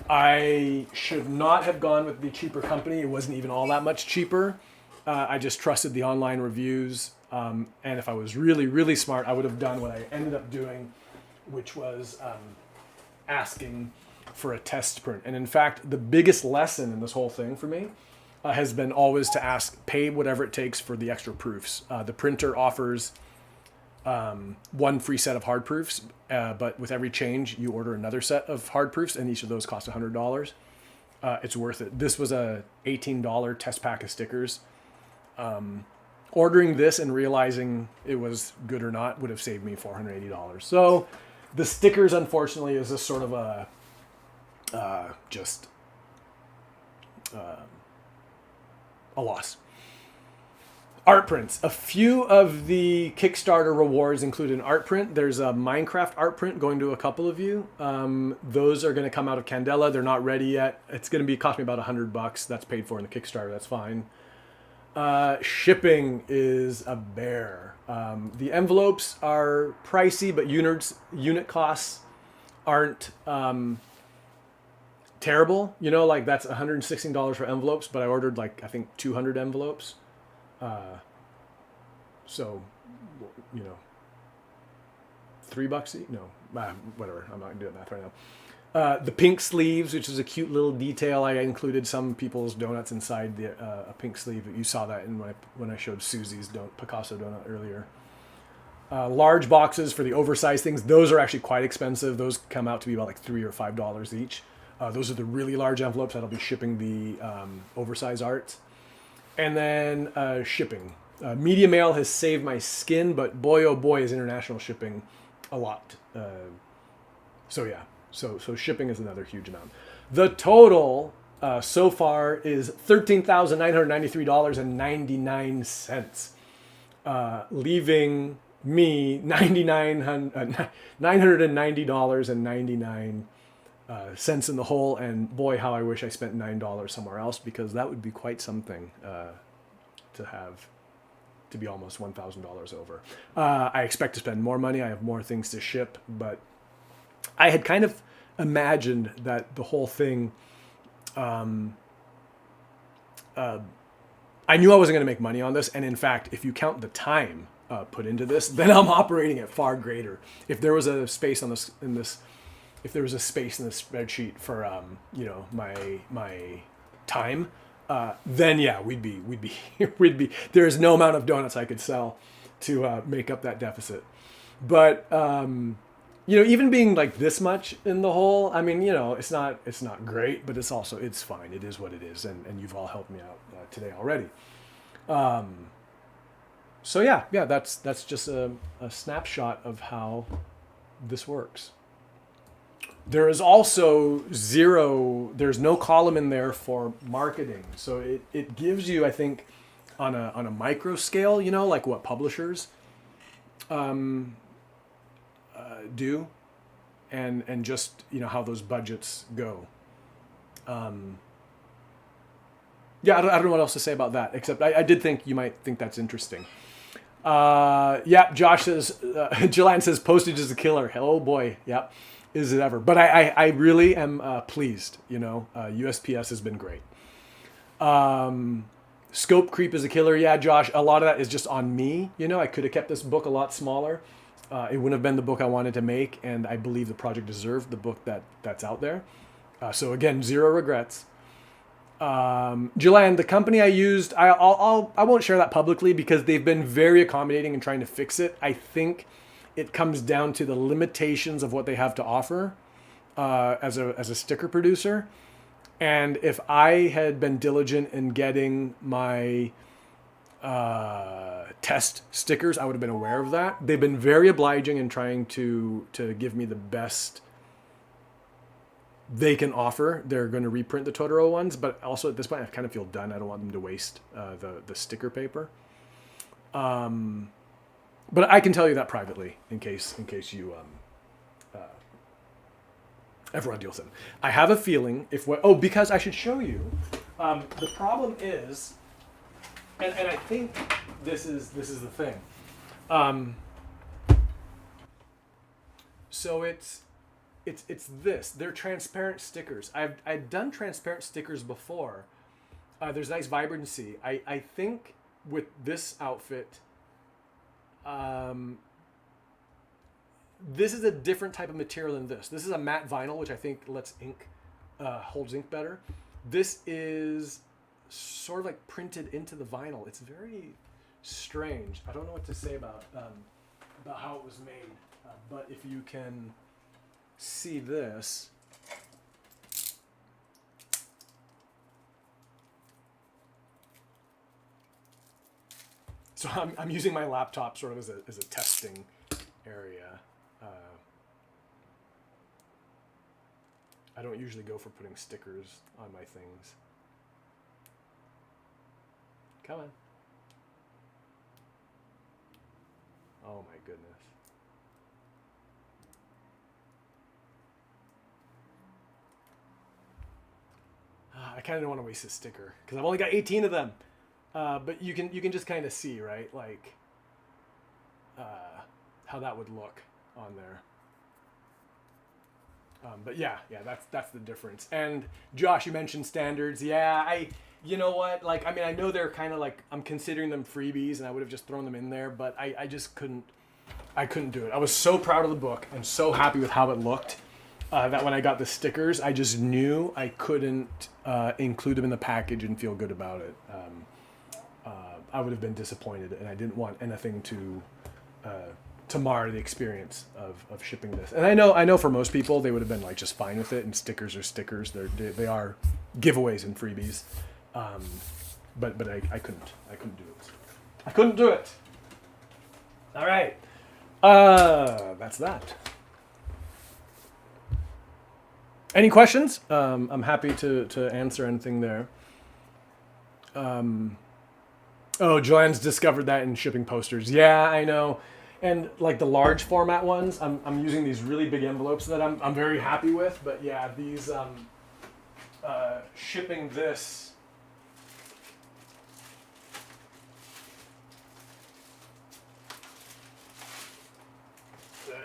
I should not have gone with the cheaper company. It wasn't even all that much cheaper. I just trusted the online reviews. And if I was really, really smart, I would have done what I ended up doing, which was asking for a test print. And in fact, the biggest lesson in this whole thing for me has been always to pay whatever it takes for the extra proofs. The printer offers one free set of hard proofs, but with every change, you order another set of hard proofs, and each of those costs $100. It's worth it. This was a $18 test pack of stickers. Ordering this and realizing it was good or not would have saved me $480. So the stickers, unfortunately, is a sort of a loss. Art prints. A few of the Kickstarter rewards include an art print. There's a Minecraft art print going to a couple of you. Those are going to come out of Candela. They're not ready yet. It's going to cost me about $100. That's paid for in the Kickstarter. That's fine. Shipping is a bear. The envelopes are pricey, but unit costs aren't terrible. You know, like that's $116 for envelopes, but I ordered like I think 200 envelopes. So, you know, $3 each? No, whatever. I'm not doing math right now. The pink sleeves, which is a cute little detail. I included some people's donuts inside a pink sleeve. You saw that when I showed Susie's Picasso donut earlier. Large boxes for the oversized things. Those are actually quite expensive. Those come out to be about like $3 or $5 each. Those are the really large envelopes that'll be shipping the oversized arts. And then shipping. Media mail has saved my skin, but boy, oh boy, is international shipping a lot. So yeah, so shipping is another huge amount. The total so far is $13,993.99, leaving me $990.99 cents in the hole. And boy, how I wish I spent $9 somewhere else, because that would be quite something to be almost $1,000 over. I expect to spend more money. I have more things to ship, but I had kind of imagined that the whole thing, I I knew I wasn't going to make money on this, and in fact, if you count the time put into this, then I'm operating at far greater. If there was a space on this if there was a space in the spreadsheet for my time, then yeah, we'd be there is no amount of donuts I could sell to make up that deficit. But even being like this much in the hole, I mean, it's not great, but it's fine. It is what it is, and you've all helped me out today already. So yeah, that's just a snapshot of how this works. There is also there's no column in there for marketing. So it gives you, I think, on a micro scale, like what publishers do, and just, how those budgets go. Yeah, I don't know what else to say about that, except I did think you might think that's interesting. Yeah, Josh says, Jillian says, postage is a killer. Oh boy, yep. Is it ever? But I really am pleased. USPS has been great. Scope creep is a killer. Yeah, Josh, a lot of that is just on me. I could have kept this book a lot smaller. It wouldn't have been the book I wanted to make, and I believe the project deserved the book that's out there. So again, zero regrets. Jillian, the company I used, I won't share that publicly because they've been very accommodating in trying to fix it. I think it comes down to the limitations of what they have to offer as a sticker producer. And if I had been diligent in getting my test stickers, I would have been aware of that. They've been very obliging in trying to give me the best they can offer. They're going to reprint the Totoro ones, but also at this point I kind of feel done. I don't want them to waste the sticker paper. But I can tell you that privately in case you ever want to deal with them. I have a feeling because I should show you. The problem is, and I think this is the thing. So it's this. They're transparent stickers. I've done transparent stickers before. There's nice vibrancy. I think with this outfit, this is a different type of material than this. This is a matte vinyl, which I think lets ink holds ink better. This is sort of like printed into the vinyl. It's very strange. I don't know what to say about how it was made, but if you can see this. So I'm using my laptop sort of as a testing area. I don't usually go for putting stickers on my things. Come on. Oh my goodness. I kind of don't want to waste a sticker because I've only got 18 of them. But you can just kind of see, right, like how that would look on there. But yeah, that's the difference. And Josh, you mentioned standards. Yeah, you know what? Like, I mean, I know they're kind of like, I'm considering them freebies, and I would have just thrown them in there, but I just couldn't do it. I was so proud of the book and so happy with how it looked that when I got the stickers, I just knew I couldn't include them in the package and feel good about it. I would have been disappointed, and I didn't want anything to mar the experience of shipping this. And I know for most people they would have been like just fine with it, and stickers are stickers. They are giveaways and freebies. But I couldn't do it. I couldn't do it. All right. That's that. Any questions? I'm happy to answer anything there. Oh, Joanne's discovered that in shipping posters. Yeah, I know. And like the large format ones, I'm using these really big envelopes that I'm very happy with. But yeah, these shipping this.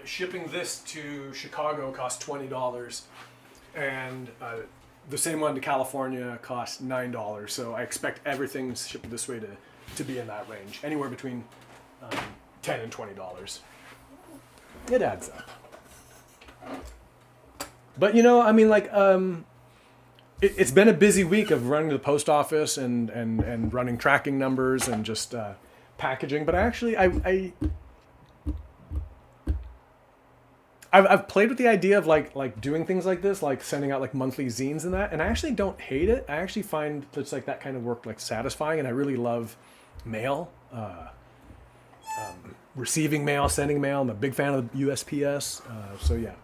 Shipping this to Chicago cost $20, and The same one to California cost $9, so I expect everything shipped this way to be in that range, anywhere between $10 and $20. It adds up. But I mean, like, it's been a busy week of running to the post office and running tracking numbers and just packaging. But I've played with the idea of like doing things like this, like sending out like monthly zines and that, and I actually don't hate it. I actually find that's like that kind of work like satisfying, and I really love mail, receiving mail, sending mail. I'm a big fan of the USPS. So yeah,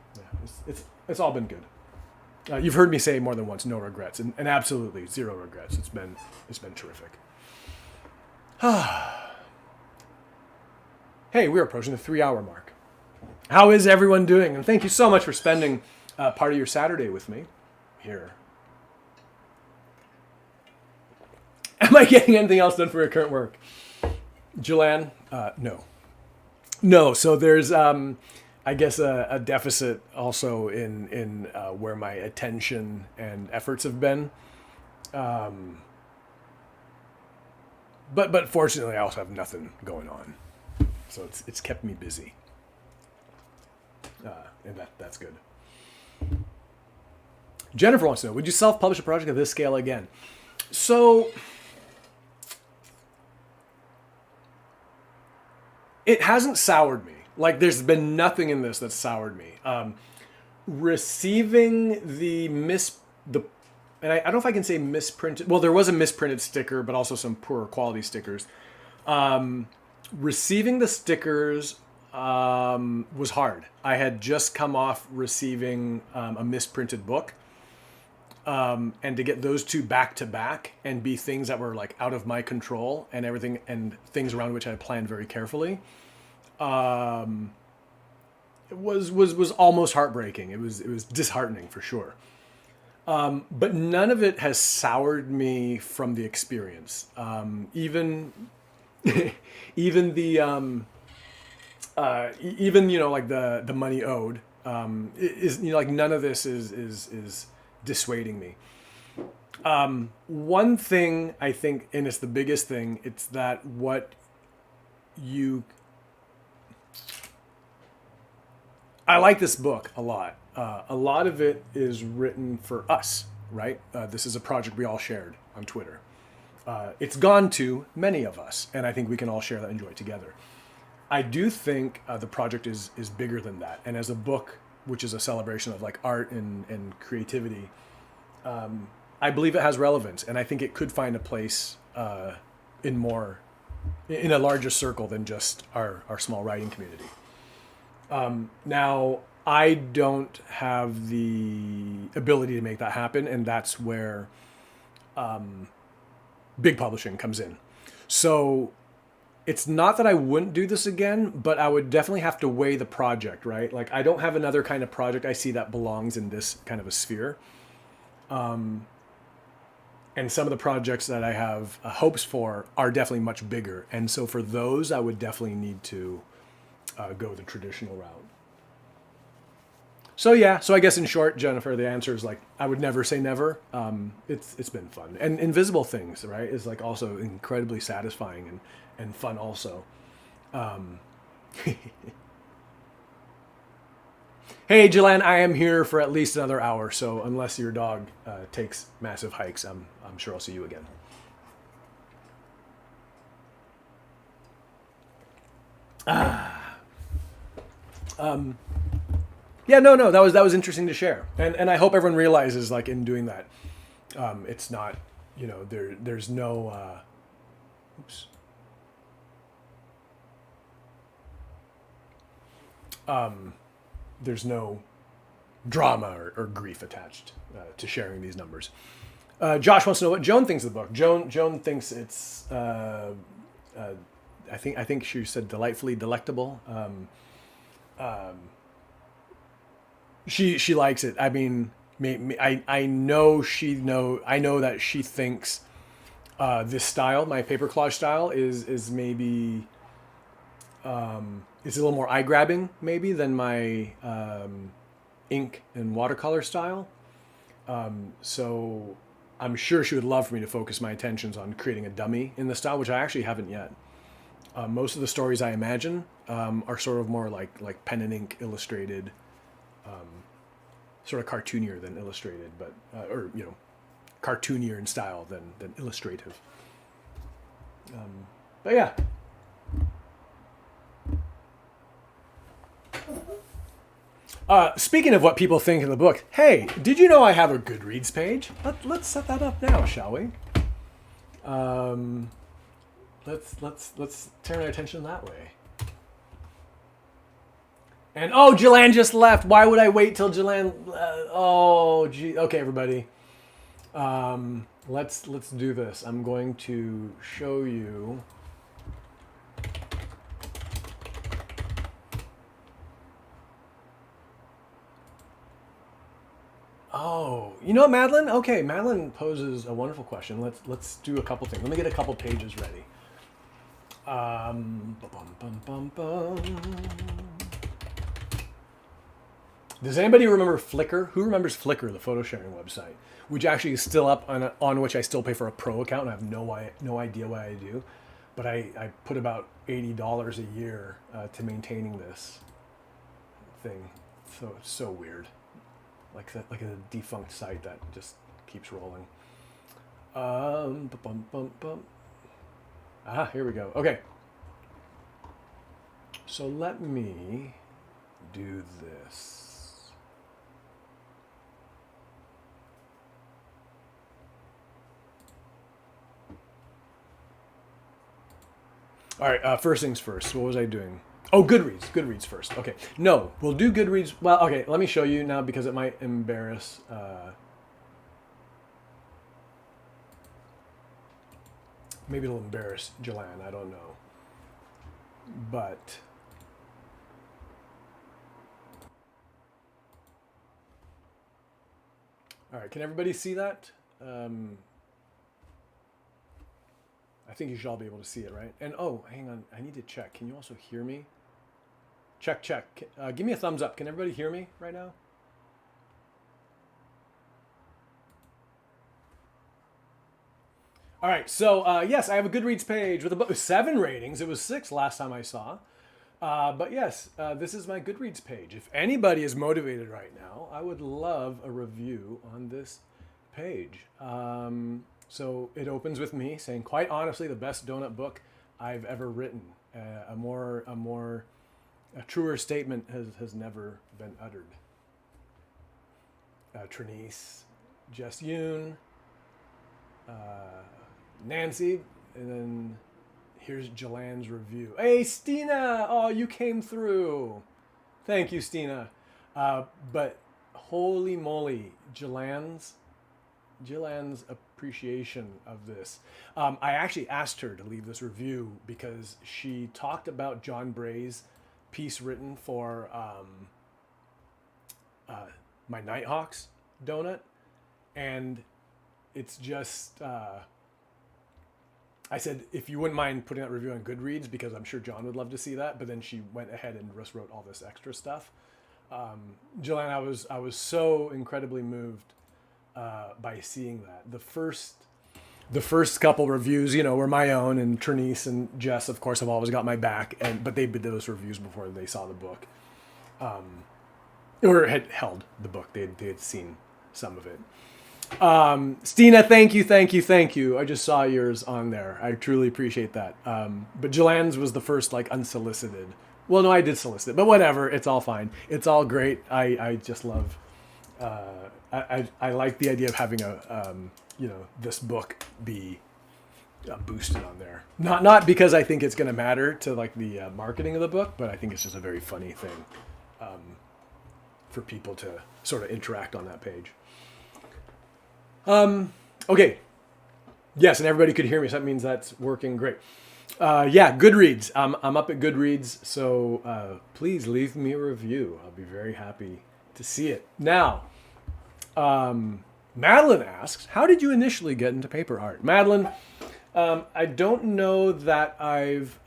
it's all been good. You've heard me say more than once, no regrets, and absolutely zero regrets. It's been terrific. Hey, we're approaching the 3-hour mark. How is everyone doing? And thank you so much for spending part of your Saturday with me here. Am I getting anything else done for your current work? Julianne? No. No, so there's, I guess, a deficit also in where my attention and efforts have been. But fortunately, I also have nothing going on. So it's kept me busy. And that's good. Jennifer wants to know, would you self-publish a project of this scale again? So it hasn't soured me. Like, there's been nothing in this that's soured me. Receiving and I don't know if I can say misprinted. Well, there was a misprinted sticker, but also some poor quality stickers. Receiving the stickers was hard. I had just come off receiving a misprinted book. And to get those two back to back and be things that were like out of my control and everything, and things around which I planned very carefully, it was almost heartbreaking. It was disheartening for sure. But none of it has soured me from the experience. Even the like the money owed is like none of this is dissuading me. One thing I think, and it's the biggest thing, it's that I like this book a lot. A lot of it is written for us, right? This is a project we all shared on Twitter. It's gone to many of us, and I think we can all share that and enjoy it together. I do think the project is bigger than that. And as a book, which is a celebration of like art and creativity, I believe it has relevance. And I think it could find a place in a larger circle than just our small writing community. Now, I don't have the ability to make that happen, and that's where big publishing comes in. So it's not that I wouldn't do this again, but I would definitely have to weigh the project, right? Like, I don't have another kind of project I see that belongs in this kind of a sphere. And some of the projects that I have hopes for are definitely much bigger. And so for those, I would definitely need to go the traditional route. So yeah, so I guess in short, Jennifer, the answer is like, I would never say never. It's been fun. And Invisible Things, right, is like also incredibly satisfying and fun also. Hey, Jillian, I am here for at least another hour, so unless your dog takes massive hikes, I'm sure I'll see you again. Yeah, no, that was interesting to share, and I hope everyone realizes, like, in doing that, it's not, there's no, there's no drama or grief attached to sharing these numbers. Josh wants to know what Joan thinks of the book. Joan thinks it's, I think she said delightfully delectable. She likes it. I mean, I know that she thinks this style, my paper collage style, is maybe it's a little more eye-grabbing maybe than my ink and watercolor style. So I'm sure she would love for me to focus my attentions on creating a dummy in the style, which I actually haven't yet. Most of the stories I imagine are sort of more like pen and ink illustrated, sort of cartoonier than illustrated, but or cartoonier in style than illustrative. But yeah. Speaking of what people think in the book, hey, did you know I have a Goodreads page? Let's set that up now, shall we? Let's turn our attention that way. And oh, Jillian just left. Why would I wait till Jillian? Oh, gee. Okay, everybody. Let's do this. I'm going to show you. Oh, you know what, Madeline? Okay, Madeline poses a wonderful question. Let's do a couple things. Let me get a couple pages ready. Does anybody remember Flickr? Who remembers Flickr, the photo sharing website, which actually is still up on which I still pay for a pro account? And I have no idea why I do, but I put about $80 a year to maintaining this thing. So it's so weird, like a defunct site that just keeps rolling. Here we go. Okay. So let me do this. All right, first things first. What was I doing? Oh, Goodreads. Goodreads first. Okay. No, we'll do Goodreads. Well, okay, let me show you now because it might embarrass. Maybe it'll embarrass Joanne. I don't know. But all right, can everybody see that? I think you should all be able to see it, right? And oh, hang on, I need to check. Can you also hear me? Check. Give me a thumbs up. Can everybody hear me right now? All right, so yes, I have a Goodreads page with about 7 ratings. It was 6 last time I saw. But yes, this is my Goodreads page. If anybody is motivated right now, I would love a review on this page. So it opens with me saying, quite honestly, the best donut book I've ever written. A truer statement has never been uttered. Trinice, Jess Yoon, Nancy, and then here's Jolanne's review. Hey, Stina! Oh, you came through. Thank you, Stina. But holy moly, Jolanne's appreciation of this. I actually asked her to leave this review because she talked about John Bray's piece written for my Nighthawks donut, and it's just. I said, if you wouldn't mind putting that review on Goodreads, because I'm sure John would love to see that. But then she went ahead and just wrote all this extra stuff. Joanne, I was so incredibly moved by seeing that. The first couple reviews, were my own, and Trinice and Jess, of course, have always got my back. But they did those reviews before they saw the book, or had held the book. They had seen some of it. Stina, thank you. I just saw yours on there. I truly appreciate that. But Jolanne's was the first unsolicited. Well, no, I did solicit, but whatever. It's all fine. It's all great. I just love. I like the idea of having this book be boosted on there. Not because I think it's going to matter to the marketing of the book, but I think it's just a very funny thing for people to sort of interact on that page. Okay. Yes, and everybody could hear me, so that means that's working great. Goodreads. I'm up at Goodreads, so please leave me a review. I'll be very happy to see it. Now, Madeline asks, how did you initially get into paper art? Madeline, I don't know that I've...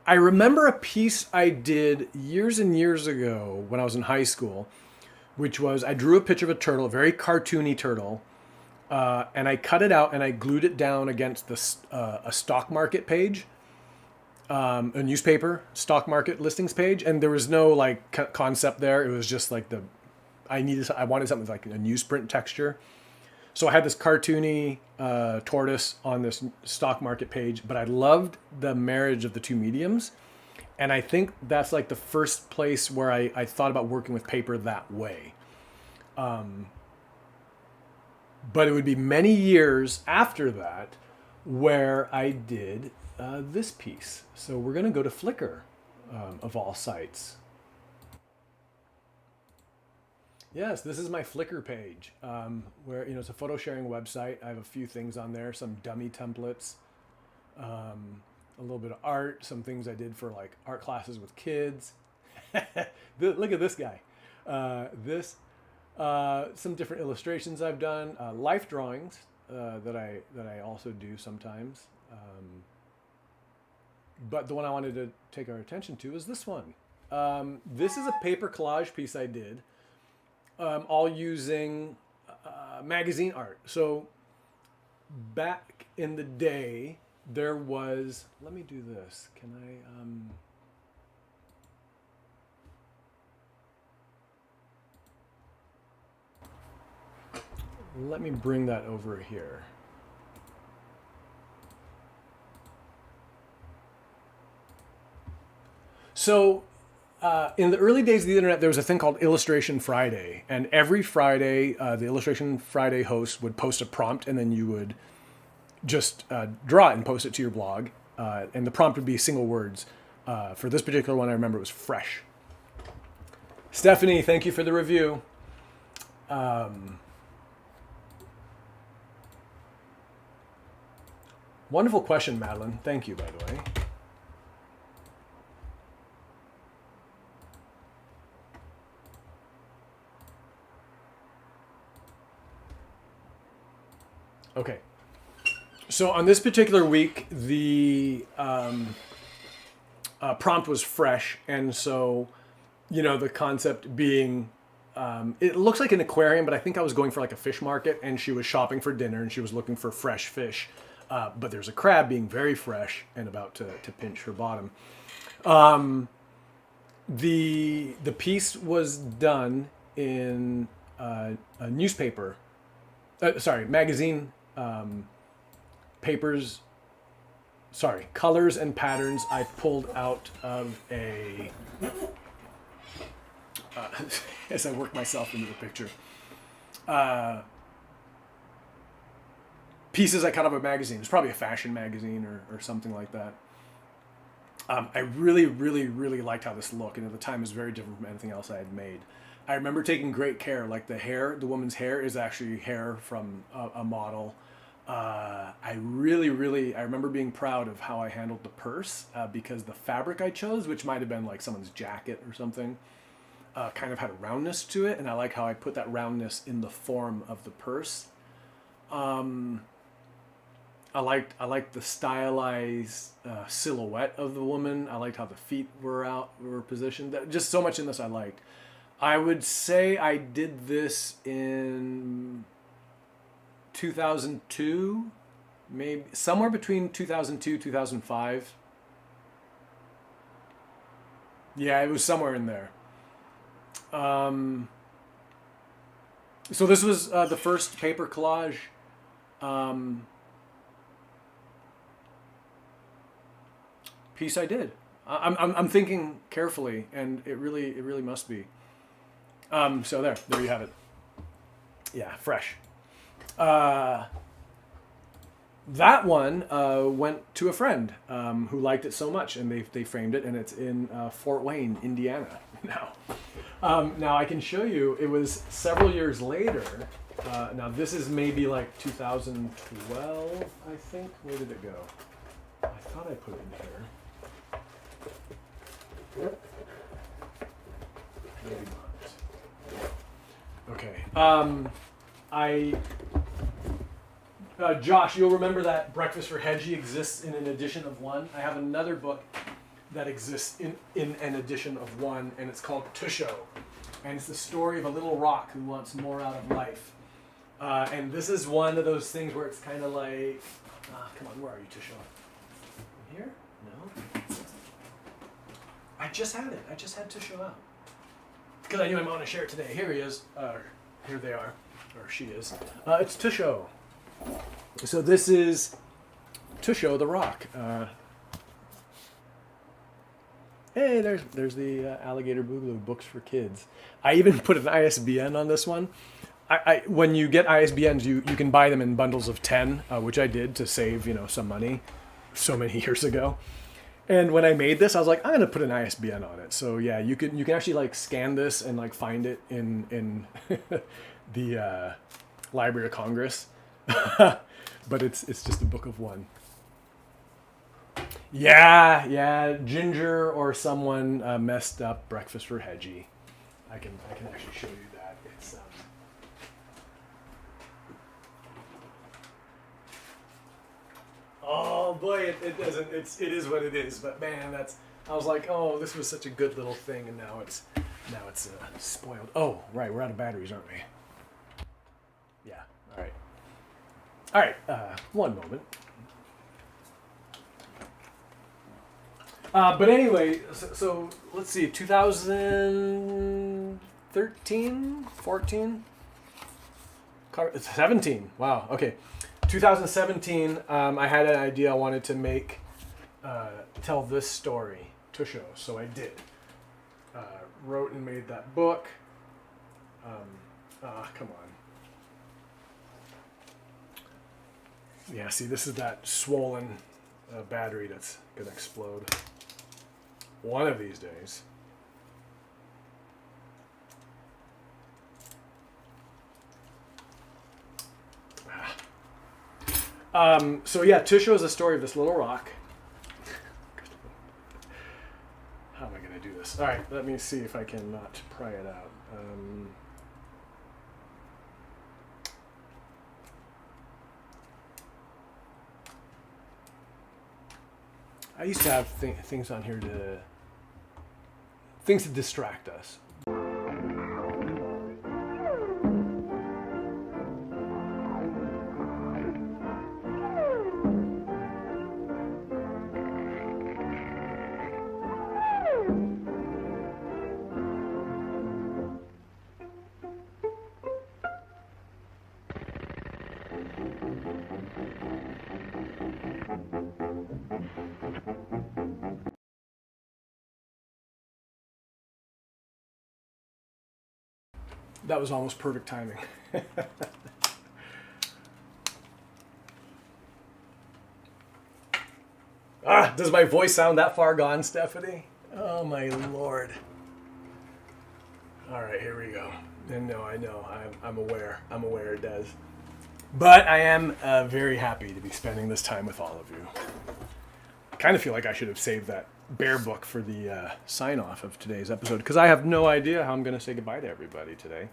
I remember a piece I did years and years ago when I was in high school, which was I drew a picture of a turtle, a very cartoony turtle, and I cut it out and I glued it down against a stock market page, a newspaper stock market listings page, and there was no like concept there. It was just like I wanted something like a newsprint texture. So I had this cartoony tortoise on this stock market page, but I loved the marriage of the two mediums. And I think that's like the first place where I thought about working with paper that way. But it would be many years after that where I did this piece. So we're going to go to Flickr, of all sites. Yes, this is my Flickr page, where it's a photo sharing website. I have a few things on there, some dummy templates, a little bit of art, some things I did for like art classes with kids. Look at this guy. Some different illustrations I've done, life drawings that I also do sometimes. But the one I wanted to take our attention to is this one. This is a paper collage piece I did. All using magazine art. So back in the day, there was, let me do this. Can I, let me bring that over here. So in the early days of the internet, there was a thing called Illustration Friday. And every Friday, the Illustration Friday host would post a prompt, and then you would just draw it and post it to your blog. And the prompt would be single words. For this particular one, I remember it was fresh. Stephanie, thank you for the review. Wonderful question, Madeline. Thank you, by the way. Okay, so on this particular week, the prompt was fresh, and so, the concept being, it looks like an aquarium, but I think I was going for like a fish market, and she was shopping for dinner, and she was looking for fresh fish, but there's a crab being very fresh and about to pinch her bottom. The piece was done in a newspaper, magazine. Colors and patterns I pulled out of a, as I work myself into the picture, pieces I cut out of a magazine. It's probably a fashion magazine or something like that. I really, really, really liked how this looked, and at the time it was very different from anything else I had made. I remember taking great care, like the woman's hair is actually hair from a model. I remember being proud of how I handled the purse, because the fabric I chose, which might have been like someone's jacket or something, kind of had a roundness to it, and I like how I put that roundness in the form of the purse. I liked the stylized silhouette of the woman. I liked how the feet were positioned. Just so much in this I liked. I would say I did this in 2002, maybe somewhere between 2002 2005. Yeah, it was somewhere in there. So this was the first paper collage. Piece I did. I'm thinking carefully, and it really must be. So there you have it. Yeah, fresh. That one went to a friend who liked it so much, and they framed it, and it's in Fort Wayne, Indiana now. Now I can show you. It was several years later. Now this is maybe like 2012, I think. Where did it go? I thought I put it in here. Maybe not. Okay. Josh, you'll remember that Breakfast for Hedgie exists in an edition of one. I have another book that exists in an edition of one, and it's called Tusho. And it's the story of a little rock who wants more out of life. And this is one of those things where it's kind of like, come on, where are you, Tusho? Here? No. I just had it. I just had Tusho out. Because I knew I wanted to share it today. Here he is. Here they are. Or she is. It's Tusho. So this is Tusho the rock. Hey, there's the Alligator Boogaloo books for kids. I even put an ISBN on this one. When you get ISBNs, you can buy them in bundles of 10, which I did to save some money so many years ago. And when I made this, I was like, I'm gonna put an ISBN on it. So yeah, you can actually like scan this and like find it in the Library of Congress, but it's just a book of one. Yeah, Ginger or someone messed up Breakfast for Hedgie. I can actually show you that. It's oh boy, it doesn't. It is what it is. But man, I was like, oh, this was such a good little thing, and now it's spoiled. Oh, right, we're out of batteries, aren't we? Yeah. All right. One moment. But anyway, so let's see, 2013, 14, 17. Wow. Okay. 2017. I had an idea. I wanted to tell this story, Tusho. So I did. Wrote and made that book. Come on. Yeah. See, this is that swollen battery that's gonna explode one of these days. So yeah, Tusho is the story of this little rock. How am I going to do this? All right, let me see if I can not pry it out. I used to have things on here things to distract us. That was almost perfect timing. Does my voice sound that far gone, Stephanie? Oh my Lord. All right, here we go. And no, I know, I'm aware it does. But I am very happy to be spending this time with all of you. I kind of feel like I should have saved that bear book for the sign-off of today's episode, because I have no idea how I'm going to say goodbye to everybody today.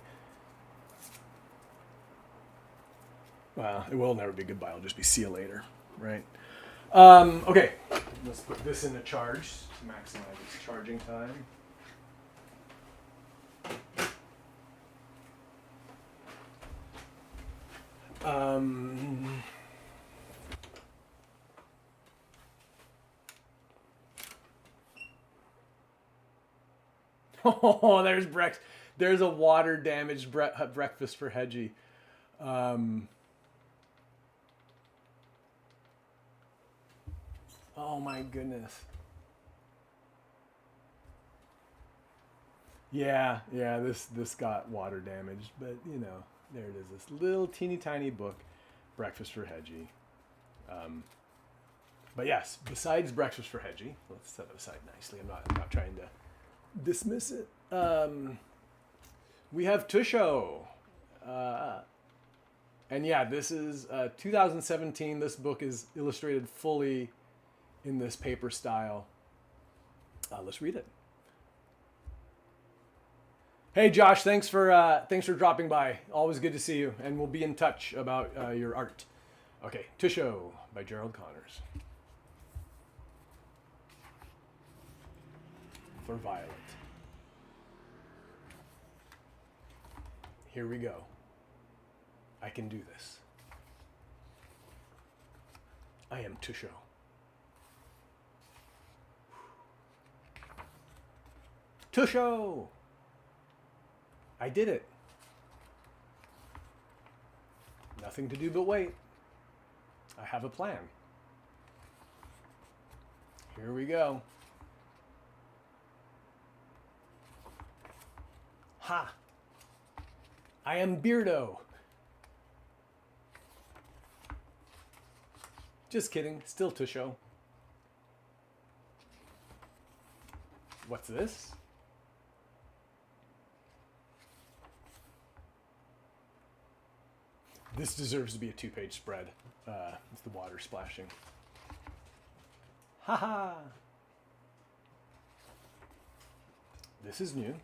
Well, it will never be goodbye. It'll just be see you later, right? Okay, let's put this into charge to maximize its charging time. Oh, there's a water damaged breakfast for Hedgie. Oh my goodness. Yeah, this got water damaged, but there it is. This little teeny tiny book, Breakfast for Hedgie. But yes, besides Breakfast for Hedgie, let's set it aside nicely. I'm not trying to dismiss it. We have Tusho. And yeah, this is 2017. This book is illustrated fully in this paper style. Let's read it. Hey Josh, thanks for dropping by. Always good to see you, and we'll be in touch about your art. Okay, Tusho by Gerald Connors. for violet. Here we go. I can do this. I am Tusho. Tusho! I did it. Nothing to do but wait. I have a plan. Here we go. Ha! I am Beardo. Just kidding, still Tusho. What's this? This deserves to be a 2-page spread. It's the water splashing. Haha! This is new.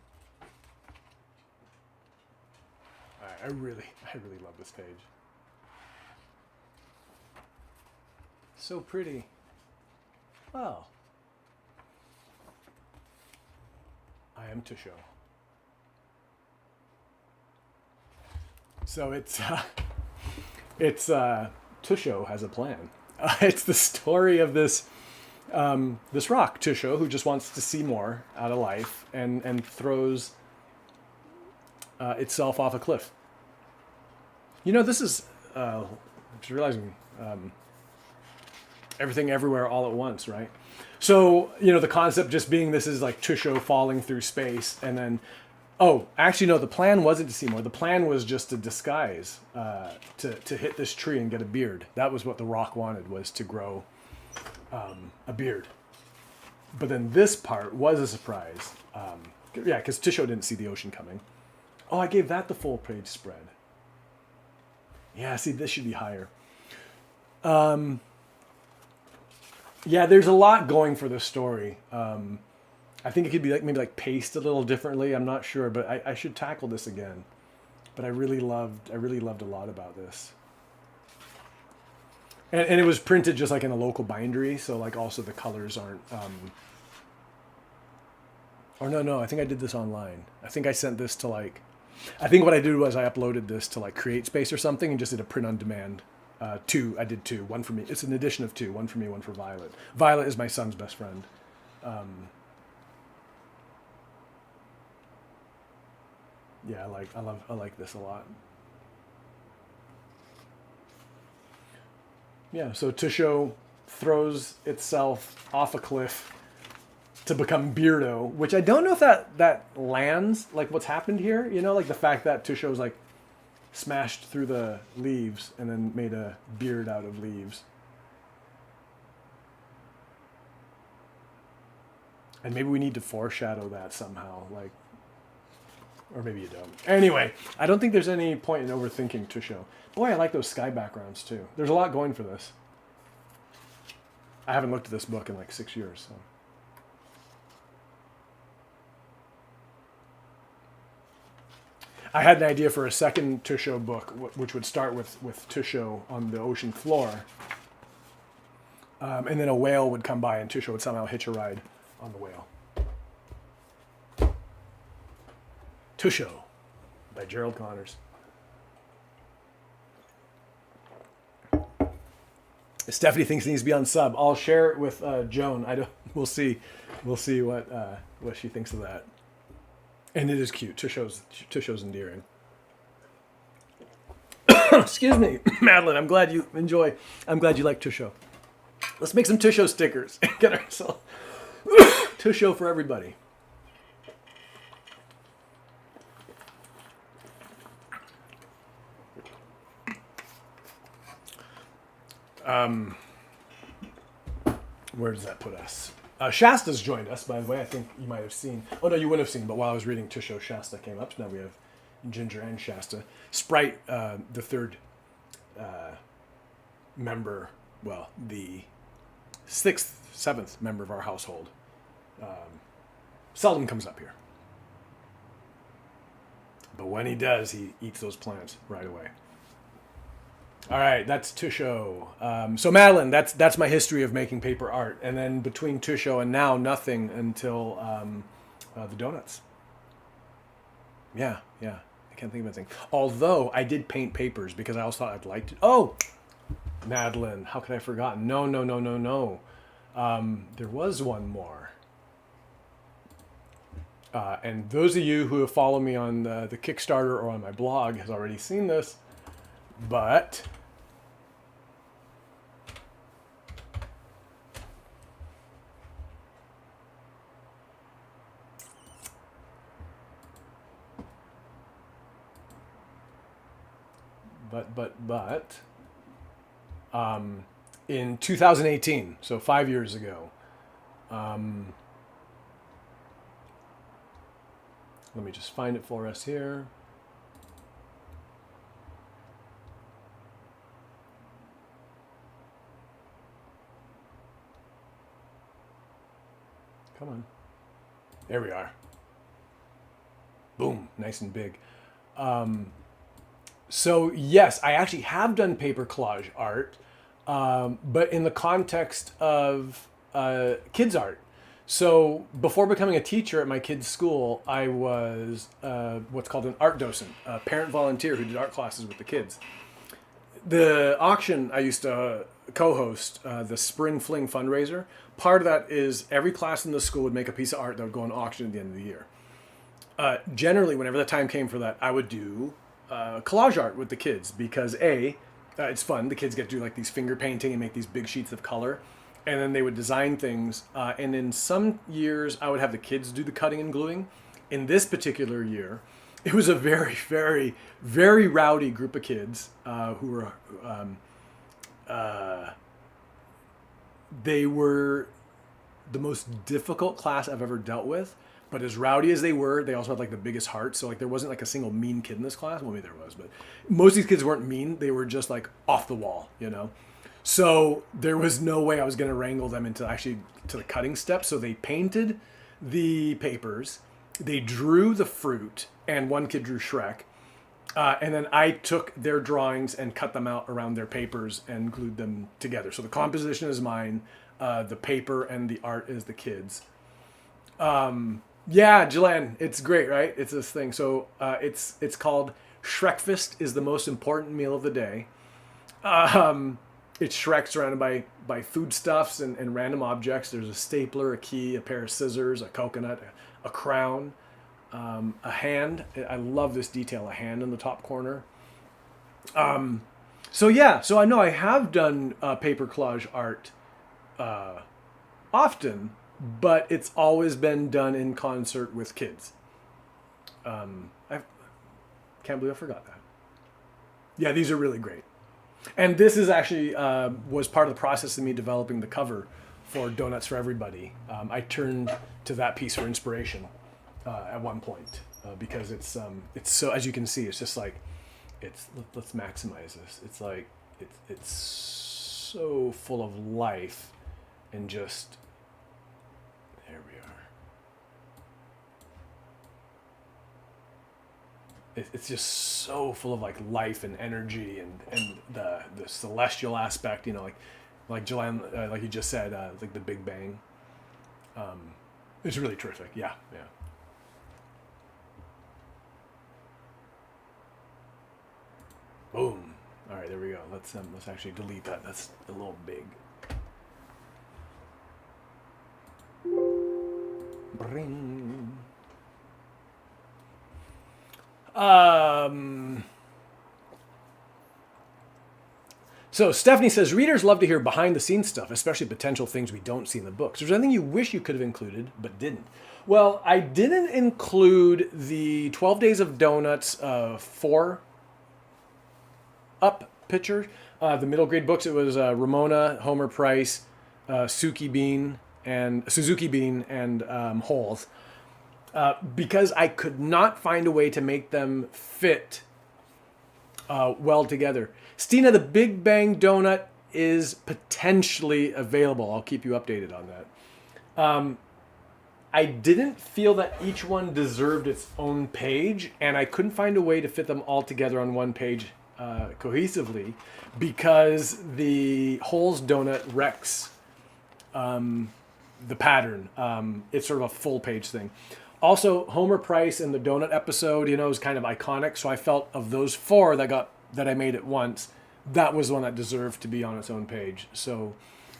I really love this page. So pretty. Wow. I am Tusho. So Tusho has a plan. It's the story of this rock, Tusho, who just wants to see more out of life and throws itself off a cliff. You know, this is, I'm just realizing, everything everywhere all at once, right? So, you know, the concept just being this is like Tusho falling through space and then, oh, actually, no, the plan wasn't to see more. The plan was just to disguise, to hit this tree and get a beard. That was what the rock wanted, was to grow a beard. But then this part was a surprise. Yeah, because Tusho didn't see the ocean coming. Oh, I gave that the full page spread. Yeah, see, this should be higher. Yeah, there's a lot going for this story. I think it could be like maybe like paced a little differently. I'm not sure, but I should tackle this again. But I really loved a lot about this. And it was printed just like in a local bindery, so like also the colors aren't. Or no, I think I did this online. I think I sent this to like. I think what I did was I uploaded this to like CreateSpace or something and just did a print on demand. I did two. One for me. It's an edition of two. One for me, one for Violet. Violet is my son's best friend. Yeah, I like this a lot. Yeah, so Tusho throws itself off a cliff to become Beardo, which I don't know if that lands, like what's happened here, you know, like the fact that Tusho's like smashed through the leaves and then made a beard out of leaves. And maybe we need to foreshadow that somehow, like, or maybe you don't. Anyway, I don't think there's any point in overthinking Tusho. Boy, I like those sky backgrounds too. There's a lot going for this. I haven't looked at this book in like 6 years, so. I had an idea for a second Tusho book, which would start with Tusho on the ocean floor. And then a whale would come by and Tusho would somehow hitch a ride on the whale. Tusho by Gerald Connors. Stephanie thinks it needs to be on sub. I'll share it with Joan. We'll see what she thinks of that. And it is cute. Tusho's endearing. Excuse me, Madeline. I'm glad you enjoy. I'm glad you like Tusho. Let's make some Tusho stickers and get ourselves Tusho for everybody. Where does that put us? Shasta's joined us, by the way. I think you might have seen. Oh, no, you wouldn't have seen, but while I was reading Tusho, Shasta came up. So now we have Ginger and Shasta. Sprite, the third member, well, the seventh member of our household, seldom comes up here. But when he does, he eats those plants right away. All right, that's Tusho. So Madeline, that's my history of making paper art. And then between Tusho and now, nothing until the donuts. Yeah. I can't think of anything. Although I did paint papers because I also thought I'd like to. Oh, Madeline, how could I have forgotten? No. There was one more. And those of you who have followed me on the Kickstarter or on my blog has already seen this, but in 2018, so 5 years ago, let me just find it for us here. Come on. There we are. Boom, nice and big. So yes, I actually have done paper collage art, but in the context of kids art. So before becoming a teacher at my kids' school, I was what's called an art docent, a parent volunteer who did art classes with the kids. The auction I used to co-host, the Spring Fling fundraiser, part of that is every class in the school would make a piece of art that would go on auction at the end of the year. Generally, whenever the time came for that, I would do collage art with the kids because it's fun. The kids get to do like these finger painting and make these big sheets of color. And then they would design things. And in some years, I would have the kids do the cutting and gluing. In this particular year, it was a very, very, very rowdy group of kids who were, they were the most difficult class I've ever dealt with. But as rowdy as they were, they also had like the biggest heart. So like there wasn't like a single mean kid in this class. Well, maybe there was, but most of these kids weren't mean. They were just like off the wall, you know? So there was no way I was going to wrangle them into actually to the cutting step. So they painted the papers, they drew the fruit, and one kid drew Shrek. And then I took their drawings and cut them out around their papers and glued them together. So the composition is mine, the paper and the art is the kids. Yeah, Jillian, it's great, right? It's this thing. So it's called Shrekfest is the most important meal of the day. It's Shrek surrounded by foodstuffs and random objects. There's a stapler, a key, a pair of scissors, a coconut, a crown, a hand. I love this detail, a hand in the top corner. So I know I have done paper collage art often, but it's always been done in concert with kids. I can't believe I forgot that. Yeah, these are really great. And this is actually was part of the process of me developing the cover for Donuts for Everybody. I turned to that piece for inspiration at one point because it's so, as you can see, it's just like let's maximize this. It's like it's so full of life and just there we are. It's just so full of like life and energy and the celestial aspect, you know, like Joanne, like you just said, like the Big Bang. It's really terrific. Yeah. Boom. All right, there we go. Let's actually delete that. That's a little big. Bring. So Stephanie says, readers love to hear behind the scenes stuff, especially potential things we don't see in the books. Is there anything you wish you could have included but didn't? Well, I didn't include the 12 Days of Donuts 4 up picture. The middle grade books, it was Ramona, Homer Price, Suzuki Bean, and Holes. Because I could not find a way to make them fit well together. Stina, the Big Bang Donut is potentially available. I'll keep you updated on that. I didn't feel that each one deserved its own page, and I couldn't find a way to fit them all together on one page cohesively because the Holes donut wrecks the pattern. It's sort of a full page thing. Also, Homer Price in the donut episode, is kind of iconic. So I felt of those four that I made at once, that was the one that deserved to be on its own page. So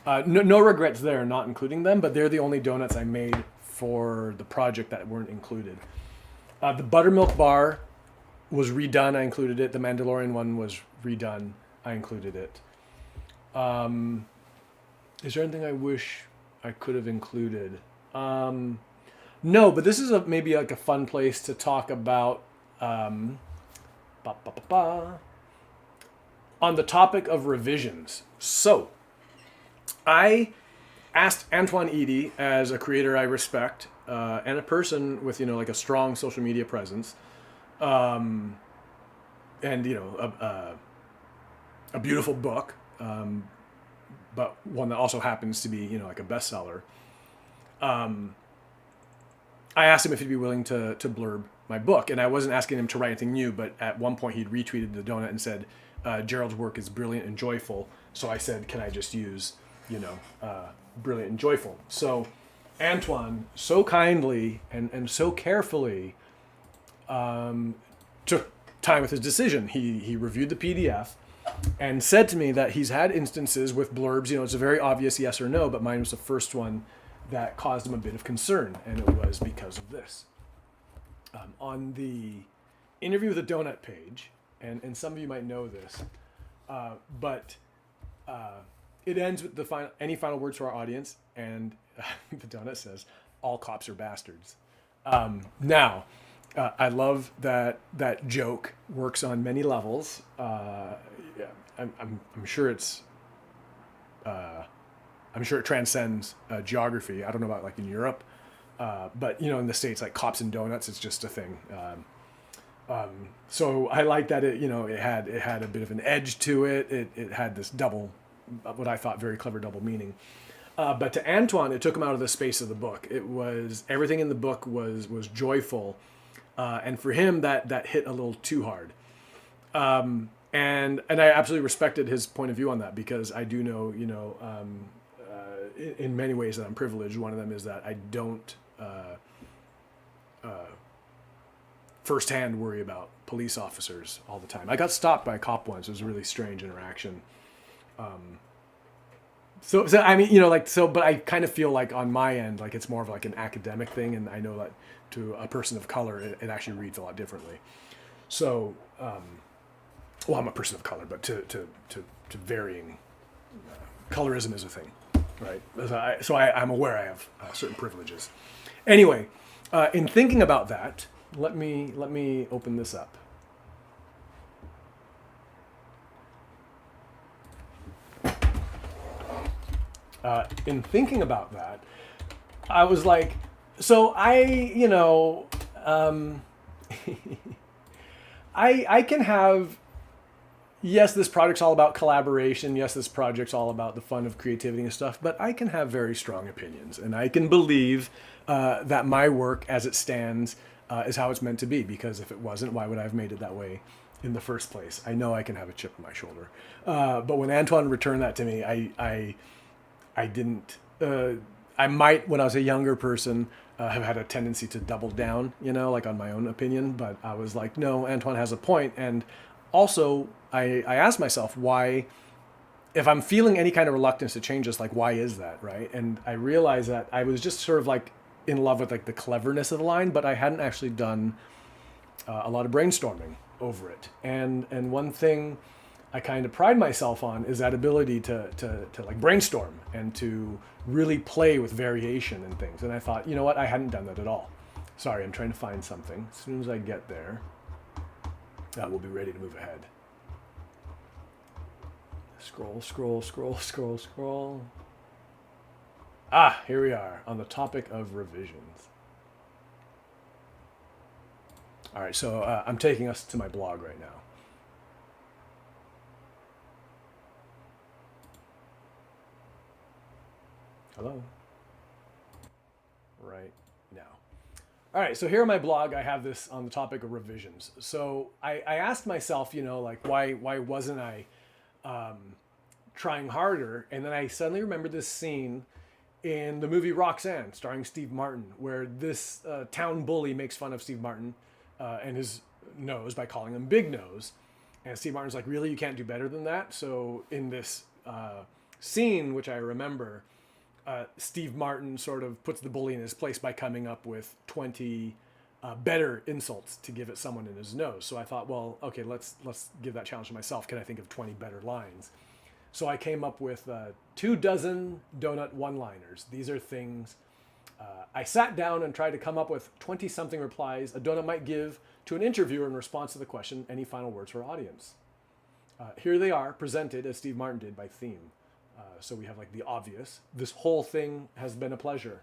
no regrets there, not including them, but they're the only donuts I made for the project that weren't included. The buttermilk bar was redone. I included it. The Mandalorian one was redone. I included it. Is there anything I wish I could have included? No, but this is maybe like a fun place to talk about on the topic of revisions. So I asked Antoine Eady, as a creator I respect and a person with like a strong social media presence, and a beautiful book, but one that also happens to be like a bestseller. I asked him if he'd be willing to blurb my book, and I wasn't asking him to write anything new, but at one point he'd retweeted the donut and said, Gerald's work is brilliant and joyful. So I said, can I just use, brilliant and joyful? So Antoine so kindly and so carefully took time with his decision. He reviewed the PDF and said to me that he's had instances with blurbs, it's a very obvious yes or no, but mine was the first one that caused him a bit of concern, and it was because of this. On the interview with the donut page, and some of you might know this, but it ends with any final words to our audience, and the donut says, all cops are bastards. Now, I love that joke works on many levels. I'm sure it's... I'm sure it transcends geography. I don't know about like in Europe, but in the States, like cops and donuts, it's just a thing. So I like that it had a bit of an edge to it. It had this double, what I thought very clever double meaning. But to Antoine, it took him out of the space of the book. It was everything in the book was joyful, and for him that hit a little too hard. And I absolutely respected his point of view on that, because I do know in many ways that I'm privileged. One of them is that I don't firsthand worry about police officers all the time. I got stopped by a cop once. It was a really strange interaction. So I mean, but I kind of feel like on my end, like it's more of like an academic thing, and I know that to a person of color, it actually reads a lot differently. So, well, I'm a person of color, but to varying, colorism is a thing. Right. So I'm aware I have certain privileges. Anyway, in thinking about that, let me open this up. In thinking about that, I was like, so I can have. Yes, this project's all about collaboration. Yes, this project's all about the fun of creativity and stuff, but I can have very strong opinions, and I can believe that my work as it stands is how it's meant to be, because if it wasn't, why would I have made it that way in the first place? I know I can have a chip on my shoulder. But when Antoine returned that to me, I didn't... I might, when I was a younger person, have had a tendency to double down, like on my own opinion, but I was like, no, Antoine has a point, and also, I asked myself why, if I'm feeling any kind of reluctance to change this, like, why is that, right? And I realized that I was just sort of like in love with like the cleverness of the line, but I hadn't actually done a lot of brainstorming over it. And one thing I kind of pride myself on is that ability to like brainstorm and to really play with variation and things. And I thought, you know what, I hadn't done that at all. Sorry, I'm trying to find something. As soon as I get there, we'll be ready to move ahead. Scroll. Ah, here we are on the topic of revisions. All right, so I'm taking us to my blog right now. Hello? Right now. All right, so here on my blog, I have this on the topic of revisions. So I asked myself, like, why wasn't I trying harder? And then I suddenly remembered this scene in the movie Roxanne, starring Steve Martin, where this town bully makes fun of Steve Martin and his nose by calling him Big Nose. And Steve Martin's like, really, you can't do better than that? So in this scene, which I remember, Steve Martin sort of puts the bully in his place by coming up with 20 better insults to give at someone in his nose. So I thought, well, okay, let's give that challenge to myself. Can I think of 20 better lines? So I came up with 24 donut one-liners. These are things I sat down and tried to come up with 20-something replies a donut might give to an interviewer in response to the question, any final words for audience? Here they are, presented as Steve Martin did by theme. So we have like the obvious. This whole thing has been a pleasure.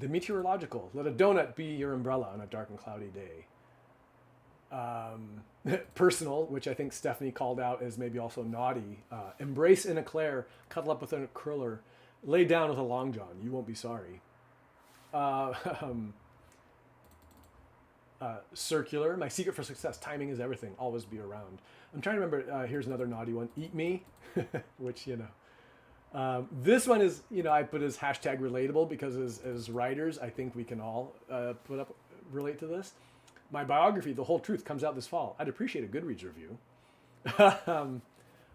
The meteorological. Let a donut be your umbrella on a dark and cloudy day. Personal, which I think Stephanie called out as maybe also naughty. Embrace an eclair. Cuddle up with a curler. Lay down with a long john. You won't be sorry. Circular. My secret for success. Timing is everything. Always be around. I'm trying to remember. Here's another naughty one. Eat me. Which, you know. This one is, you know, I put as hashtag relatable because as writers, I think we can all relate to this. My biography, The Whole Truth, comes out this fall. I'd appreciate a Goodreads review.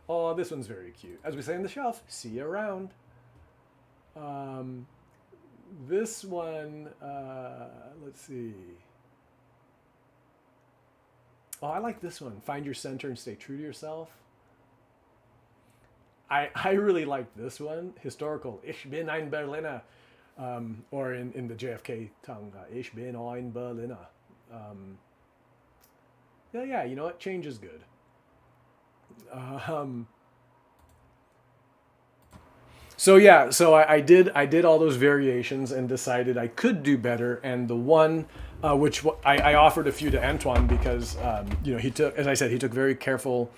Oh, this one's very cute. As we say on the shelf, see you around. This one, let's see. Oh, I like this one. Find your center and stay true to yourself. I really like this one. Historical. Ich bin ein Berliner. Or in the JFK tongue, Ich bin ein Berliner. Yeah, you know what? Change is good. So I did all those variations and decided I could do better. And the one which I offered a few to Antoine because you know, he took, as I said, he took very careful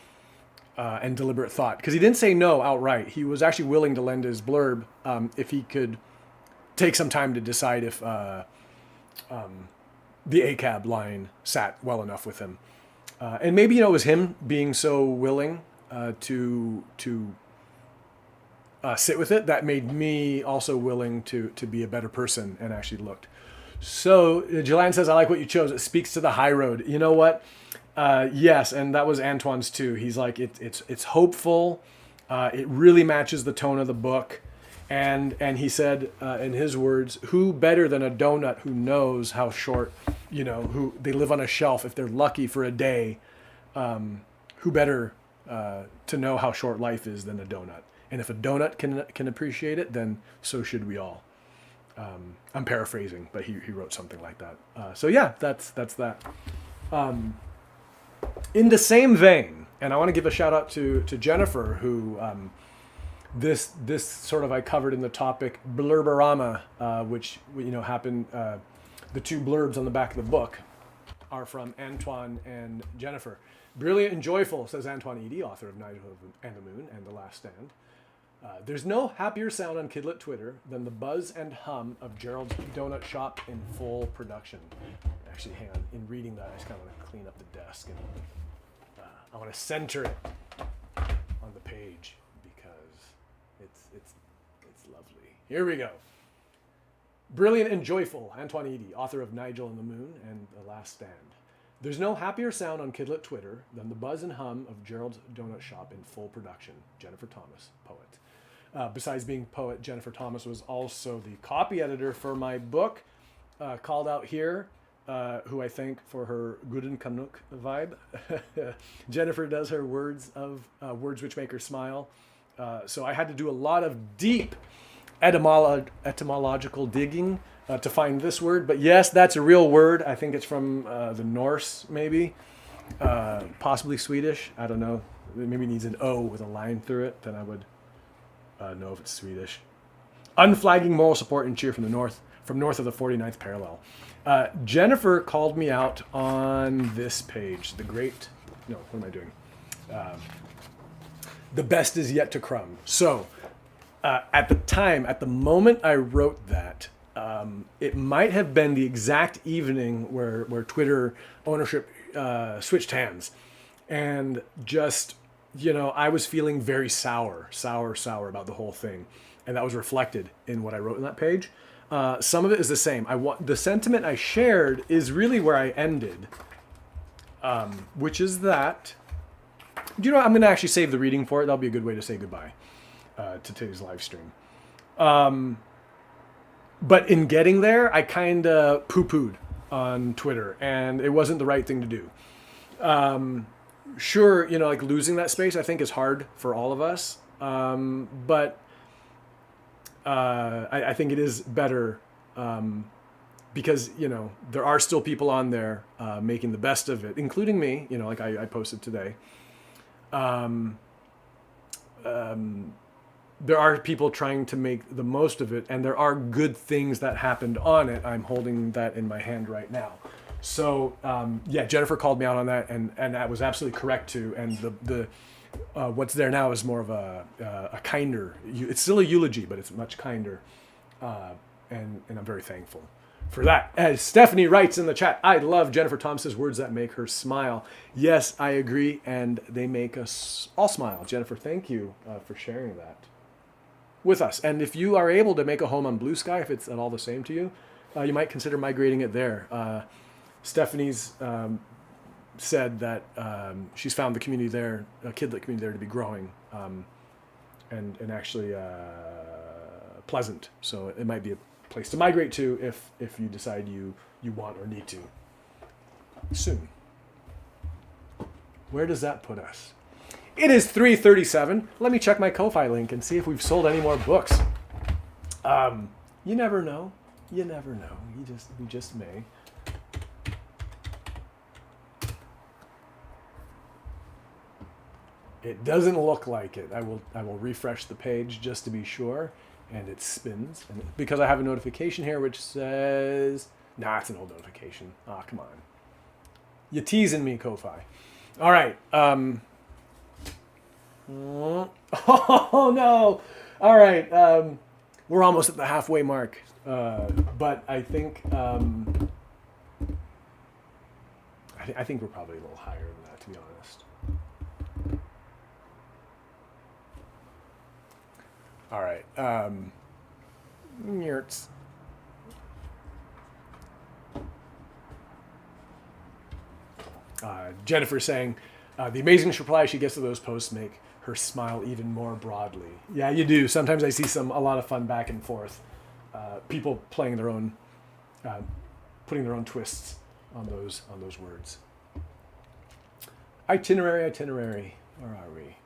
and deliberate thought, because he didn't say no outright. He was actually willing to lend his blurb if he could take some time to decide if the ACAB line sat well enough with him. And maybe, you know, it was him being so willing to sit with it that made me also willing to be a better person and actually looked. So Jelan says, I like what you chose. It speaks to the high road. You know what? Yes, and that was Antoine's too. He's like, it's hopeful. It really matches the tone of the book. And he said, in his words, who better than a donut who knows how short, you know, who they live on a shelf if they're lucky for a day. Who better to know how short life is than a donut? And if a donut can appreciate it, then so should we all. I'm paraphrasing, but he wrote something like that. So yeah, that's that. In the same vein, and I want to give a shout out to Jennifer, who this sort of I covered in the topic Blurberama, which, you know, happened. The two blurbs on the back of the book are from Antoine and Jennifer. Brilliant and joyful, says Antoine Edie, author of Nigel and the Moon and The Last Stand. There's no happier sound on Kidlit Twitter than the buzz and hum of Gerald's Donut Shop in full production. Actually, hang on. In reading that, I just kind of want to clean up the desk and I want to center it on the page because it's lovely. Here we go. Brilliant and joyful, Antoine Edie, author of Nigel and the Moon and The Last Stand. There's no happier sound on Kidlit Twitter than the buzz and hum of Gerald's Donut Shop in full production. Jennifer Thomas, poet. Besides being poet, Jennifer Thomas was also the copy editor for my book, called out here, who I thank for her Guten Kanuk vibe. Jennifer does her words which make her smile. So I had to do a lot of deep etymological digging to find this word. But yes, that's a real word. I think it's from the Norse, maybe. Possibly Swedish. I don't know. Maybe it needs an O with a line through it. Then I would know if it's Swedish. Unflagging moral support and cheer from the north, from north of the 49th parallel. Jennifer called me out on this page. What am I doing? The best is yet to come. So at the moment I wrote that, it might have been the exact evening where Twitter ownership switched hands. And just I was feeling very sour about the whole thing. And that was reflected in what I wrote in that page. Some of it is the same. The sentiment I shared is really where I ended, which is that, I'm going to actually save the reading for it. That'll be a good way to say goodbye to today's live stream. But in getting there, I kind of poo-pooed on Twitter, and it wasn't the right thing to do. Sure, like losing that space, I think is hard for all of us. But I think it is better because, there are still people on there making the best of it, including me, like I posted today. There are people trying to make the most of it, and there are good things that happened on it. I'm holding that in my hand right now. So, Jennifer called me out on that, and that was absolutely correct too. And the what's there now is more of a kinder, it's still a eulogy, but it's much kinder. And I'm very thankful for that. As Stephanie writes in the chat, I love Jennifer Thomas's words that make her smile. Yes, I agree, and they make us all smile. Jennifer, thank you for sharing that with us. And if you are able to make a home on Blue Sky, if it's at all the same to you, you might consider migrating it there. Stephanie's said that she's found the community there, Kidlit community there, to be growing and actually pleasant. So it might be a place to migrate to if you decide you want or need to soon. Where does that put us? It is 3:37. Let me check my Ko-Fi link and see if we've sold any more books. You never know. You never know. We just may. It doesn't look like it. I will refresh the page just to be sure, and it spins. And because I have a notification here which says, nah, it's an old notification. Ah, come on. You're teasing me, Ko-Fi. All right. Oh no! All right, we're almost at the halfway mark, but I think I think we're probably a little higher than that, to be honest. All right, yurts. Jennifer saying the amazing reply she gets to those posts make her smile even more broadly. Yeah, you do. Sometimes I see a lot of fun back and forth. People playing their own, putting their own twists on those words. Itinerary. Where are we?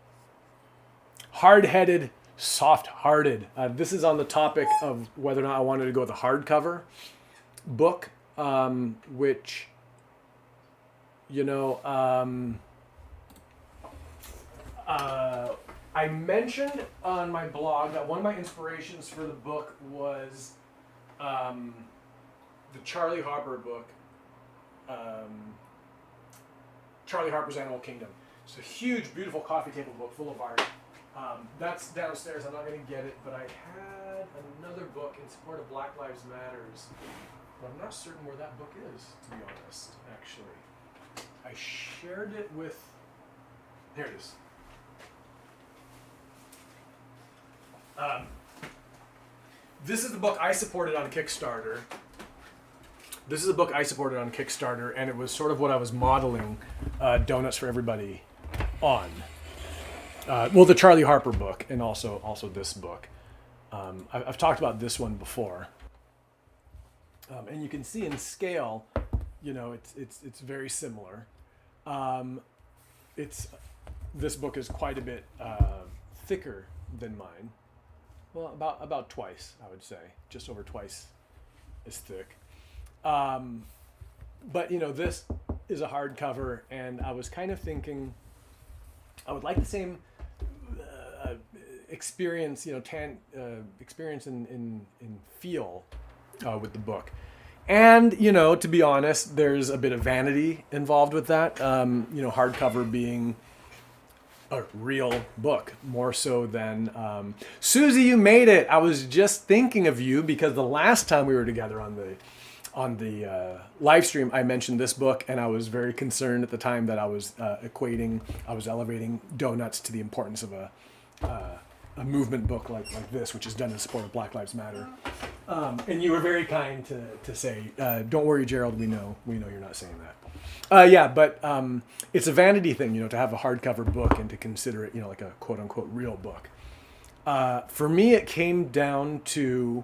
Hard-headed, soft-hearted. This is on the topic of whether or not I wanted to go with a hardcover book, which, I mentioned on my blog that one of my inspirations for the book was the Charlie Harper book, Charlie Harper's Animal Kingdom. It's a huge, beautiful coffee table book full of art. That's downstairs. I'm not going to get it, but I had another book in support of Black Lives Matters, but I'm not certain where that book is, to be honest, actually. I shared it with... There it is. This is the book I supported on Kickstarter. And it was sort of what I was modeling Donuts for Everybody on. The Charlie Harper book, and also this book. I've talked about this one before, and you can see in scale, it's very similar. This book is quite a bit thicker than mine. Well, about twice, I would say, just over twice as thick. But this is a hardcover, and I was kind of thinking I would like the same experience, experience in feel with the book. And, to be honest, there's a bit of vanity involved with that. Hardcover being a real book, more so than... Susie, you made it! I was just thinking of you because the last time we were together on on the live stream, I mentioned this book, and I was very concerned at the time that I was elevating donuts to the importance of a movement book like this, which is done in support of Black Lives Matter. And you were very kind to say, "Don't worry, Gerald. We know you're not saying that." But it's a vanity thing, to have a hardcover book and to consider it, like a quote unquote real book. For me, it came down to,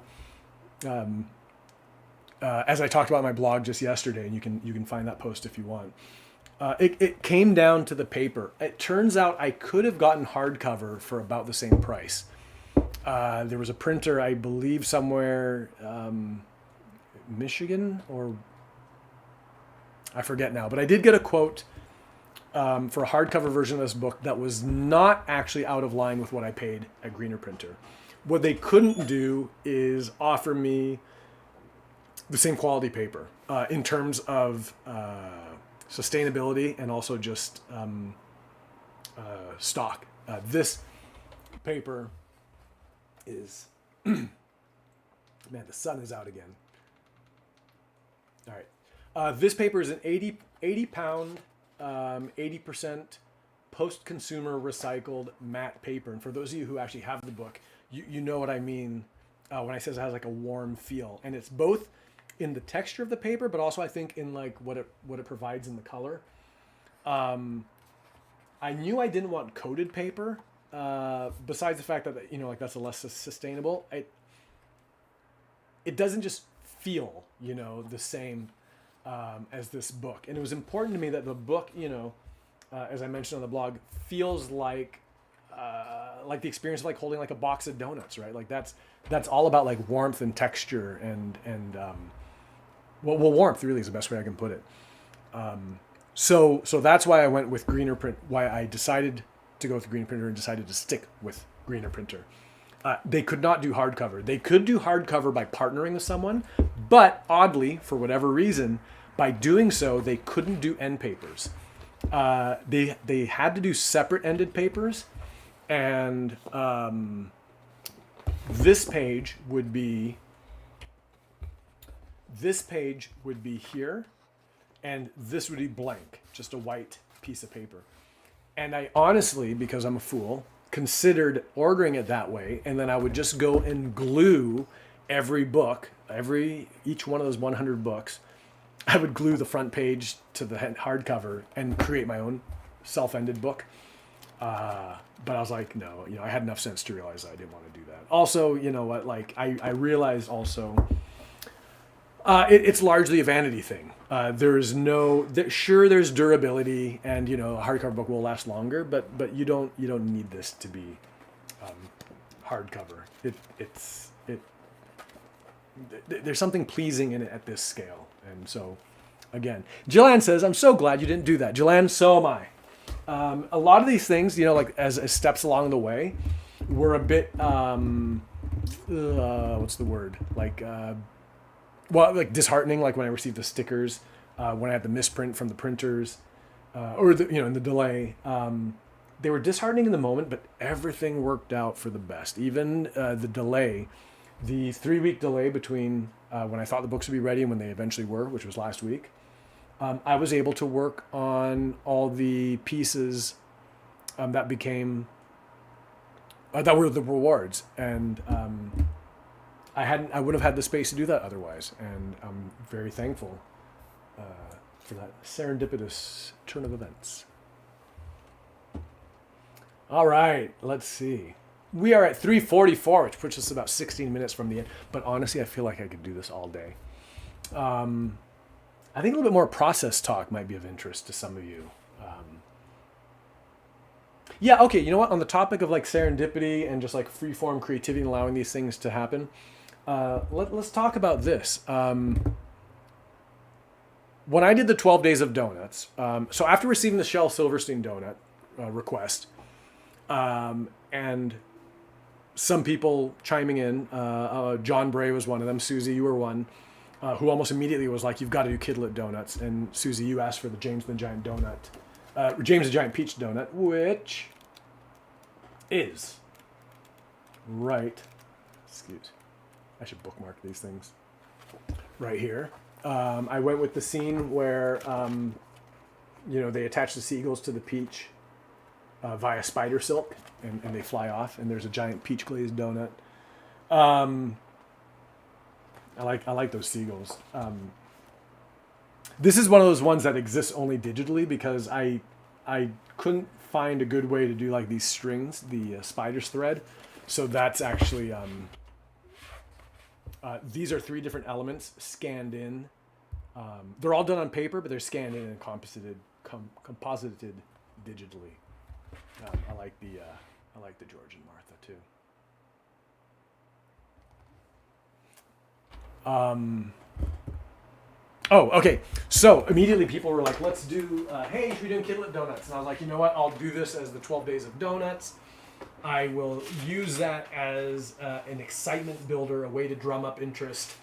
as I talked about in my blog just yesterday, and you can find that post if you want. It came down to the paper. It turns out I could have gotten hardcover for about the same price. There was a printer, I believe, somewhere, Michigan, or I forget now, but I did get a quote for a hardcover version of this book that was not actually out of line with what I paid at Greener Printer. What they couldn't do is offer me the same quality paper in terms of sustainability and also just stock. This paper is, man, the sun is out again. All right. This paper is an 80 pound, 80% post-consumer recycled matte paper. And for those of you who actually have the book, you know what I mean when I say it has like a warm feel. And it's both in the texture of the paper, but also I think in like what it provides in the color. I knew I didn't want coated paper, besides the fact that, like that's a less sustainable. It doesn't just feel, the same as this book. And it was important to me that the book, as I mentioned on the blog, feels like the experience of like holding like a box of donuts, right? Like that's all about like warmth and texture and well, warmth really is the best way I can put it. So that's why I went with Greener Print. Why I decided to go with Greener Printer and decided to stick with Greener Printer. They could not do hardcover. They could do hardcover by partnering with someone, but oddly, for whatever reason, by doing so, they couldn't do end papers. They had to do separate ended papers, and this page would be here, and this would be blank, just a white piece of paper. And I honestly, because I'm a fool, considered ordering it that way, and then I would just go and glue every book, each one of those 100 books. I would glue the front page to the hardcover and create my own self-ended book. But I was like, no, I had enough sense to realize I didn't want to do that. Also, you know what, like I realized also, it's largely a vanity thing. There's durability, and a hardcover book will last longer, but you don't need this to be hardcover. There's something pleasing in it at this scale, and so again, Jillian says, "I'm so glad you didn't do that." Jillian, so am I. A lot of these things, like as steps along the way, were a bit what's the word, like disheartening. Like when I received the stickers, when I had the misprint from the printers, or in the delay, they were disheartening in the moment, but everything worked out for the best. Even the delay, the 3-week delay between when I thought the books would be ready and when they eventually were, which was last week, I was able to work on all the pieces that became that were the rewards, and I would have had the space to do that otherwise, and I'm very thankful for that serendipitous turn of events. All right, let's see. We are at 3:44, which puts us about 16 minutes from the end. But honestly, I feel like I could do this all day. I think a little bit more process talk might be of interest to some of you. Yeah, okay, you know what? On the topic of like serendipity and just like free-form creativity and allowing these things to happen, let's talk about this. When I did the 12 Days of Donuts, so after receiving the Shel Silverstein donut request, and some people chiming in, John Bray was one of them, Susie, you were one, who almost immediately was like, "You've got to do Kidlet donuts." And Susie, you asked for the James the Giant donut, James the Giant Peach donut, which is right. Excuse. I should bookmark these things right here. I went with the scene where, they attach the seagulls to the peach via spider silk, and they fly off, and there's a giant peach glazed donut. I like those seagulls. This is one of those ones that exists only digitally because I couldn't find a good way to do like these strings, the spider's thread. So that's actually these are 3 different elements scanned in. They're all done on paper, but they're scanned in and composited digitally. I like the George and Martha too. Oh, okay. So immediately people were like, let's do, hey, should we do Kidlet Donuts? And I was like, you know what? I'll do this as the 12 Days of Donuts. I will use that as an excitement builder, a way to drum up interest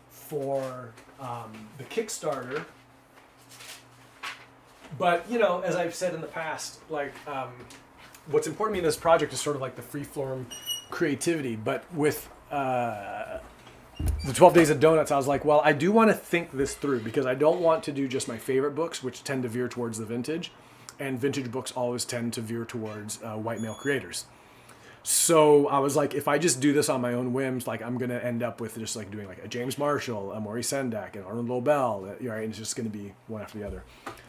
for the Kickstarter. But, as I've said in the past, like, what's important to me in this project is sort of like the free-form creativity. But with the 12 Days of Donuts, I was like, well, I do want to think this through because I don't want to do just my favorite books, which tend to veer towards the vintage. And vintage books always tend to veer towards white male creators. So I was like, if I just do this on my own whims, like I'm going to end up with just like doing like a James Marshall, a Maurice Sendak, and Arnold Lobel, right? And it's just going to be one after the other.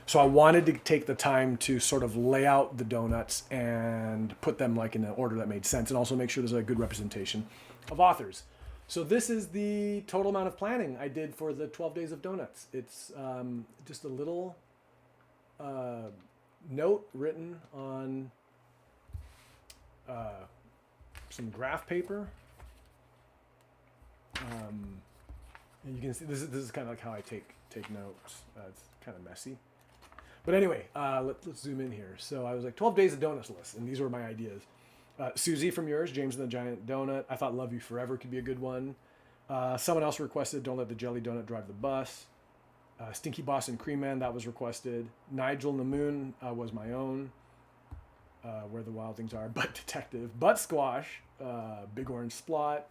So I wanted to take the time to sort of lay out the donuts and put them like in an order that made sense and also make sure there's a good representation of authors. So this is the total amount of planning I did for the 12 Days of Donuts. It's just a little note written on some graph paper. And you can see this is kind of like how I take notes. It's kind of messy. But anyway, let's zoom in here. So I was like 12 Days of Donuts list, and these were my ideas. Susie from yours, James and the Giant Donut. I thought Love You Forever could be a good one. Someone else requested Don't Let the Jelly Donut Drive the Bus. Stinky Boss and Cream Man, that was requested. Nigel and the Moon was my own. Where the Wild Things Are. Butt Detective. Butt Squash. Big Orange Splot.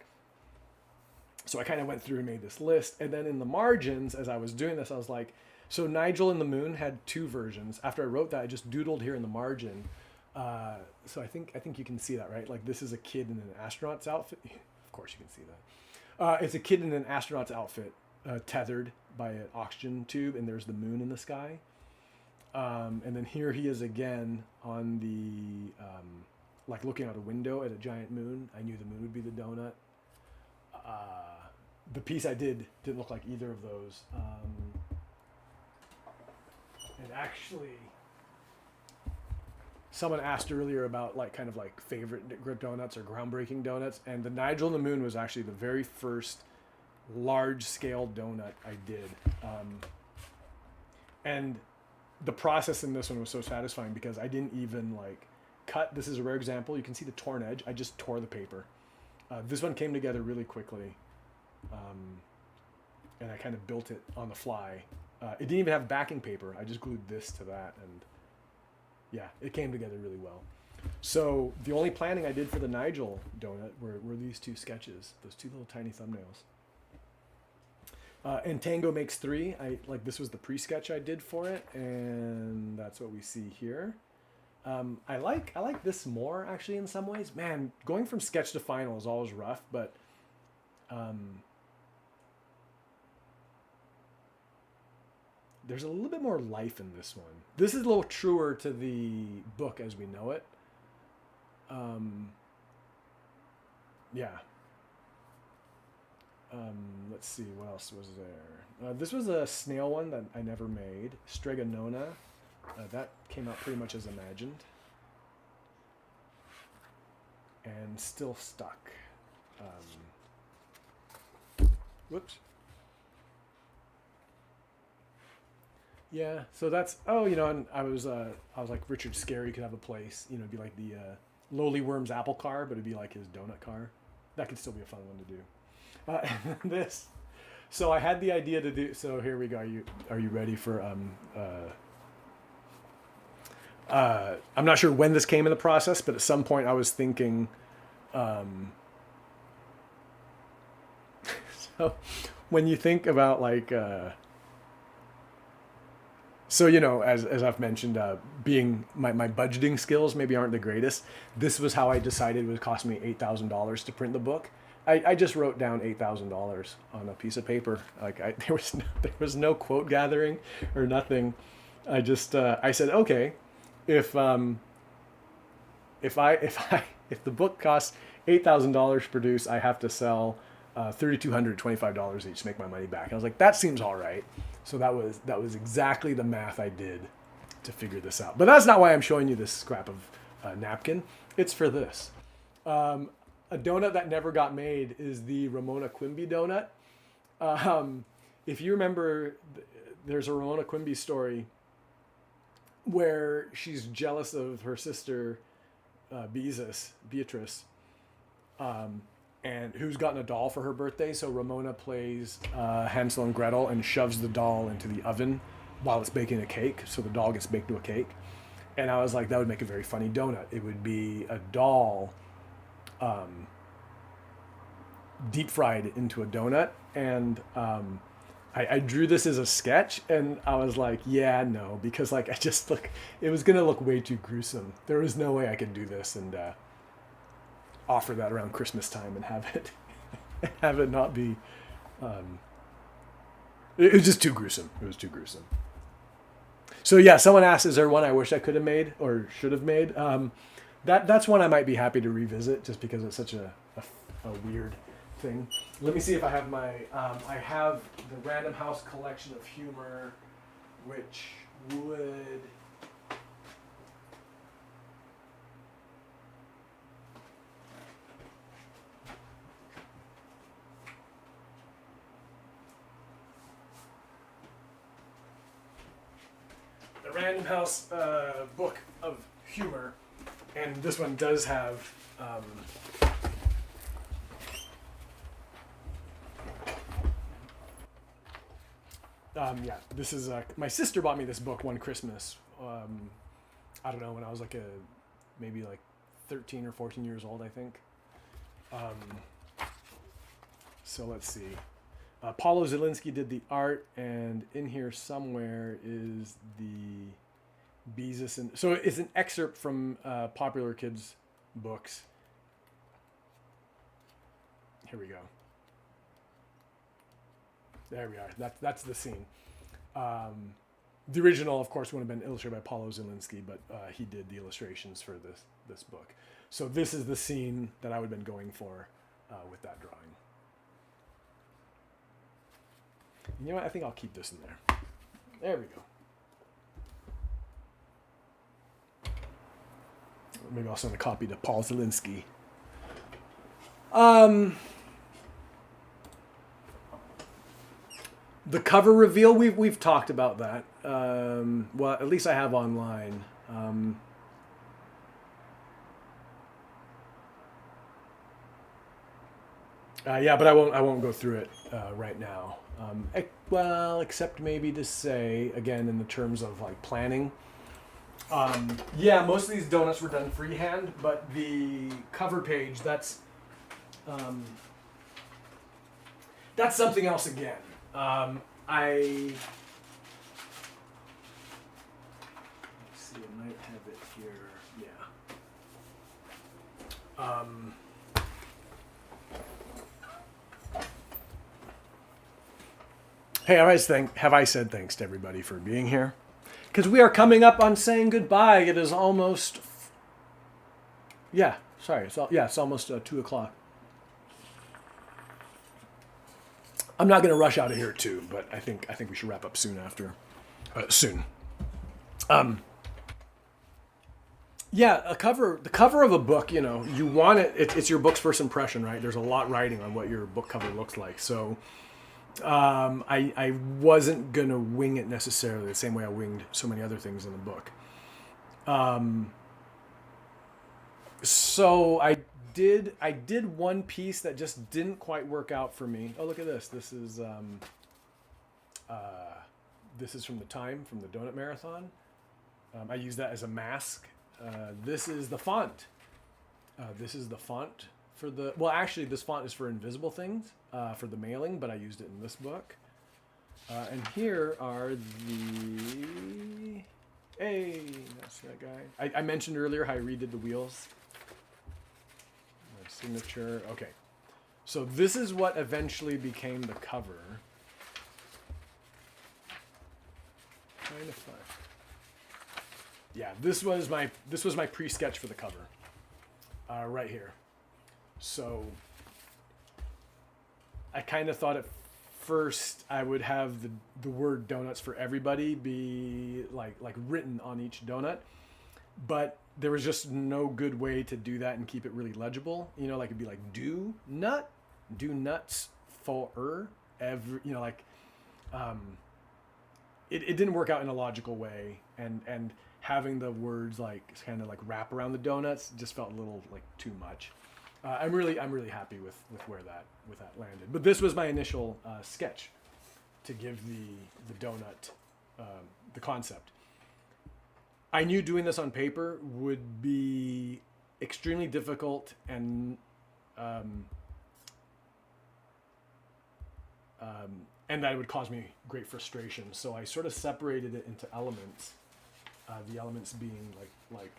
So I kind of went through and made this list. And then in the margins, as I was doing this, I was like, so Nigel and the Moon had 2 versions. After I wrote that, I just doodled here in the margin. So I think you can see that, right? Like this is a kid in an astronaut's outfit. Of course you can see that. It's a kid in an astronaut's outfit, tethered by an oxygen tube, and there's the moon in the sky. And then here he is again on the, like looking out a window at a giant moon. I knew the moon would be the donut. The piece I didn't look like either of those. And actually, someone asked earlier about like kind of like favorite donuts or groundbreaking donuts, and the Nigel and the Moon was actually the very first large-scale donut I did. And the process in this one was so satisfying because I didn't even like cut. This is a rare example. You can see the torn edge. I just tore the paper. This one came together really quickly, and I kind of built it on the fly. It didn't even have backing paper. I just glued this to that, and yeah, it came together really well. So the only planning I did for the Nigel donut were these 2 sketches, those 2 little tiny thumbnails. And Tango Makes 3. This was the pre-sketch I did for it, and that's what we see here. I like this more actually in some ways. Man, going from sketch to final is always rough, but there's a little bit more life in this one. This is a little truer to the book as we know it. Yeah. Let's see, what else was there? This was a snail one that I never made. Stregonona. That came out pretty much as imagined. And Still Stuck. Whoops. Yeah, so that's, and I was like, Richard Scarry could have a place, it'd be like the Lowly Worm's Apple car, but it'd be like his donut car. That could still be a fun one to do. And this, so I had the idea to do, so here we go. Are you ready for, I'm not sure when this came in the process, but at some point I was thinking, so when you think about like, so, you know, as I've mentioned, being my budgeting skills maybe aren't the greatest. This was how I decided it would cost me $8,000 to print the book. I just wrote down $8,000 on a piece of paper. Like there was no quote gathering or nothing. I just I said, okay, if the book costs $8,000 to produce, I have to sell $3,225 each to make my money back. And I was like, that seems all right. So that was exactly the math I did to figure this out. But that's not why I'm showing you this scrap of napkin. It's for this. A donut that never got made is the Ramona Quimby donut. If you remember, there's a Ramona Quimby story where she's jealous of her sister Beatrice, and who's gotten a doll for her birthday. So Ramona plays Hansel and Gretel and shoves the doll into the oven while it's baking a cake. So the doll gets baked to a cake. And I was like, that would make a very funny donut. It would be a doll deep fried into a donut. And I drew this as a sketch, and I was like, yeah, no, because like it was gonna look way too gruesome. There was no way I could do this and offer that around Christmas time and have it not be. It was just too gruesome. It was too gruesome. So yeah, someone asked, is there one I wish I could have made or should have made? That's one I might be happy to revisit just because it's such a weird thing. Let me see if I have I have the Random House collection of humor, which would. The Random House book of humor, and this one does have. Yeah, this is my sister bought me this book one Christmas. I don't know, when I was like maybe like 13 or 14 years old, I think. So let's see. Paulo Zielinski did the art, and in here somewhere is the Beezus and so it's an excerpt from Popular Kids books. Here we go. There we are. That's the scene. The original, of course, would have been illustrated by Paulo Zielinski, but he did the illustrations for this book. So this is the scene that I would have been going for with that drawing. You know what? I think I'll keep this in there. There we go. Maybe I'll send a copy to Paul Zielinski. The cover reveal, we've talked about that. Well, at least I have online. Yeah, but I won't go through it right now. Well, except maybe to say again in the terms of like planning. Yeah, most of these donuts were done freehand, but the cover page that's something else again. Let's see, I might have it here. Yeah. Hey, have I said thanks to everybody for being here? Because we are coming up on saying goodbye. It is almost. Yeah, sorry. It's almost 2 o'clock. I'm not going to rush out of here too, but I think we should wrap up soon after. Soon. Yeah, the cover of a book, you want it's your book's first impression, right? There's a lot riding on what your book cover looks like. So I wasn't going to wing it necessarily the same way I winged so many other things in the book. So I did one piece that just didn't quite work out for me. Oh, look at this. This is from the Donut Marathon. I use that as a mask. This is the font. for the, well, actually this font is for Invisible Things, for the mailing, but I used it in this book. And here are the, hey, that's that guy. I mentioned earlier how I redid the wheels. My signature, okay. So this is what eventually became the cover. Trying to find. Yeah, this was my pre-sketch for the cover. Right here. So I kind of thought at first I would have the word donuts for everybody be like written on each donut, but there was just no good way to do that and keep it really legible. You know, like it'd be like do nuts for every, you know, like it didn't work out in a logical way, and having the words like kind of like wrap around the donuts just felt a little like too much. I'm really happy with where that landed. But this was my initial sketch to give the donut the concept. I knew doing this on paper would be extremely difficult and that it would cause me great frustration. So I sort of separated it into elements. The elements being like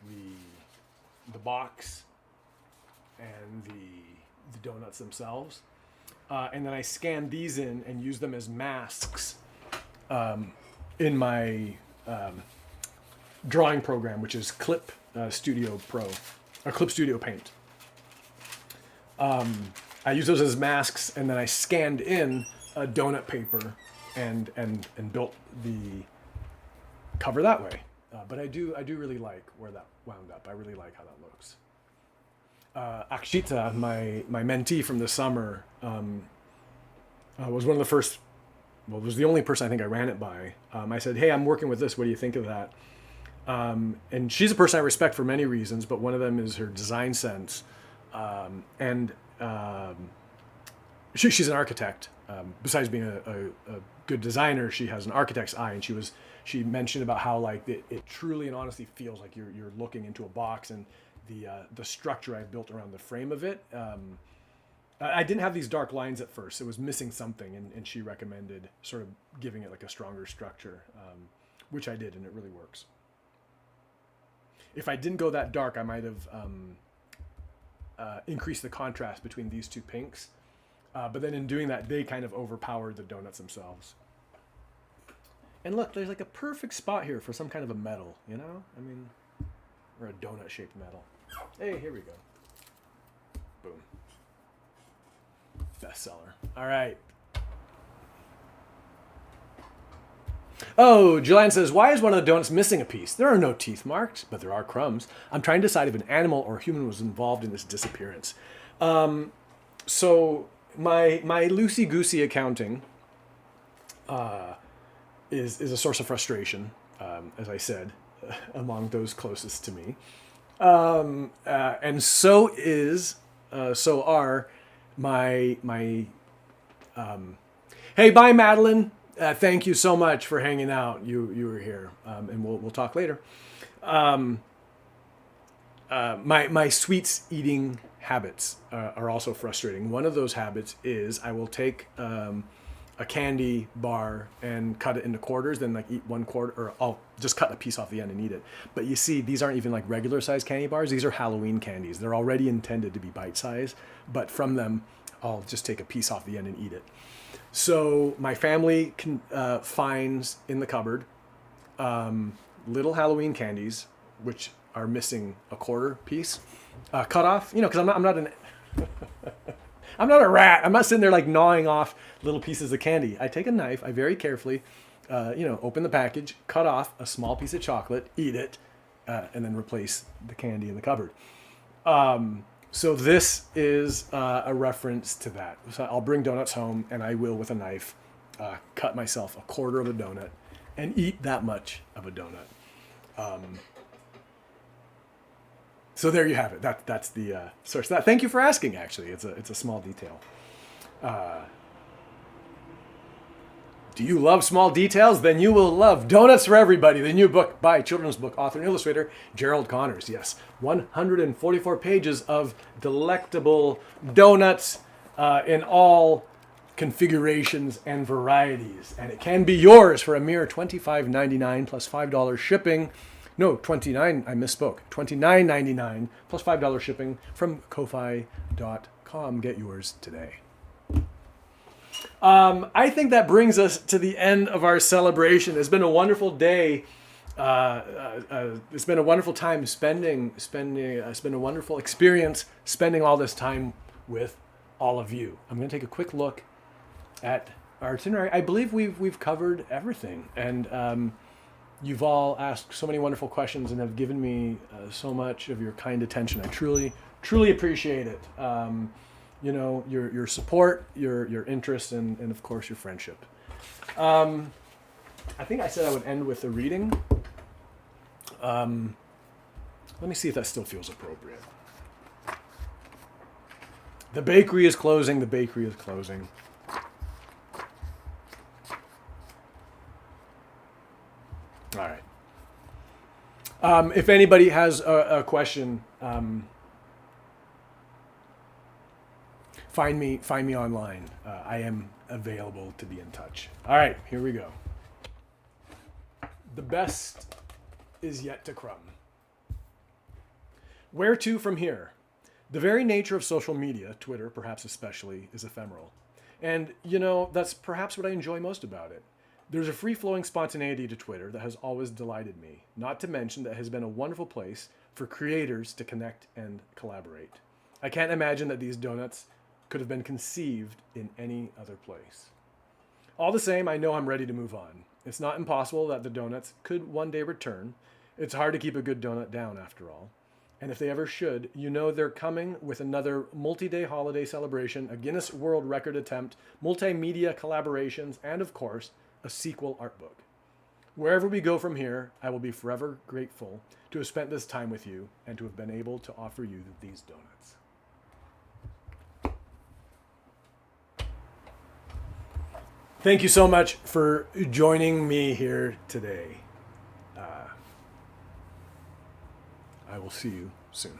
the box and the donuts themselves, and then I scanned these in and used them as masks in my drawing program, which is Clip Studio Pro or Clip Studio Paint. I used those as masks, and then I scanned in a donut paper and built the cover that way. But I do really like where that wound up. I really like how that looks. Akshita, my mentee from the summer, was one of the first, well, was the only person I think I ran it by. I said, hey, I'm working with this. What do you think of that? And she's a person I respect for many reasons, but one of them is her design sense. She's an architect. Besides being a good designer, she has an architect's eye, and she mentioned about how like it truly and honestly feels like you're looking into a box, and the structure I built around the frame of it. I didn't have these dark lines at first. It was missing something, and she recommended sort of giving it like a stronger structure, which I did, and it really works. If I didn't go that dark, I might have increased the contrast between these two pinks. But then in doing that, they kind of overpowered the donuts themselves. And look, there's like a perfect spot here for some kind of a medal, you know? I mean, or a donut-shaped medal. Hey, here we go. Boom. Bestseller. All right. Oh, Joanne says, why is one of the donuts missing a piece? There are no teeth marks, but there are crumbs. I'm trying to decide if an animal or human was involved in this disappearance. So my loosey-goosey accounting is a source of frustration, as I said, among those closest to me. And so are my hey, bye, Madeline. Thank you so much for hanging out. You were here, and we'll talk later. My sweets eating habits are also frustrating. One of those habits is I will take a candy bar and cut it into quarters, then like eat one quarter, or I'll just cut a piece off the end and eat it. But you see, these aren't even like regular sized candy bars. These are Halloween candies. They're already intended to be bite sized, but from them, I'll just take a piece off the end and eat it. So my family finds in the cupboard little Halloween candies, which are missing a quarter piece, cut off. You know, because I'm not I'm not a rat. I'm not sitting there like gnawing off little pieces of candy. I take a knife. I very carefully, open the package, cut off a small piece of chocolate, eat it, and then replace the candy in the cupboard. So this is a reference to that. So I'll bring donuts home, and I will, with a knife, cut myself a quarter of a donut and eat that much of a donut. So there you have it. That's the source. Thank you for asking. Actually, it's a small detail. Do you love small details? Then you will love Donuts for Everybody, the new book by children's book author and illustrator Gerald Connors. Yes, 144 pages of delectable donuts in all configurations and varieties. And it can be yours for a mere $25.99 plus $5 shipping. No, $29, I misspoke. $29.99 plus $5 shipping from Ko-Fi.com. Get yours today. I think that brings us to the end of our celebration. It's been a wonderful day. It's been a wonderful time spending. It's been a wonderful experience spending all this time with all of you. I'm going to take a quick look at our itinerary. I believe we've covered everything, and you've all asked so many wonderful questions and have given me so much of your kind attention. I truly appreciate it. Your support, your interest, and of course your friendship. I think I said I would end with a reading. Let me see if that still feels appropriate. The bakery is closing. The bakery is closing. All right. If anybody has a question, find me online. I am available to be in touch. All right, here we go. The best is yet to come. Where to from here? The very nature of social media, Twitter perhaps especially, is ephemeral. And, that's perhaps what I enjoy most about it. There's a free-flowing spontaneity to Twitter that has always delighted me, not to mention that it has been a wonderful place for creators to connect and collaborate. I can't imagine that these donuts could have been conceived in any other place. All the same, I know I'm ready to move on. It's not impossible that the donuts could one day return. It's hard to keep a good donut down, after all. And if they ever should, they're coming with another multi-day holiday celebration, a Guinness World Record attempt, multimedia collaborations, and of course, a sequel art book. Wherever we go from here, I will be forever grateful to have spent this time with you and to have been able to offer you these donuts. Thank you so much for joining me here today. I will see you soon.